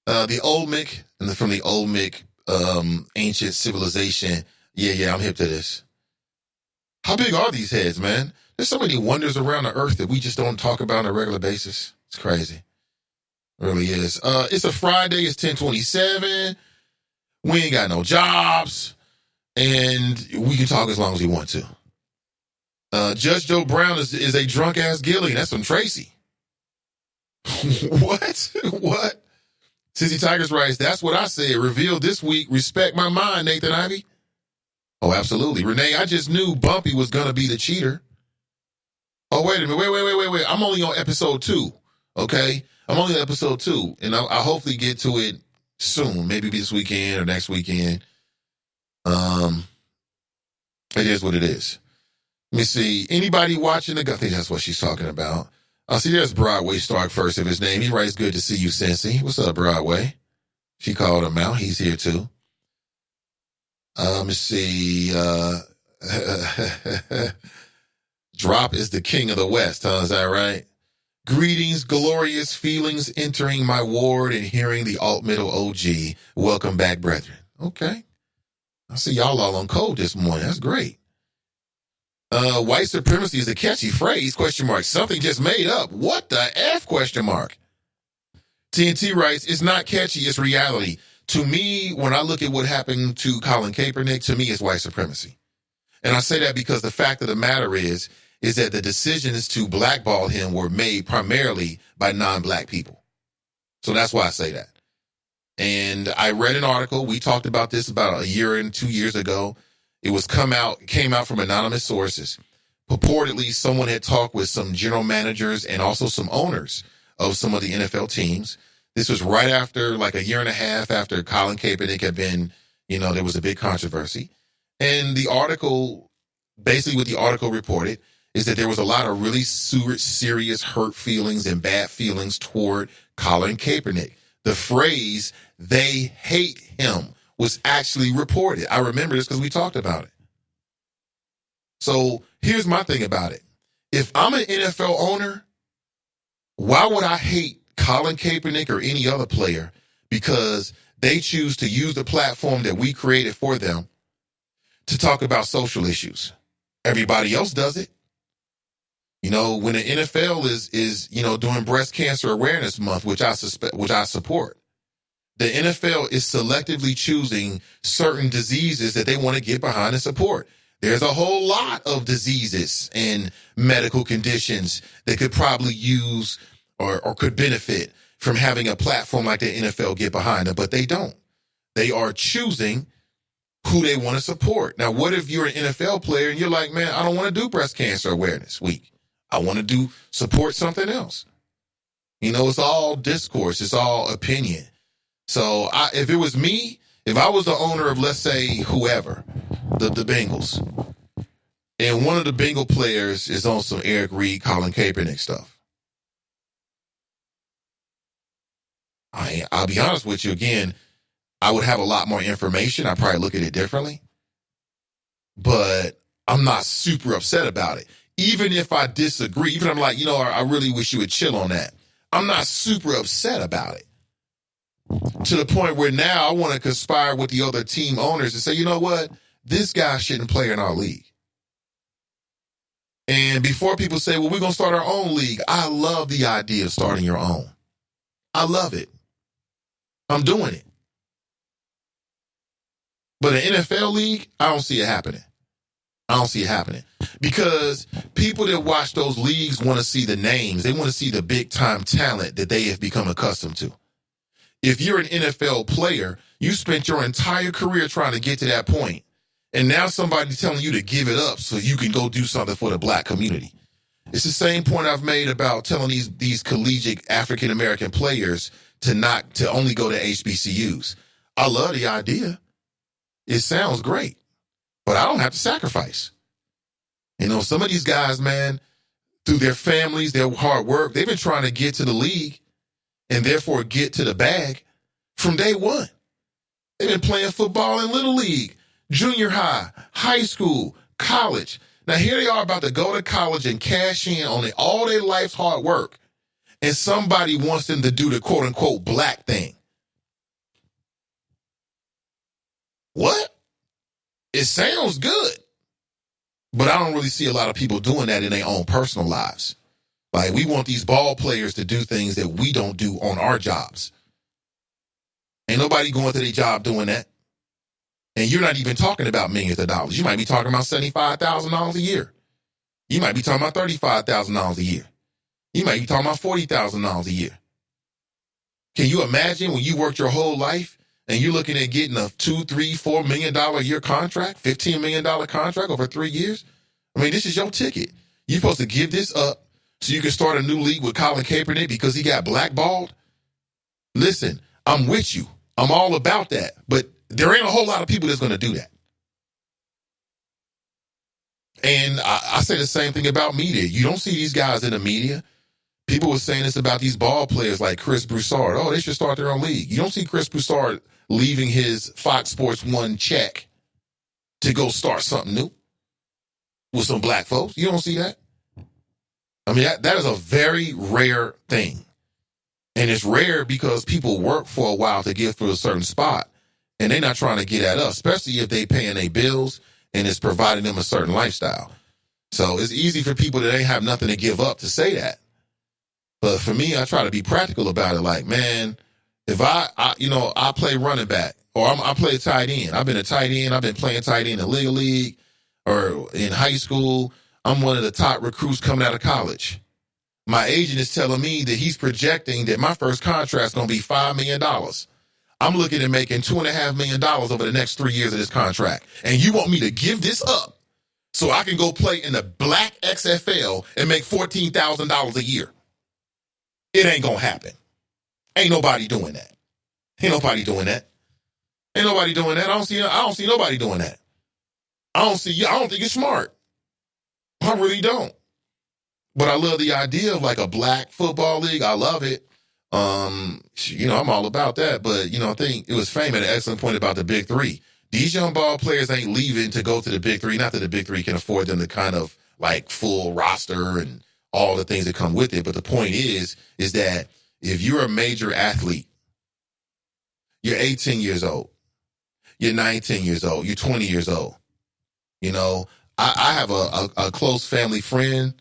The Olmec, and from the Olmec ancient civilization. Yeah, I'm hip to this. How big are these heads, man? There's so many wonders around the earth that we just don't talk about on a regular basis. It's crazy. It really is. It's a Friday. It's 10:27. We ain't got no jobs. And we can talk as long as we want to. Judge Joe Brown is a drunk-ass Gilly. That's from Tracy. What? What? Cincy Tigers writes, that's what I said. Revealed this week. Respect my mind, Nathan Ivey. Oh, absolutely. Renee, I just knew Bumpy was going to be the cheater. Oh, wait a minute. Wait. I'm only on episode 2. Okay? I'm only on episode 2. And I'll hopefully get to it soon. Maybe this weekend or next weekend. It is what it is. Let me see. Anybody watching I think that's what she's talking about. I see there's Broadway Stark first of his name. He writes, good to see you, Cincy. What's up, Broadway? She called him out. He's here too. Let me see. Drop is the king of the West, huh? Is that right? Greetings, glorious feelings entering my ward and hearing the alt-middle OG. Welcome back, brethren. Okay. I see y'all all on code this morning. That's great. White supremacy is a catchy phrase, question mark. Something just made up. What the F, question mark? TNT writes, it's not catchy, it's reality. To me, when I look at what happened to Colin Kaepernick, to me, it's white supremacy. And I say that because the fact of the matter is that the decisions to blackball him were made primarily by non-black people. So that's why I say that. And I read an article. We talked about this about a year and 2 years ago. It came out from anonymous sources. Purportedly, someone had talked with some general managers and also some owners of some of the NFL teams. This was right after, like a year and a half after Colin Kaepernick had been, there was a big controversy. And the article, basically what the article reported, is that there was a lot of really serious hurt feelings and bad feelings toward Colin Kaepernick. The phrase, they hate him, was actually reported. I remember this because we talked about it. So here's my thing about it. If I'm an NFL owner, why would I hate Colin Kaepernick or any other player because they choose to use the platform that we created for them to talk about social issues? Everybody else does it. When the NFL is doing Breast Cancer Awareness Month, which I support, the NFL is selectively choosing certain diseases that they want to get behind and support. There's a whole lot of diseases and medical conditions that could probably use or could benefit from having a platform like the NFL get behind them, but they don't. They are choosing who they want to support. Now, what if you're an NFL player and you're like, man, I don't want to do Breast Cancer Awareness Week. I want to support something else. It's all discourse. It's all opinion. So if it was me, if I was the owner of, let's say, whoever, the Bengals, and one of the Bengal players is on some Eric Reed, Colin Kaepernick stuff, I'll be honest with you again, I would have a lot more information. I'd probably look at it differently. But I'm not super upset about it. Even if I disagree, even if I'm like, I really wish you would chill on that. I'm not super upset about it. To the point where now I want to conspire with the other team owners and say, you know what? This guy shouldn't play in our league. And before people say, well, we're going to start our own league, I love the idea of starting your own. I love it. I'm doing it. But an NFL league, I don't see it happening. I don't see it happening. Because people that watch those leagues want to see the names. They want to see the big-time talent that they have become accustomed to. If you're an NFL player, you spent your entire career trying to get to that point, and now somebody's telling you to give it up so you can go do something for the black community. It's the same point I've made about telling these collegiate African-American players to only go to HBCUs. I love the idea. It sounds great, but I don't have to sacrifice. Some of these guys, man, through their families, their hard work, they've been trying to get to the league and therefore get to the bag from day one. They've been playing football in Little League, junior high, high school, college. Now here they are about to go to college and cash in on all their life's hard work. And somebody wants them to do the quote unquote black thing. What? It sounds good. But I don't really see a lot of people doing that in their own personal lives. Like, we want these ball players to do things that we don't do on our jobs. Ain't nobody going to their job doing that. And you're not even talking about millions of dollars. You might be talking about $75,000 a year. You might be talking about $35,000 a year. You might be talking about $40,000 a year. Can you imagine when you worked your whole life and you're looking at getting a $2, $3, $4 million a year contract, $15 million contract over 3 years? I mean, this is your ticket. You're supposed to give this up so you can start a new league with Colin Kaepernick because he got blackballed? Listen, I'm with you. I'm all about that. But there ain't a whole lot of people that's going to do that. And I say the same thing about media. You don't see these guys in the media. People were saying this about these ball players like Chris Broussard. Oh, they should start their own league. You don't see Chris Broussard leaving his Fox Sports 1 check to go start something new with some black folks. You don't see that. I mean, that is a very rare thing. And it's rare because people work for a while to get for a certain spot. And they're not trying to get at us, especially if they paying their bills and it's providing them a certain lifestyle. So it's easy for people that ain't have nothing to give up to say that. But for me, I try to be practical about it. Like, man, if I play running back or I play tight end. I've been a tight end. I've been playing tight end in Little League or in high school. I'm one of the top recruits coming out of college. My agent is telling me that he's projecting that my first contract is going to be $5 million. I'm looking at making $2.5 million over the next 3 years of this contract. And you want me to give this up so I can go play in the black XFL and make $14,000 a year? It ain't going to happen. Ain't nobody doing that. Ain't nobody doing that. Ain't nobody doing that. I don't see nobody doing that. I don't think it's smart. I really don't. But I love the idea of like a black football league. I love it. I'm all about that. But, I think it was Fame at an excellent point about the Big Three. These young ball players ain't leaving to go to the Big Three. Not that the Big Three can afford them to kind of like full roster and all the things that come with it. But the point is that if you're a major athlete, you're 18 years old, you're 19 years old, you're 20 years old. I have a close family friend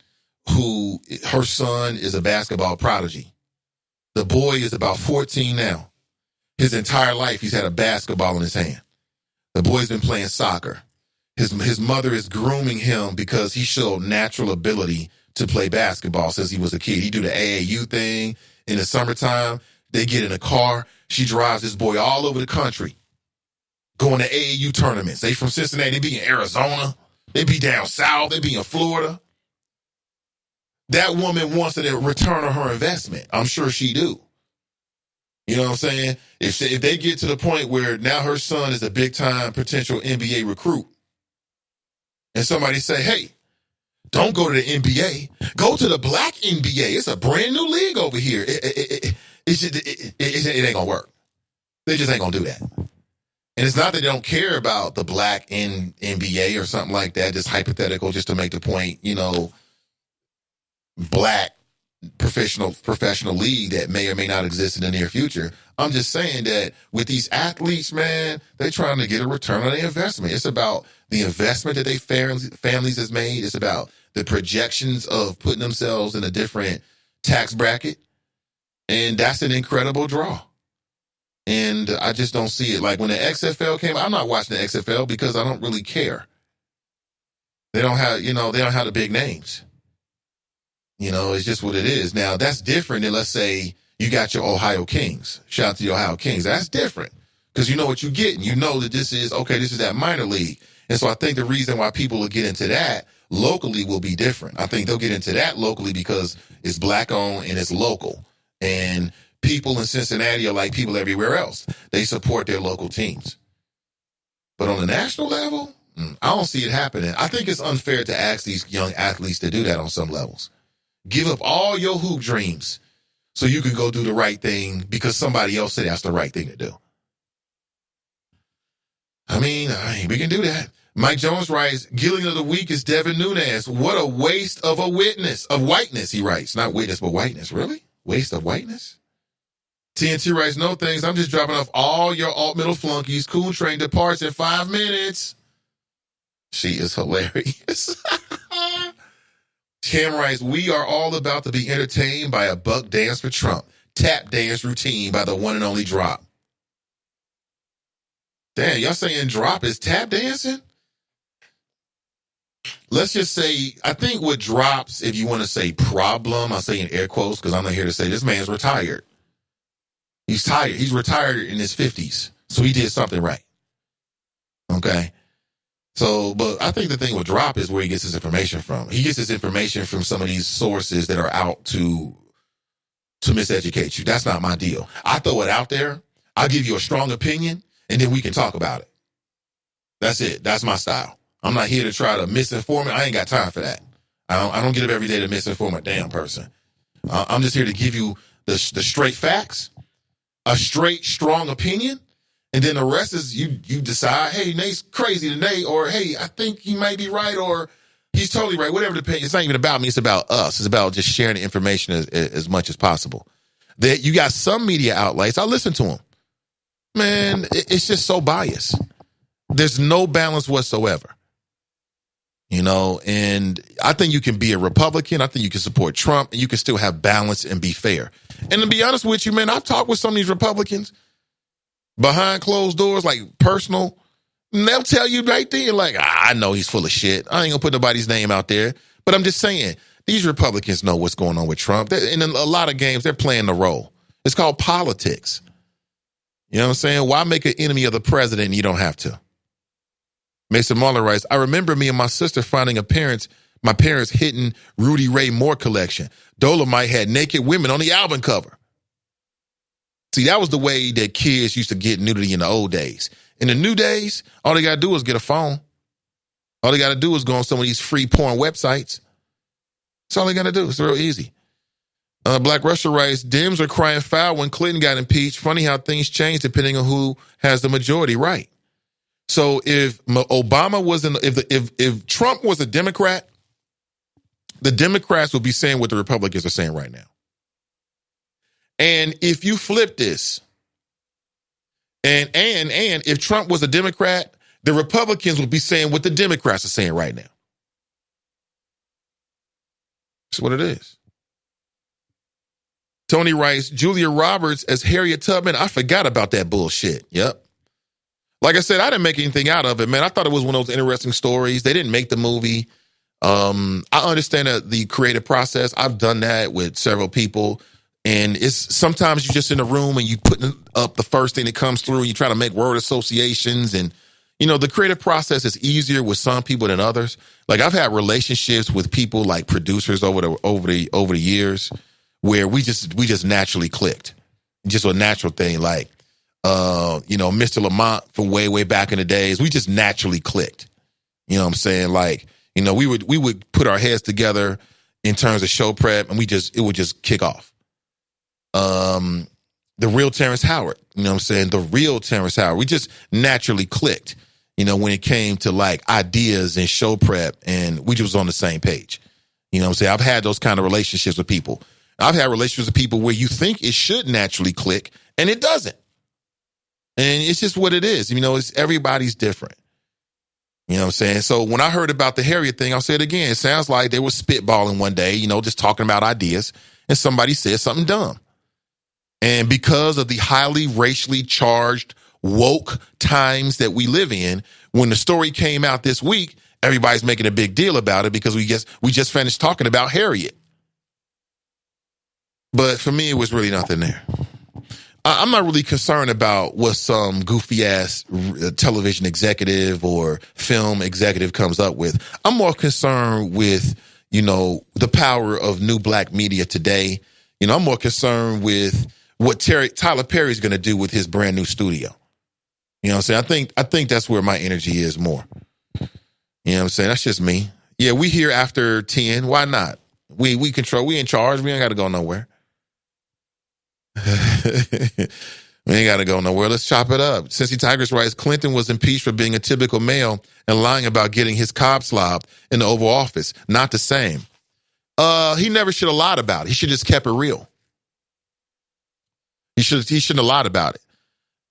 who her son is a basketball prodigy. The boy is about 14 now. His entire life, he's had a basketball in his hand. The boy's been playing soccer. His mother is grooming him because he showed natural ability to play basketball since he was a kid. He do the AAU thing in the summertime. They get in a car. She drives this boy all over the country, going to AAU tournaments. They from Cincinnati. They be in Arizona. They be down south. They be in Florida. That woman wants a return on her investment. I'm sure she do. You know what I'm saying? If they get to the point where now her son is a big-time potential NBA recruit, and somebody say, hey, don't go to the NBA. Go to the black NBA. It's a brand new league over here. It ain't going to work. They just ain't going to do that. And it's not that they don't care about the black NBA or something like that, just hypothetical, just to make the point, black professional league that may or may not exist in the near future. I'm just saying that with these athletes, man, they're trying to get a return on their investment. It's about the investment that they families has made. It's about the projections of putting themselves in a different tax bracket. And that's an incredible draw. And I just don't see it. Like when the XFL came, I'm not watching the XFL because I don't really care. They don't have the big names. It's just what it is. Now, that's different than, let's say, you got your Ohio Kings. Shout out to the Ohio Kings. That's different because you know what you're getting. You know that this is that minor league. And so I think the reason why people will get into that locally will be different. I think they'll get into that locally because it's black-owned and it's local. And people in Cincinnati are like people everywhere else. They support their local teams. But on the national level, I don't see it happening. I think it's unfair to ask these young athletes to do that on some levels. Give up all your hoop dreams so you can go do the right thing because somebody else said that's the right thing to do. I mean, we can do that. Mike Jones writes, Gillian of the Week is Devin Nunes. What a waste of whiteness, he writes. Not witness, but whiteness. Really? Waste of whiteness? TNT writes, no thanks. I'm just dropping off all your alt-middle flunkies. Cool train departs in 5 minutes. She is hilarious. Cam writes, we are all about to be entertained by a buck dance for Trump. Tap dance routine by the one and only Drop. Damn, y'all saying Drop is tap dancing? Let's just say, I think what Drops, if you want to say problem, I'll say in air quotes because I'm not here to say this man's retired. He's tired. He's retired in his 50s. So he did something right. Okay. So, but I think the thing with Drop is where he gets his information from. He gets his information from some of these sources that are out to miseducate you. That's not my deal. I throw it out there. I'll give you a strong opinion, and then we can talk about it. That's it. That's my style. I'm not here to try to misinform it. I ain't got time for that. I don't get up every day to misinform a damn person. I'm just here to give you the straight facts, a straight, strong opinion, and then the rest is you decide, hey, Nate's crazy today, or hey, I think he might be right, or he's totally right. Whatever the opinion. It's not even about me. It's about us. It's about just sharing the information as much as possible. That you got some media outlets. I listen to them. Man, it's just so biased. There's no balance whatsoever. You know, and I think you can be a Republican. I think you can support Trump, and you can still have balance and be fair. And to be honest with you, man, I've talked with some of these Republicans behind closed doors, like personal, and they'll tell you right there, like, I know he's full of shit. I ain't gonna put nobody's name out there. But I'm just saying, these Republicans know what's going on with Trump. In a lot of games, they're playing the role. It's called politics. You know what I'm saying? Why make an enemy of the president and you don't have to? Mason Marlin writes, I remember me and my sister finding my parents' hidden Rudy Ray Moore collection. Dolomite had naked women on the album cover. See, that was the way that kids used to get nudity in the old days. In the new days, all they got to do is get a phone. All they got to do is go on some of these free porn websites. That's all they got to do. It's real easy. Black Russia writes, Dems are crying foul when Clinton got impeached. Funny how things change depending on who has the majority, right? So if Obama wasn't, if Trump was a Democrat, the Democrats would be saying what the Republicans are saying right now. And if you flip this, and if Trump was a Democrat, the Republicans would be saying what the Democrats are saying right now. That's what it is. Tony writes, Julia Roberts as Harriet Tubman. I forgot about that bullshit. Yep. Like I said, I didn't make anything out of it, man. I thought it was one of those interesting stories. They didn't make the movie. I understand the creative process. I've done that with several people. And it's sometimes you're just in a room and you putting up the first thing that comes through and you try to make word associations. And, you know, the creative process is easier with some people than others. Like I've had relationships with people like producers over the years where we just naturally clicked. Just a natural thing. Like, you know, Mr. Lamont from way back in the days, we just naturally clicked. You know what I'm saying? Like, you know, we would put our heads together in terms of show prep and it would just kick off. The real Terrence Howard, you know what I'm saying? The real Terrence Howard, we just naturally clicked, you know, when it came to like ideas and show prep and we just was on the same page. You know what I'm saying? I've had those kind of relationships with people. I've had relationships with people where you think it should naturally click and it doesn't. And it's just what it is. You know, everybody's different. You know what I'm saying? So when I heard about the Harriet thing, I'll say it again. It sounds like they were spitballing one day, you know, just talking about ideas and somebody said something dumb. And because of the highly racially charged woke times that we live in, when the story came out this week, everybody's making a big deal about it because we just finished talking about Harriet. But for me, it was really nothing there. I'm not really concerned about what some goofy ass television executive or film executive comes up with. I'm more concerned with, you know, the power of new black media today. You know, I'm more concerned with what Tyler Perry's going to do with his brand new studio. You know what I'm saying? I think that's where my energy is more. You know what I'm saying? That's just me. Yeah, we here after 10. Why not? We control. We in charge. We ain't got to go nowhere. We ain't got to go nowhere. Let's chop it up. Cincy Tigers writes, Clinton was impeached for being a typical male and lying about getting his cob slobbed in the Oval Office. Not the same. He never should have lied about it. He should have just kept it real. He shouldn't have lied about it.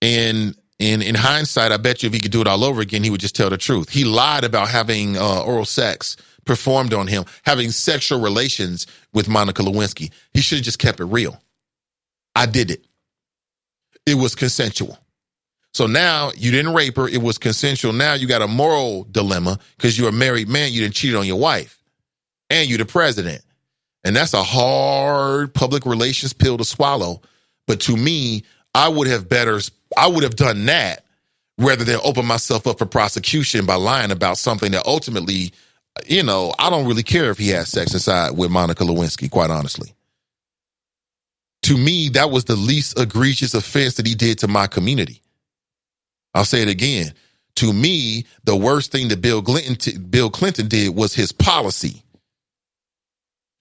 And in hindsight, I bet you if he could do it all over again, he would just tell the truth. He lied about having oral sex performed on him, having sexual relations with Monica Lewinsky. He should have just kept it real. I did it. It was consensual. So now you didn't rape her. It was consensual. Now you got a moral dilemma because you're a married man. You didn't cheat on your wife and you're the president. And that's a hard public relations pill to swallow. But to me, I would have done that rather than open myself up for prosecution by lying about something that ultimately, you know, I don't really care if he had sex inside with Monica Lewinsky, quite honestly. To me, that was the least egregious offense that he did to my community. I'll say it again. To me, the worst thing that Bill Clinton did was his policy.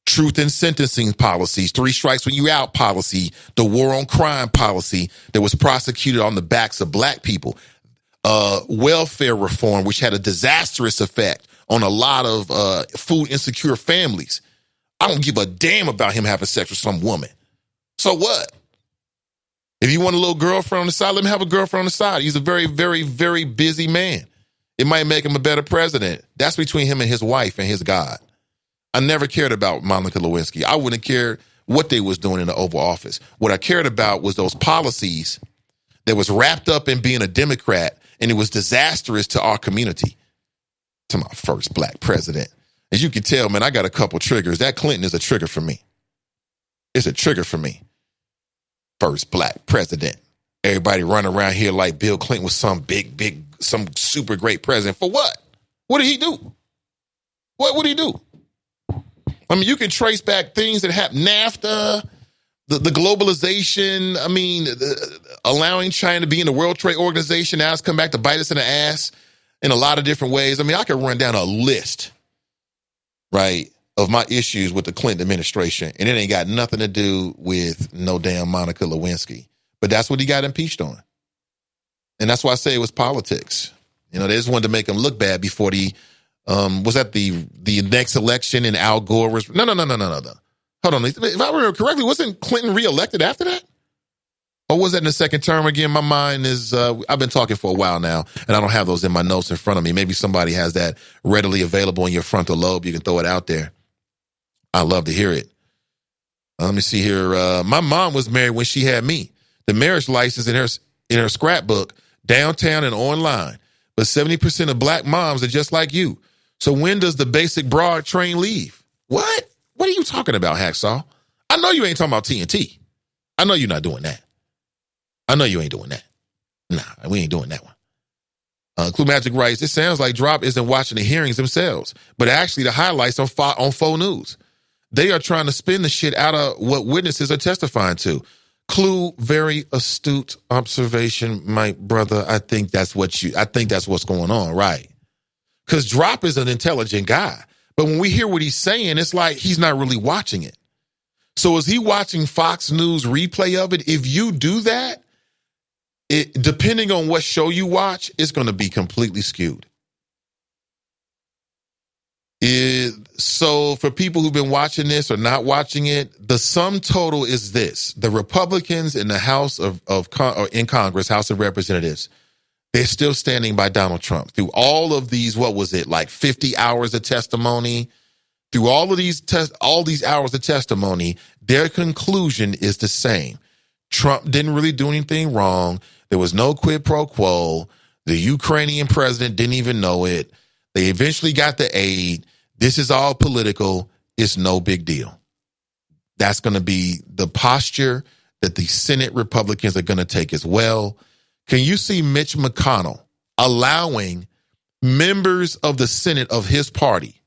Truth in sentencing policies, 3 strikes when you out policy, the war on crime policy that was prosecuted on the backs of black people, welfare reform, which had a disastrous effect on a lot of food insecure families. I don't give a damn about him having sex with some woman. So what? If you want a little girlfriend on the side, let him have a girlfriend on the side. He's a very, very, very busy man. It might make him a better president. That's between him and his wife and his God. I never cared about Monica Lewinsky. I wouldn't care what they was doing in the Oval Office. What I cared about was those policies that was wrapped up in being a Democrat, and it was disastrous to our community. To my first black president. As you can tell, man, I got a couple triggers. That Clinton is a trigger for me. It's a trigger for me. First black president. Everybody running around here like Bill Clinton was some some super great president. For what? What did he do? What did he do? I mean, you can trace back things that happened. NAFTA, the globalization, I mean, allowing China to be in the World Trade Organization. Now it's come back to bite us in the ass in a lot of different ways. I mean, I could run down a list, right, of my issues with the Clinton administration, and it ain't got nothing to do with no damn Monica Lewinsky. But that's what he got impeached on. And that's why I say it was politics. You know, they just wanted to make him look bad before was that the next election and Al Gore was, no. Hold on. If I remember correctly, wasn't Clinton reelected after that? Or was that in the second term again? My mind is, I've been talking for a while now, and I don't have those in my notes in front of me. Maybe somebody has that readily available in your frontal lobe. You can throw it out there. I'd love to hear it. Let me see here. My mom was married when she had me. The marriage license in her scrapbook, downtown and online. But 70% of black moms are just like you. So when does the basic broad train leave? What? What are you talking about, Hacksaw? I know you ain't talking about TNT. I know you're not doing that. I know you ain't doing that. Nah, we ain't doing that one. Clue Magic writes, it sounds like Drop isn't watching the hearings themselves, but actually the highlights on Faux News. They are trying to spin the shit out of what witnesses are testifying to. Clue, very astute observation, my brother. I think that's what's going on, right? Because Drop is an intelligent guy. But when we hear what he's saying, it's like he's not really watching it. So is he watching Fox News replay of it? If you do that, depending on what show you watch, it's going to be completely skewed. So for people who've been watching this or not watching it, the sum total is this. The Republicans in the House in Congress, House of Representatives, they're still standing by Donald Trump through all of these, 50 hours of testimony, through all these hours of testimony, their conclusion is the same. Trump didn't really do anything wrong. There was no quid pro quo. The Ukrainian president didn't even know it. They eventually got the aid. This is all political. It's no big deal. That's going to be the posture that the Senate Republicans are going to take as well. Can you see Mitch McConnell allowing members of the Senate of his party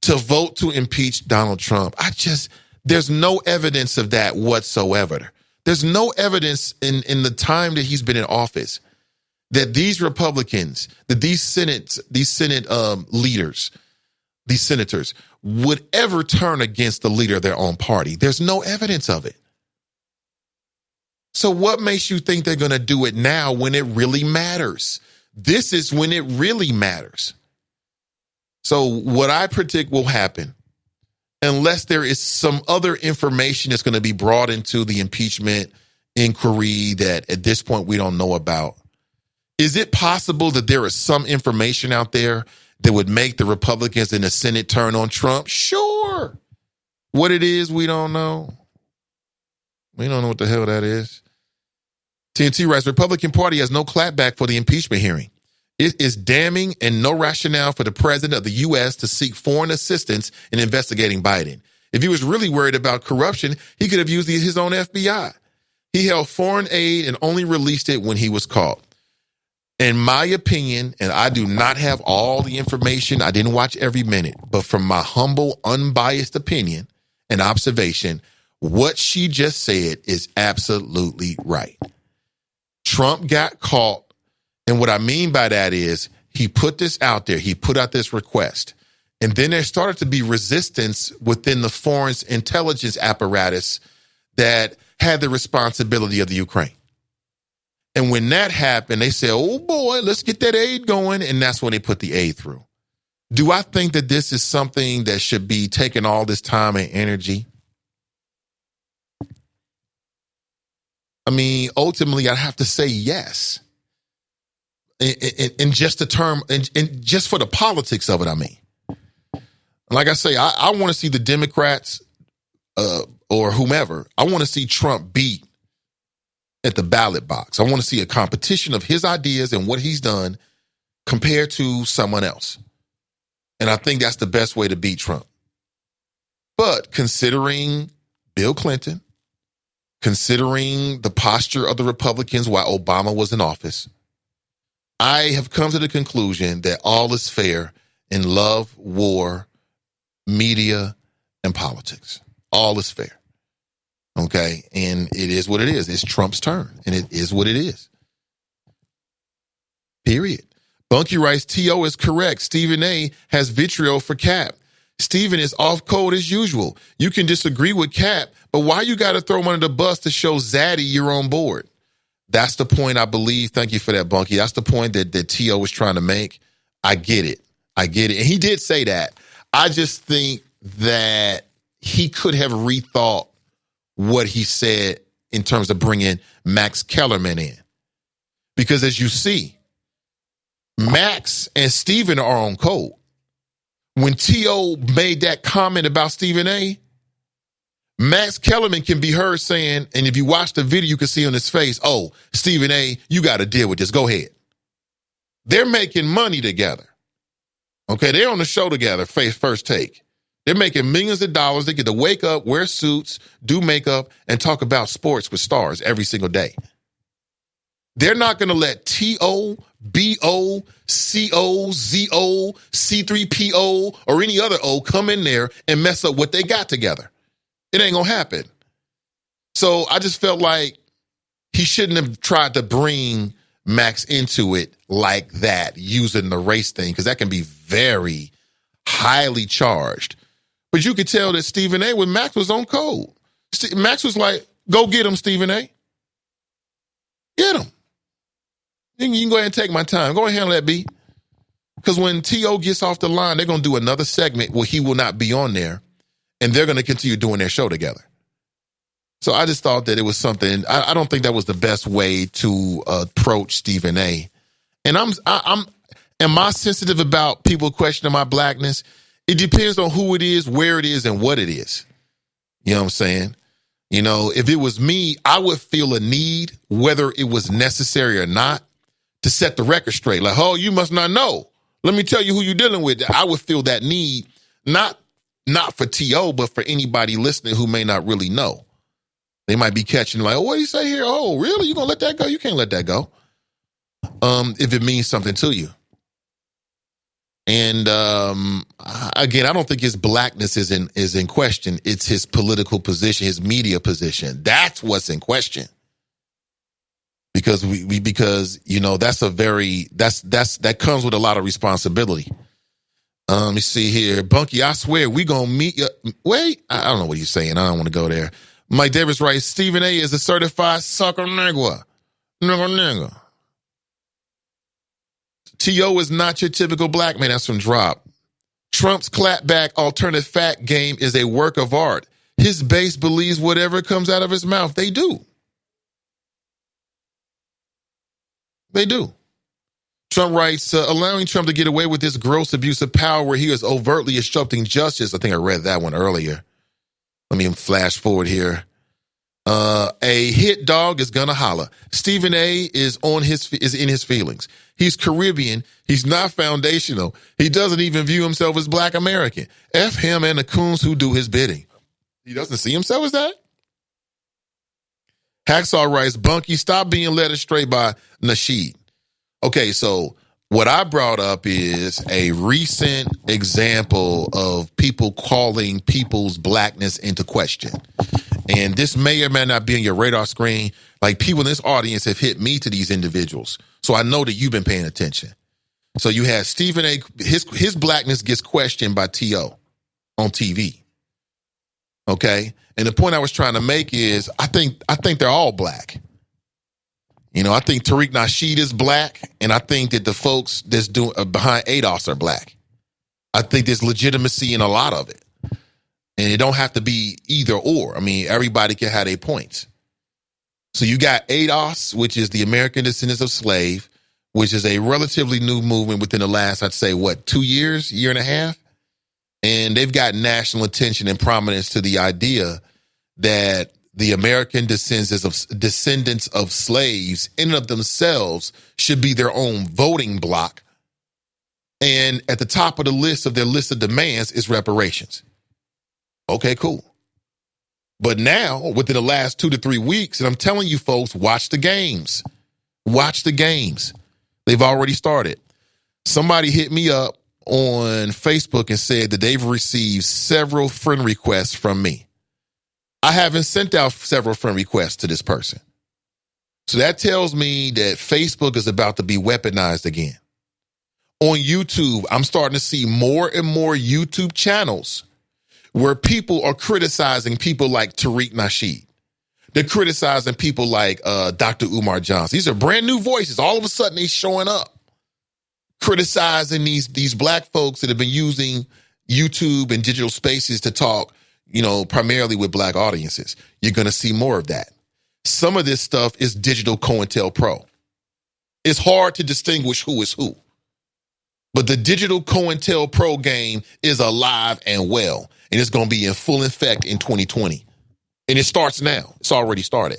to vote to impeach Donald Trump? There's no evidence of that whatsoever. There's no evidence in the time that he's been in office that these Republicans, that these Senate leaders, these senators would ever turn against the leader of their own party. There's no evidence of it. So what makes you think they're going to do it now when it really matters? This is when it really matters. So what I predict will happen, unless there is some other information that's going to be brought into the impeachment inquiry that at this point we don't know about, is it possible that there is some information out there that would make the Republicans in the Senate turn on Trump? Sure. What it is, we don't know. We don't know what the hell that is. TNT writes, Republican Party has no clapback for the impeachment hearing. It is damning and no rationale for the president of the U.S. to seek foreign assistance in investigating Biden. If he was really worried about corruption, he could have used his own FBI. He held foreign aid and only released it when he was caught. In my opinion, and I do not have all the information, I didn't watch every minute, but from my humble, unbiased opinion and observation, what she just said is absolutely right. Trump got caught. And what I mean by that is he put this out there. He put out this request. And then there started to be resistance within the foreign intelligence apparatus that had the responsibility of the Ukraine. And when that happened, they said, oh boy, let's get that aid going. And that's when they put the aid through. Do I think that this is something that should be taking all this time and energy? I mean, ultimately, I'd have to say yes. In just the term, and just for the politics of it, I mean. Like I say, I want to see the Democrats or whomever, I want to see Trump beat at the ballot box. I want to see a competition of his ideas and what he's done compared to someone else. And I think that's the best way to beat Trump. But considering Bill Clinton, considering the posture of the Republicans while Obama was in office, I have come to the conclusion that all is fair in love, war, media, and politics. All is fair. Okay? And it is what it is. It's Trump's turn, and it is what it is. Period. Bunky writes, T.O. is correct. Stephen A. has vitriol for Cap. Stephen is off code as usual. You can disagree with Cap, but why you got to throw him under the bus to show Zaddy you're on board? That's the point, I believe. Thank you for that, Bunky. That's the point that T.O. was trying to make. I get it. And he did say that. I just think that he could have rethought what he said in terms of bringing Max Kellerman in. Because as you see, Max and Stephen are on code. When T.O. made that comment about Stephen A., Max Kellerman can be heard saying, and if you watch the video, you can see on his face, oh, Stephen A., you got to deal with this. Go ahead. They're making money together. Okay, they're on the show together, First Take. They're making millions of dollars. They get to wake up, wear suits, do makeup, and talk about sports with stars every single day. They're not going to let T.O., B.O., C.O., Z.O., C3PO, or any other O come in there and mess up what they got together. It ain't going to happen. So I just felt like he shouldn't have tried to bring Max into it like that, using the race thing, because that can be very highly charged. But you could tell that Stephen A. when Max was on code. Max was like, go get him, Stephen A. Get him. You can go ahead and take my time. Go ahead and handle that, B. Because when T.O. gets off the line, they're going to do another segment where he will not be on there, and they're going to continue doing their show together. So I just thought that it was something. I don't think that was the best way to approach Stephen A. And am I sensitive about people questioning my blackness? It depends on who it is, where it is, and what it is. You know what I'm saying? You know, if it was me, I would feel a need, whether it was necessary or not, to set the record straight. Like, oh, you must not know. Let me tell you who you're dealing with. I would feel that need, not for T.O., but for anybody listening who may not really know. They might be catching like, oh, what do you say here? Oh, really? You gonna let that go? You can't let that go. If it means something to you. And again, I don't think his blackness is in question. It's his political position, his media position. That's what's in question. Because because you know that comes with a lot of responsibility. Let me see here, Bunky. I swear we gonna meet you. Wait, I don't know what he's saying. I don't want to go there. Mike Davis writes, Stephen A. is a certified sucker nigga. Nigga. T.O. is not your typical black man. That's from Drop. Trump's clapback alternative fact game is a work of art. His base believes whatever comes out of his mouth. They do. They do. Trump writes, allowing Trump to get away with this gross abuse of power where he is overtly obstructing justice. I think I read that one earlier. Let me flash forward here. A hit dog is gonna holler. Stephen A. is in his feelings. He's Caribbean. He's not foundational. He doesn't even view himself as Black American. F him and the coons who do his bidding. He doesn't see himself as that? Hacksaw writes, Bunky, stop being led astray by Nasheed. Okay, so what I brought up is a recent example of people calling people's blackness into question. And this may or may not be on your radar screen. Like, people in this audience have hit me to these individuals. So I know that you've been paying attention. So you had Stephen A. His blackness gets questioned by T.O. on TV. Okay? And the point I was trying to make is I think they're all black. You know, I think Tariq Nasheed is black, and I think that the folks that's doing behind ADOS are black. I think there's legitimacy in a lot of it. And it don't have to be either or. I mean, everybody can have their points. So you got ADOS, which is the American Descendants of Slave, which is a relatively new movement within the last, I'd say, 2 years, year and a half? And they've got national attention and prominence to the idea that the American descendants of slaves in and of themselves should be their own voting bloc. And at the top of the list of their list of demands is reparations. Okay, cool. But now, within the last 2 to 3 weeks, and I'm telling you folks, watch the games. Watch the games. They've already started. Somebody hit me up on Facebook and said that they've received several friend requests from me. I haven't sent out several friend requests to this person. So that tells me that Facebook is about to be weaponized again. On YouTube, I'm starting to see more and more YouTube channels where people are criticizing people like Tariq Nasheed. They're criticizing people like Dr. Umar Johnson. These are brand new voices. All of a sudden, they're showing up, criticizing these black folks that have been using YouTube and digital spaces to talk, you know, primarily with black audiences. You're going to see more of that. Some of this stuff is digital COINTELPRO. It's hard to distinguish who is who. But the digital COINTELPRO game is alive and well, and it's going to be in full effect in 2020. And it starts now. It's already started.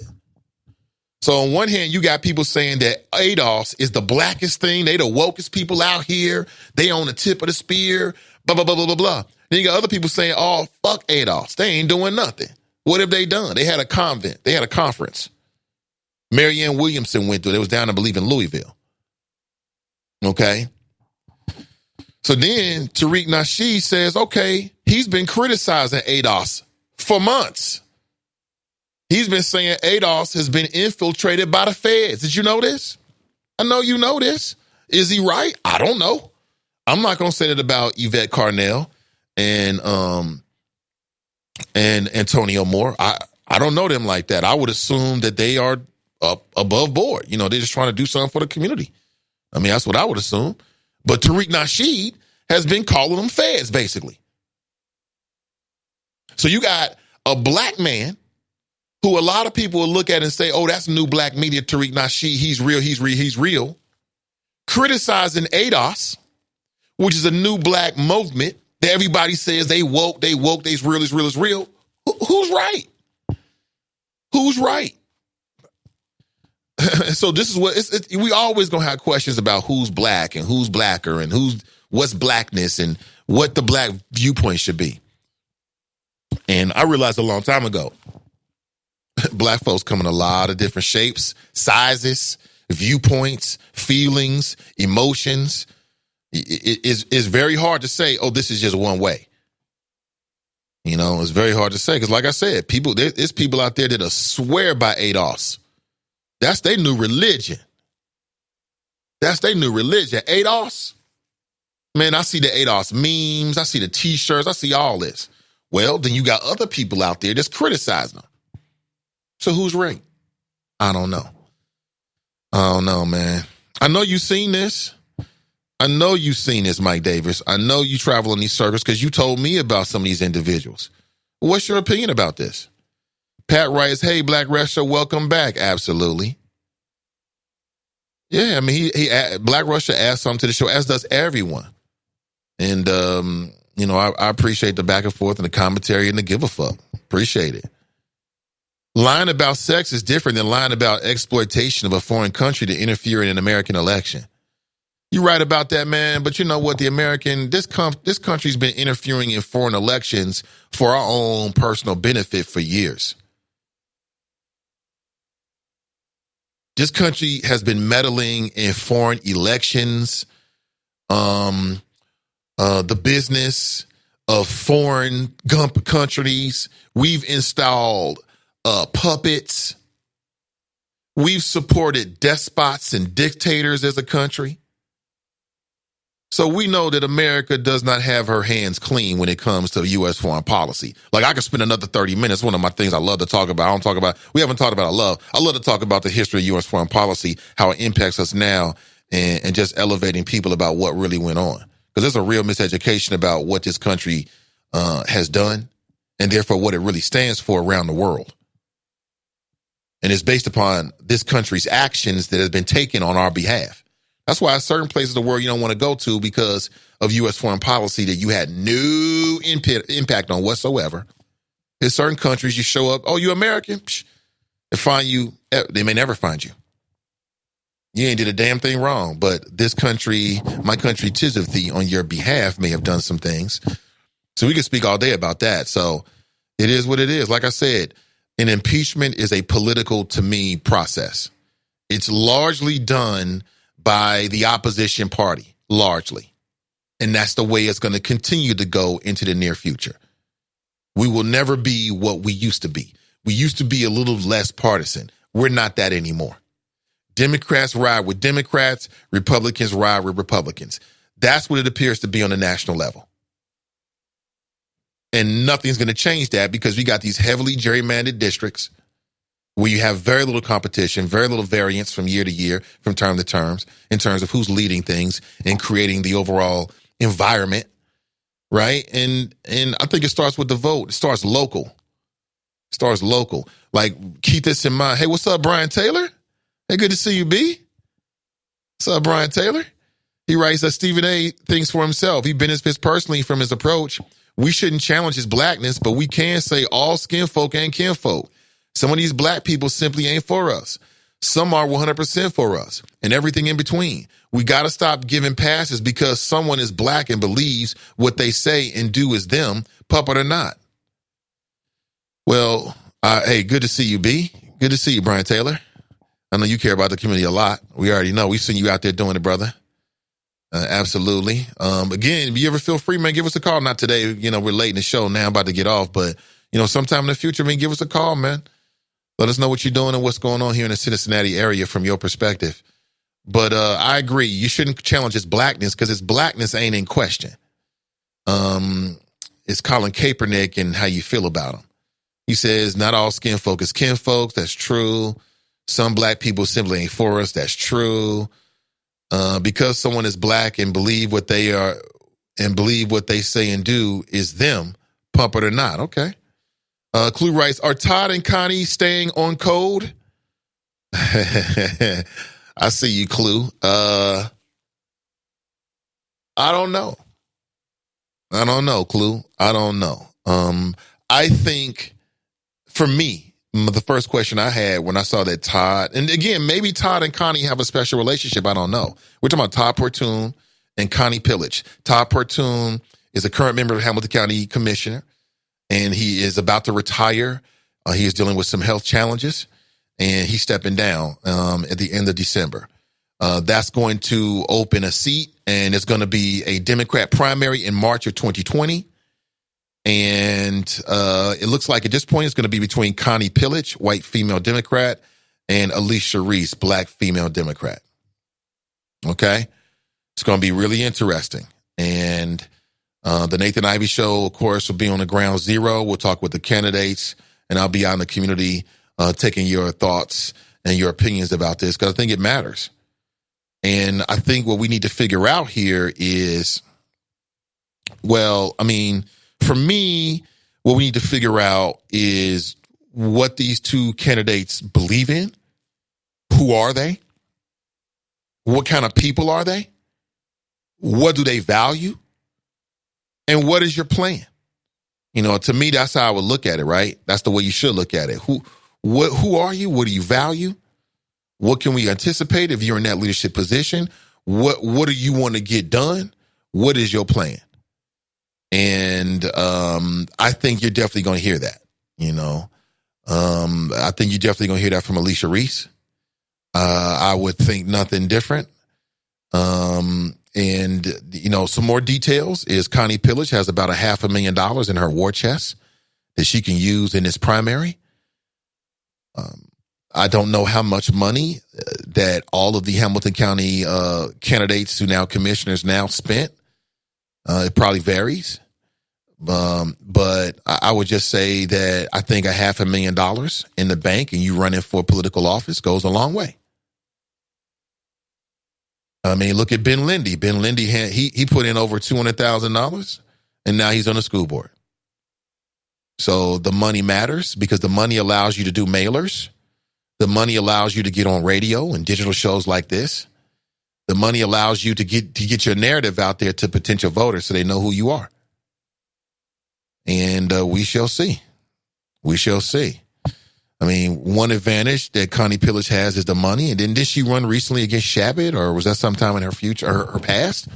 So on one hand, you got people saying that ADOS is the blackest thing. They the wokest people out here. They on the tip of the spear, blah, blah, blah, blah, blah, blah. Then you got other people saying, oh, fuck ADOS. They ain't doing nothing. What have they done? They had a convent. They had a conference. Marianne Williamson went through it. It was down, I believe, in Louisville. Okay. So then Tariq Nasheed says, okay, he's been criticizing ADOS for months. He's been saying ADOS has been infiltrated by the feds. Did you know this? I know you know this. Is he right? I don't know. I'm not going to say that about Yvette Carnell and Antonio Moore. I don't know them like that. I would assume that they are above board. You know, they're just trying to do something for the community. I mean, that's what I would assume. But Tariq Nasheed has been calling them feds, basically. So you got a black man who a lot of people will look at and say, oh, that's new black media, Tariq Nasheed. He's real. Criticizing ADOS, which is a new black movement that everybody says they woke, they's real. Who's right? Who's right? So this is what we always gonna have questions about who's black and who's blacker and what's blackness and what the black viewpoint should be. And I realized a long time ago, black folks come in a lot of different shapes, sizes, viewpoints, feelings, emotions. It's very hard to say, oh, this is just one way. You know, it's very hard to say because, like I said, there's people out there that swear by ADOS. That's their new religion. ADOS. Man, I see the ADOS memes. I see the T-shirts. I see all this. Well, then you got other people out there that's criticizing them. So who's right? I don't know, man. I know you've seen this. Mike Davis. I know you travel in these circles because you told me about some of these individuals. What's your opinion about this? Pat writes, hey, Black Russia, welcome back. Absolutely. Yeah, I mean, Black Russia adds something to the show, as does everyone. And, you know, I appreciate the back and forth and the commentary and the give a fuck. Appreciate it. Lying about sex is different than lying about exploitation of a foreign country to interfere in an American election. You're right about that, man. But you know what? This country's been interfering in foreign elections for our own personal benefit for years. This country has been meddling in foreign elections, the business of foreign countries. We've installed puppets. We've supported despots and dictators as a country. So we know that America does not have her hands clean when it comes to U.S. foreign policy. Like, I could spend another 30 minutes. One of my things I love to talk about. We haven't talked about I love to talk about the history of U.S. foreign policy, how it impacts us now, and just elevating people about what really went on. Because there's a real miseducation about what this country has done, and therefore what it really stands for around the world. And it's based upon this country's actions that have been taken on our behalf. That's why certain places of the world you don't want to go to because of U.S. foreign policy that you had no impact on whatsoever. There's certain countries you show up, oh, you American? Psh, they find you, they may never find you. You ain't did a damn thing wrong, but this country, my country, tis of thee, on your behalf may have done some things. So we can speak all day about that. So it is what it is. Like I said, an impeachment is a political, to me, process. It's largely done by the opposition party, largely. And that's the way it's going to continue to go into the near future. We will never be what we used to be. We used to be a little less partisan. We're not that anymore. Democrats ride with Democrats, Republicans ride with Republicans. That's what it appears to be on the national level. And nothing's going to change that because we got these heavily gerrymandered districts where you have very little competition, very little variance from year to year, from term to terms, in terms of who's leading things and creating the overall environment, right? And I think it starts with the vote. It starts local. Like, keep this in mind. Hey, what's up, Brian Taylor? Hey, good to see you, B. What's up, Brian Taylor? He writes that Stephen A. thinks for himself. He benefits personally from his approach. We shouldn't challenge his blackness, but we can say all skin folk and kinfolk. Some of these black people simply ain't for us. Some are 100% for us, and everything in between. We got to stop giving passes because someone is black and believes what they say and do is them, puppet or not. Well, hey, good to see you, B. Good to see you, Brian Taylor. I know you care about the community a lot. We already know. We've seen you out there doing it, brother. Absolutely. Again, if you ever feel free, man, give us a call. Not today. You know, we're late in the show now, about to get off. But, you know, sometime in the future, man, give us a call, man. Let us know what you're doing and what's going on here in the Cincinnati area from your perspective. But I agree. You shouldn't challenge his blackness because his blackness ain't in question. It's Colin Kaepernick and how you feel about him. He says, not all skin folk is kinfolk. That's true. Some black people simply ain't for us. That's true. Because someone is black and believe what they are and believe what they say and do is them, pump it or not. Okay. Clue writes, are Todd and Connie staying on code? I see you, Clue. I don't know. Clue. I don't know. I think for me, the first question I had when I saw that Todd, and again, maybe Todd and Connie have a special relationship. I don't know. We're talking about Todd Portune and Connie Pillage. Todd Portune is a current member of the Hamilton County Commissioner, and he is about to retire. He is dealing with some health challenges, and he's stepping down at the end of December. That's going to open a seat, and it's going to be a Democrat primary in March of 2020. And it looks like at this point it's going to be between Connie Pillage, white female Democrat, and Alicia Reese, black female Democrat. Okay? It's going to be really interesting. And the Nathan Ivey Show, of course, will be on the ground zero. We'll talk with the candidates, and I'll be out in the community taking your thoughts and your opinions about this because I think it matters. And I think what we need to figure out here is, well, I mean, for me, what we need to figure out is what these two candidates believe in. Who are they? What kind of people are they? What do they value? And what is your plan? You know, to me, that's how I would look at it, right? That's the way you should look at it. Who are you? What do you value? What can we anticipate if you're in that leadership position? What do you want to get done? What is your plan? And I think you're definitely going to hear that, you know. I think you're definitely going to hear that from Alicia Reese. I would think nothing different. And, you know, some more details is Connie Pillage has about $500,000 in her war chest that she can use in this primary. I don't know how much money that all of the Hamilton County candidates who now commissioners now spent. It probably varies. But I would just say that I think $500,000 in the bank and you running for political office goes a long way. I mean, look at Ben Lindy. Ben Lindy he put in over $200,000 and now he's on the school board. So the money matters because the money allows you to do mailers. The money allows you to get on radio and digital shows like this. The money allows you to get your narrative out there to potential voters so they know who you are. And we shall see. We shall see. I mean, one advantage that Connie Pillage has is the money. And then did she run recently against Shabbat, or was that sometime in her future or her past?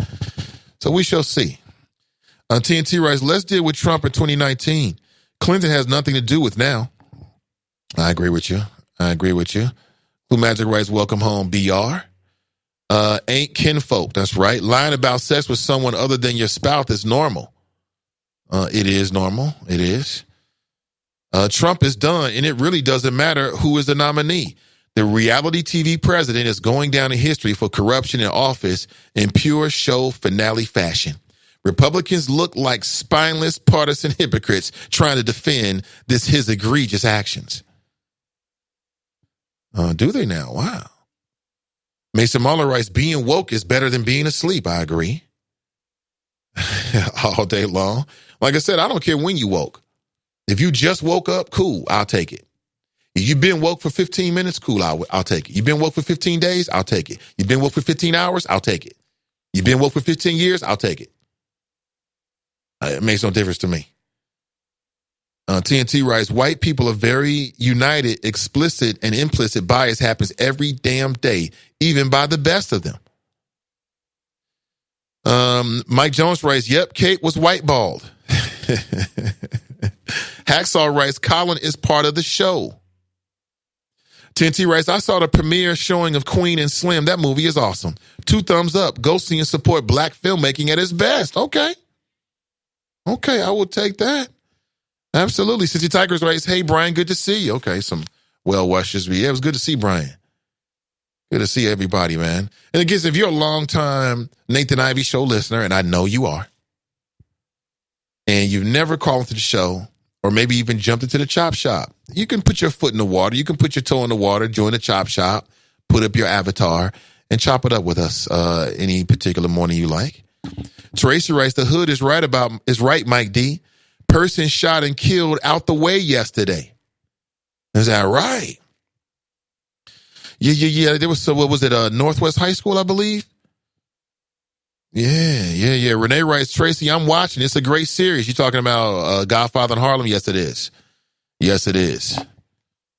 So we shall see. TNT writes, let's deal with Trump in 2019. Clinton has nothing to do with now. I agree with you. Who Magic writes, welcome home, BR. Ain't kinfolk. That's right. Lying about sex with someone other than your spouse is normal. It is normal. It is. Trump is done, and it really doesn't matter who is the nominee. The reality TV president is going down in history for corruption in office in pure show finale fashion. Republicans look like spineless partisan hypocrites trying to defend his egregious actions. Do they now? Wow. Mason Muller writes, being woke is better than being asleep. I agree. All day long. Like I said, I don't care when you woke. If you just woke up, cool, I'll take it. If you've been woke for 15 minutes, cool, I'll take it. You've been woke for 15 days, I'll take it. You've been woke for 15 hours, I'll take it. You've been woke for 15 years, I'll take it. It makes no difference to me. TNT writes, white people are very united. Explicit and implicit bias happens every damn day, even by the best of them. Mike Jones writes, yep, Kate was white bald. Hacksaw writes, Colin is part of the show. TNT writes, I saw the premiere showing of Queen and Slim. That movie is awesome. 2 thumbs up. Go see and support black filmmaking at its best. Okay, I will take that. Absolutely. Cincy Tigers writes, hey, Brian, good to see you. Okay, some well wishes. Yeah, it was good to see Brian. Good to see everybody, man. And again, if you're a long-time Nathan Ivey Show listener, and I know you are, and you've never called into the show, or maybe even jumped into the chop shop, you can put your foot in the water. You can put your toe in the water, join the chop shop, put up your avatar, and chop it up with us any particular morning you like. Tracy writes, the hood is right, Mike D. Person shot and killed out the way yesterday. Is that right? Yeah. There was, what was it, Northwest High School, I believe? Yeah. Renee writes, Tracy, I'm watching. It's a great series. You're talking about Godfather in Harlem? Yes, it is.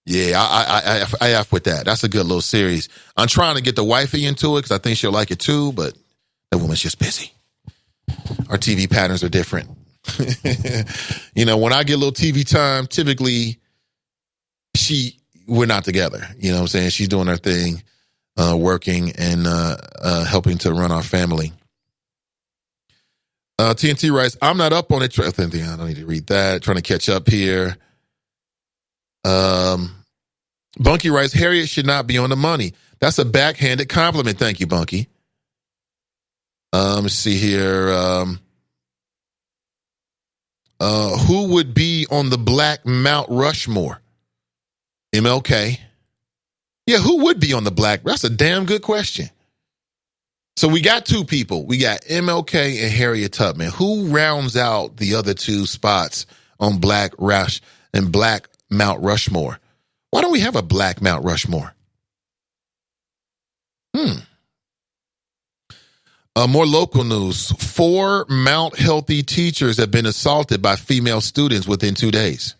Yeah, I F with that. That's a good little series. I'm trying to get the wifey into it because I think she'll like it too, but that woman's just busy. Our TV patterns are different. When I get a little TV time, typically we're not together. You know what I'm saying? She's doing her thing, working and helping to run our family. TNT writes, I'm not up on it. I don't need to read that. Trying to catch up here. Bunky writes, Harriet should not be on the money. That's a backhanded compliment. Thank you, Bunky. Let's see here. Who would be on the Black Mount Rushmore? MLK. Yeah, who would be on the Black? That's a damn good question. So we got 2 people. We got MLK and Harriet Tubman. Who rounds out the other 2 spots on Black Mount Rushmore? Why don't we have a Black Mount Rushmore? More local news. 4 Mount Healthy teachers have been assaulted by female students within 2 days.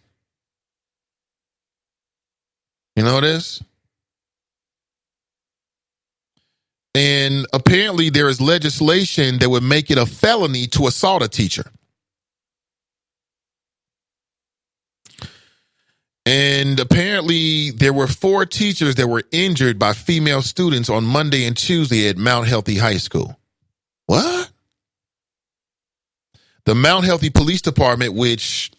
You know this? And apparently there is legislation that would make it a felony to assault a teacher. And apparently there were 4 teachers that were injured by female students on Monday and Tuesday at Mount Healthy High School. What? The Mount Healthy Police Department, which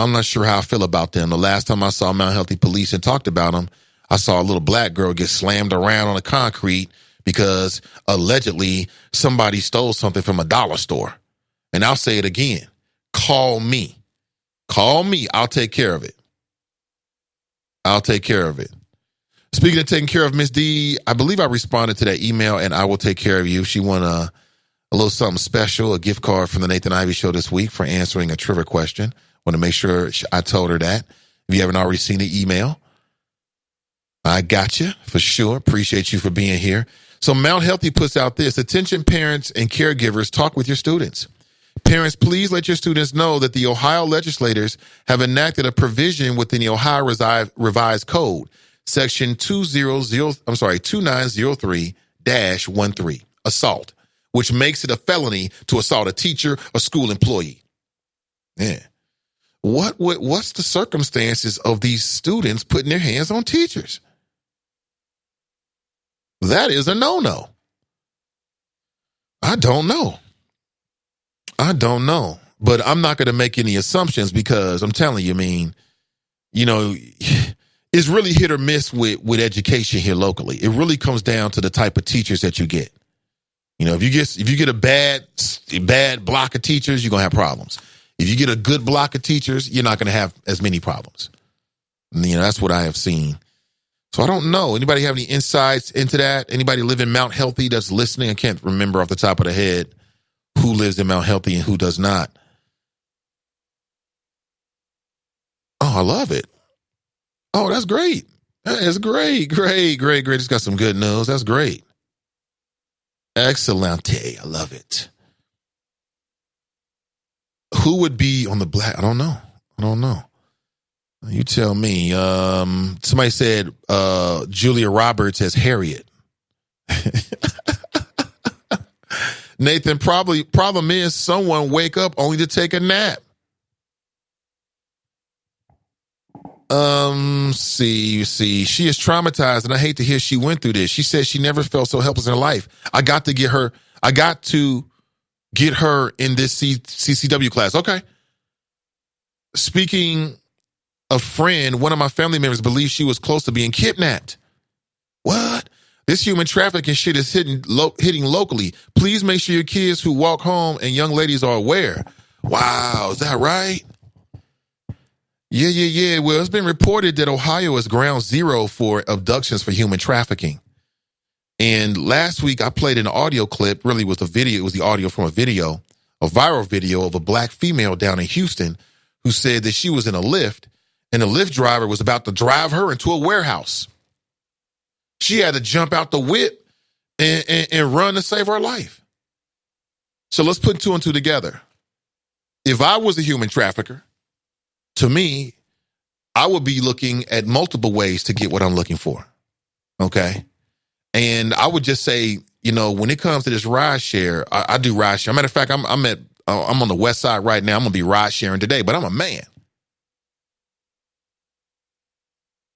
I'm not sure how I feel about them. The last time I saw Mount Healthy Police and talked about them, I saw a little black girl get slammed around on the concrete because allegedly somebody stole something from a dollar store. And I'll say it again. Call me. Call me. I'll take care of it. I'll take care of it. Speaking of taking care of Miss D, I believe I responded to that email, and I will take care of you. She won a little something special, a gift card from the Nathan Ivey Show this week for answering a trivia question. Want to make sure I told her that. If you haven't already seen the email, I got you for sure. Appreciate you for being here. So Mount Healthy puts out this: attention parents and caregivers, talk with your students. Parents, please let your students know that the Ohio legislators have enacted a provision within the Ohio Revised Code, Section 2903-13, assault, which makes it a felony to assault a teacher or school employee. Yeah. What's the circumstances of these students putting their hands on teachers? That is a no-no. I don't know. But I'm not going to make any assumptions because I'm telling you, I mean, you know, it's really hit or miss with education here locally. It really comes down to the type of teachers that you get. You know, if you get a bad block of teachers, you're going to have problems. If you get a good block of teachers, you're not going to have as many problems. And, you know, that's what I have seen. So I don't know. Anybody have any insights into that? Anybody live in Mount Healthy that's listening? I can't remember off the top of the head who lives in Mount Healthy and who does not. Oh, I love it. Oh, that's great. That is great. It's got some good news. That's great. Excellente. I love it. Who would be on the black? I don't know. You tell me. Somebody said Julia Roberts as Harriet. Nathan, problem is someone wake up only to take a nap. See, she is traumatized, and I hate to hear she went through this. She says she never felt so helpless in her life. I got to get her in this CCW class. Okay. Speaking of friend, one of my family members believes she was close to being kidnapped. What? This human trafficking shit is hitting locally. Please make sure your kids who walk home and young ladies are aware. Wow, is that right? Yeah. Well, it's been reported that Ohio is ground zero for abductions for human trafficking. And last week I played an audio clip, really was a video. It was the audio from a viral video of a black female down in Houston who said that she was in a Lyft and the Lyft driver was about to drive her into a warehouse. She had to jump out the whip and run to save her life. So let's put two and two together. If I was a human trafficker, to me, I would be looking at multiple ways to get what I'm looking for. Okay. And I would just say, you know, when it comes to this ride share, I do ride share. Matter of fact, I'm on the west side right now. I'm going to be ride sharing today, but I'm a man.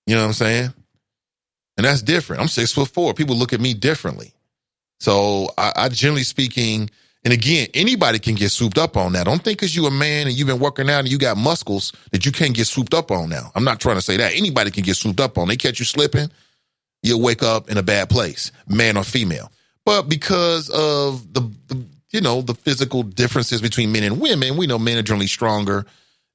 You know what I'm saying? And that's different. I'm 6'4". People look at me differently. So I generally speaking, and again, anybody can get swooped up on that. Don't think because you're a man and you've been working out and you got muscles that you can't get swooped up on now. I'm not trying to say that. Anybody can get swooped up on. They catch you slipping, you'll wake up in a bad place, man or female. But because of the physical differences between men and women, we know men are generally stronger.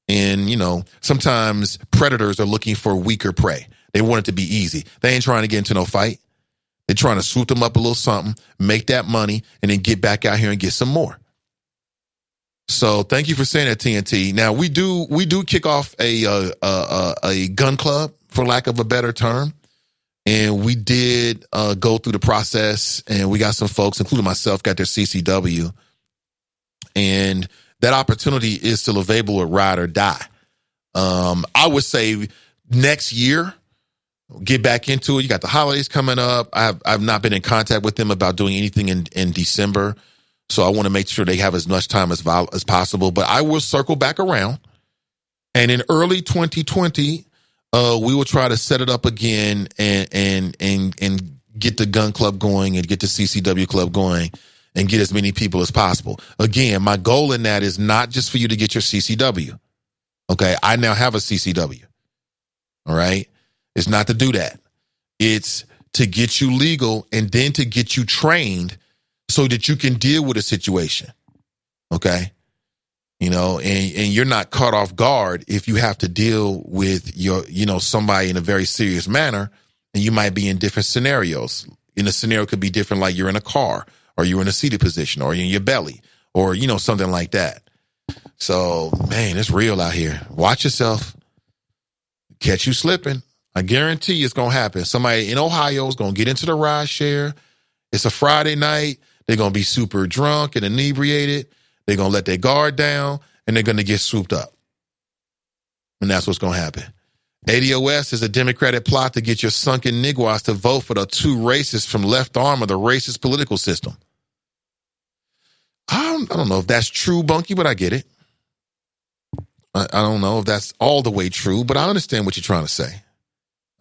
And, you know, sometimes predators are looking for weaker prey. They want it to be easy. They ain't trying to get into no fight. They're trying to swoop them up a little something, make that money, and then get back out here and get some more. So thank you for saying that, TNT. Now we do kick off a gun club, for lack of a better term. And we did go through the process, and we got some folks, including myself, got their CCW. And that opportunity is still available at Ride or Die. I would say next year, get back into it. You got the holidays coming up. I've not been in contact with them about doing anything in December. So I want to make sure they have as much time as possible. But I will circle back around. And in early 2020, we will try to set it up again and get the gun club going and get the CCW club going and get as many people as possible. Again, my goal in that is not just for you to get your CCW. Okay, I now have a CCW. All right, it's not to do that. It's to get you legal and then to get you trained so that you can deal with a situation. Okay, and you're not caught off guard if you have to deal with somebody in a very serious manner, and you might be in different scenarios. In a scenario could be different, like you're in a car or you're in a seated position or you're in your belly or, something like that. So, man, it's real out here. Watch yourself. Catch you slipping. I guarantee you it's going to happen. Somebody in Ohio is going to get into the ride share. It's a Friday night. They're going to be super drunk and inebriated. They're going to let their guard down and they're going to get swooped up. And that's what's going to happen. ADOS is a Democratic plot to get your sunken nigwas to vote for the two racists from left arm of the racist political system. I don't know if that's true, Bunky, but I get it. I don't know if that's all the way true, but I understand what you're trying to say.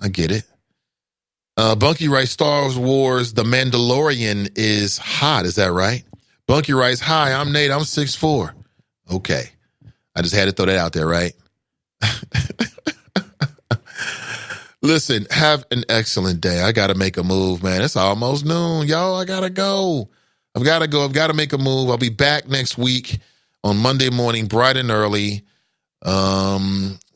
I get it. Bunky writes, Star Wars, The Mandalorian is hot. Is that right? Bunky writes, hi, I'm Nate. I'm 6'4". Okay. I just had to throw that out there, right? Listen, have an excellent day. I got to make a move, man. It's almost noon. Yo, I got to go. I've got to make a move. I'll be back next week on Monday morning, bright and early.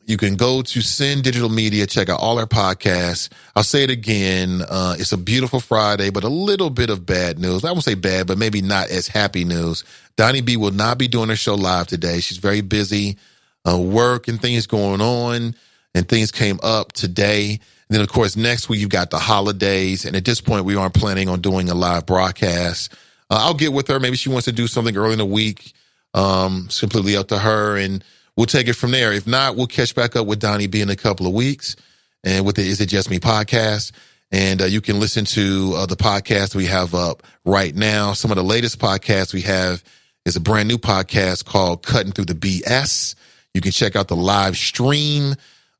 You can go to Sin Digital Media, check out all our podcasts. I'll say it again. It's a beautiful Friday, but a little bit of bad news. I won't say bad, but maybe not as happy news. Donnie B will not be doing her show live today. She's very busy, work and things going on, and things came up today. And then, of course, next week you've got the holidays. And at this point, we aren't planning on doing a live broadcast. I'll get with her. Maybe she wants to do something early in the week. It's completely up to her. And we'll take it from there. If not, we'll catch back up with Donnie B in a couple of weeks and with the Is It Just Me podcast. And you can listen to the podcast we have up right now. Some of the latest podcasts we have is a brand new podcast called Cutting Through the BS. You can check out the live stream.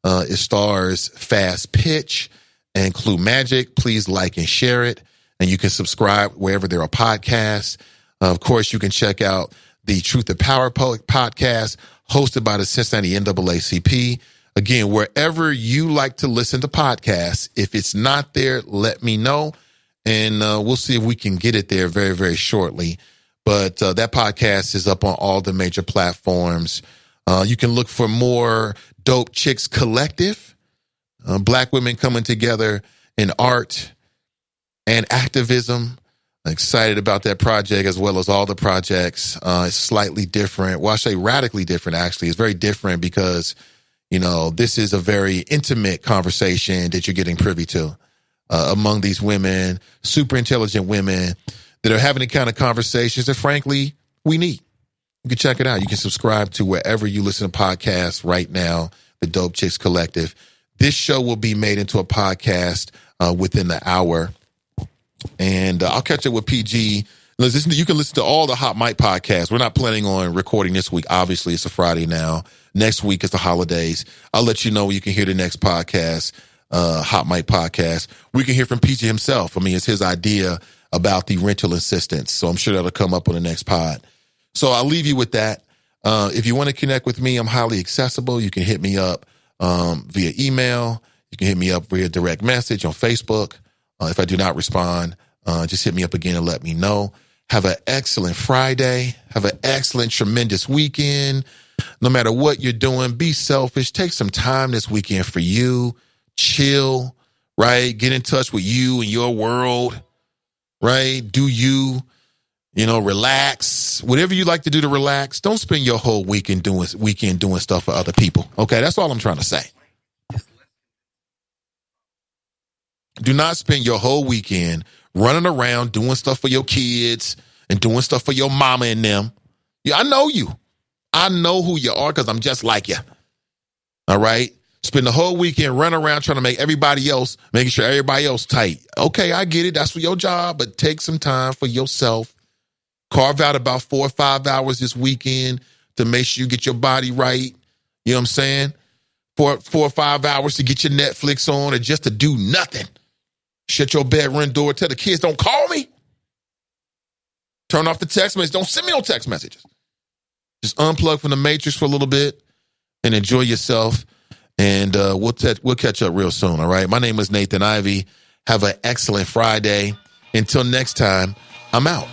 It stars Fast Pitch and Clue Magic. Please like and share it. And you can subscribe wherever there are podcasts. Of course, you can check out the Truth and Power podcast hosted by the Cincinnati NAACP. Again, wherever you like to listen to podcasts, if it's not there, let me know. And we'll see if we can get it there very, very shortly. But that podcast is up on all the major platforms. You can look for more Dope Chicks Collective, Black women coming together in art and activism. I'm excited about that project as well as all the projects. It's slightly different. Well, I say radically different, actually. It's very different because, this is a very intimate conversation that you're getting privy to among these women, super intelligent women that are having the kind of conversations that, frankly, we need. You can check it out. You can subscribe to wherever you listen to podcasts right now, the Dope Chicks Collective. This show will be made into a podcast within the hour. And I'll catch up with PG. You can listen to all the Hot Mic podcasts. We're not planning on recording this week. Obviously, it's a Friday now. Next week is the holidays. I'll let you know when you can hear the next podcast, Hot Mic podcast. We can hear from PG himself. I mean, it's his idea about the rental assistance. So I'm sure that'll come up on the next pod. So I'll leave you with that. If you want to connect with me, I'm highly accessible. You can hit me up via email. You can hit me up via direct message on Facebook. If I do not respond, just hit me up again and let me know. Have an excellent Friday. Have an excellent, tremendous weekend. No matter what you're doing, be selfish. Take some time this weekend for you. Chill, right? Get in touch with you and your world, right? Do you, relax. Whatever you like to do to relax. Don't spend your whole weekend doing stuff for other people. Okay, that's all I'm trying to say. Do not spend your whole weekend running around doing stuff for your kids and doing stuff for your mama and them. Yeah, I know you. I know who you are because I'm just like you. All right? Spend the whole weekend running around trying to making sure everybody else tight. Okay, I get it. That's for your job, but take some time for yourself. Carve out about 4 or 5 hours this weekend to make sure you get your body right. You know what I'm saying? 4 or 5 hours to get your Netflix on or just to do nothing. Shut your bedroom door. Tell the kids, don't call me. Turn off the text message. Don't send me no text messages. Just unplug from the matrix for a little bit and enjoy yourself. And we'll catch up real soon, all right? My name is Nathan Ivey. Have an excellent Friday. Until next time, I'm out.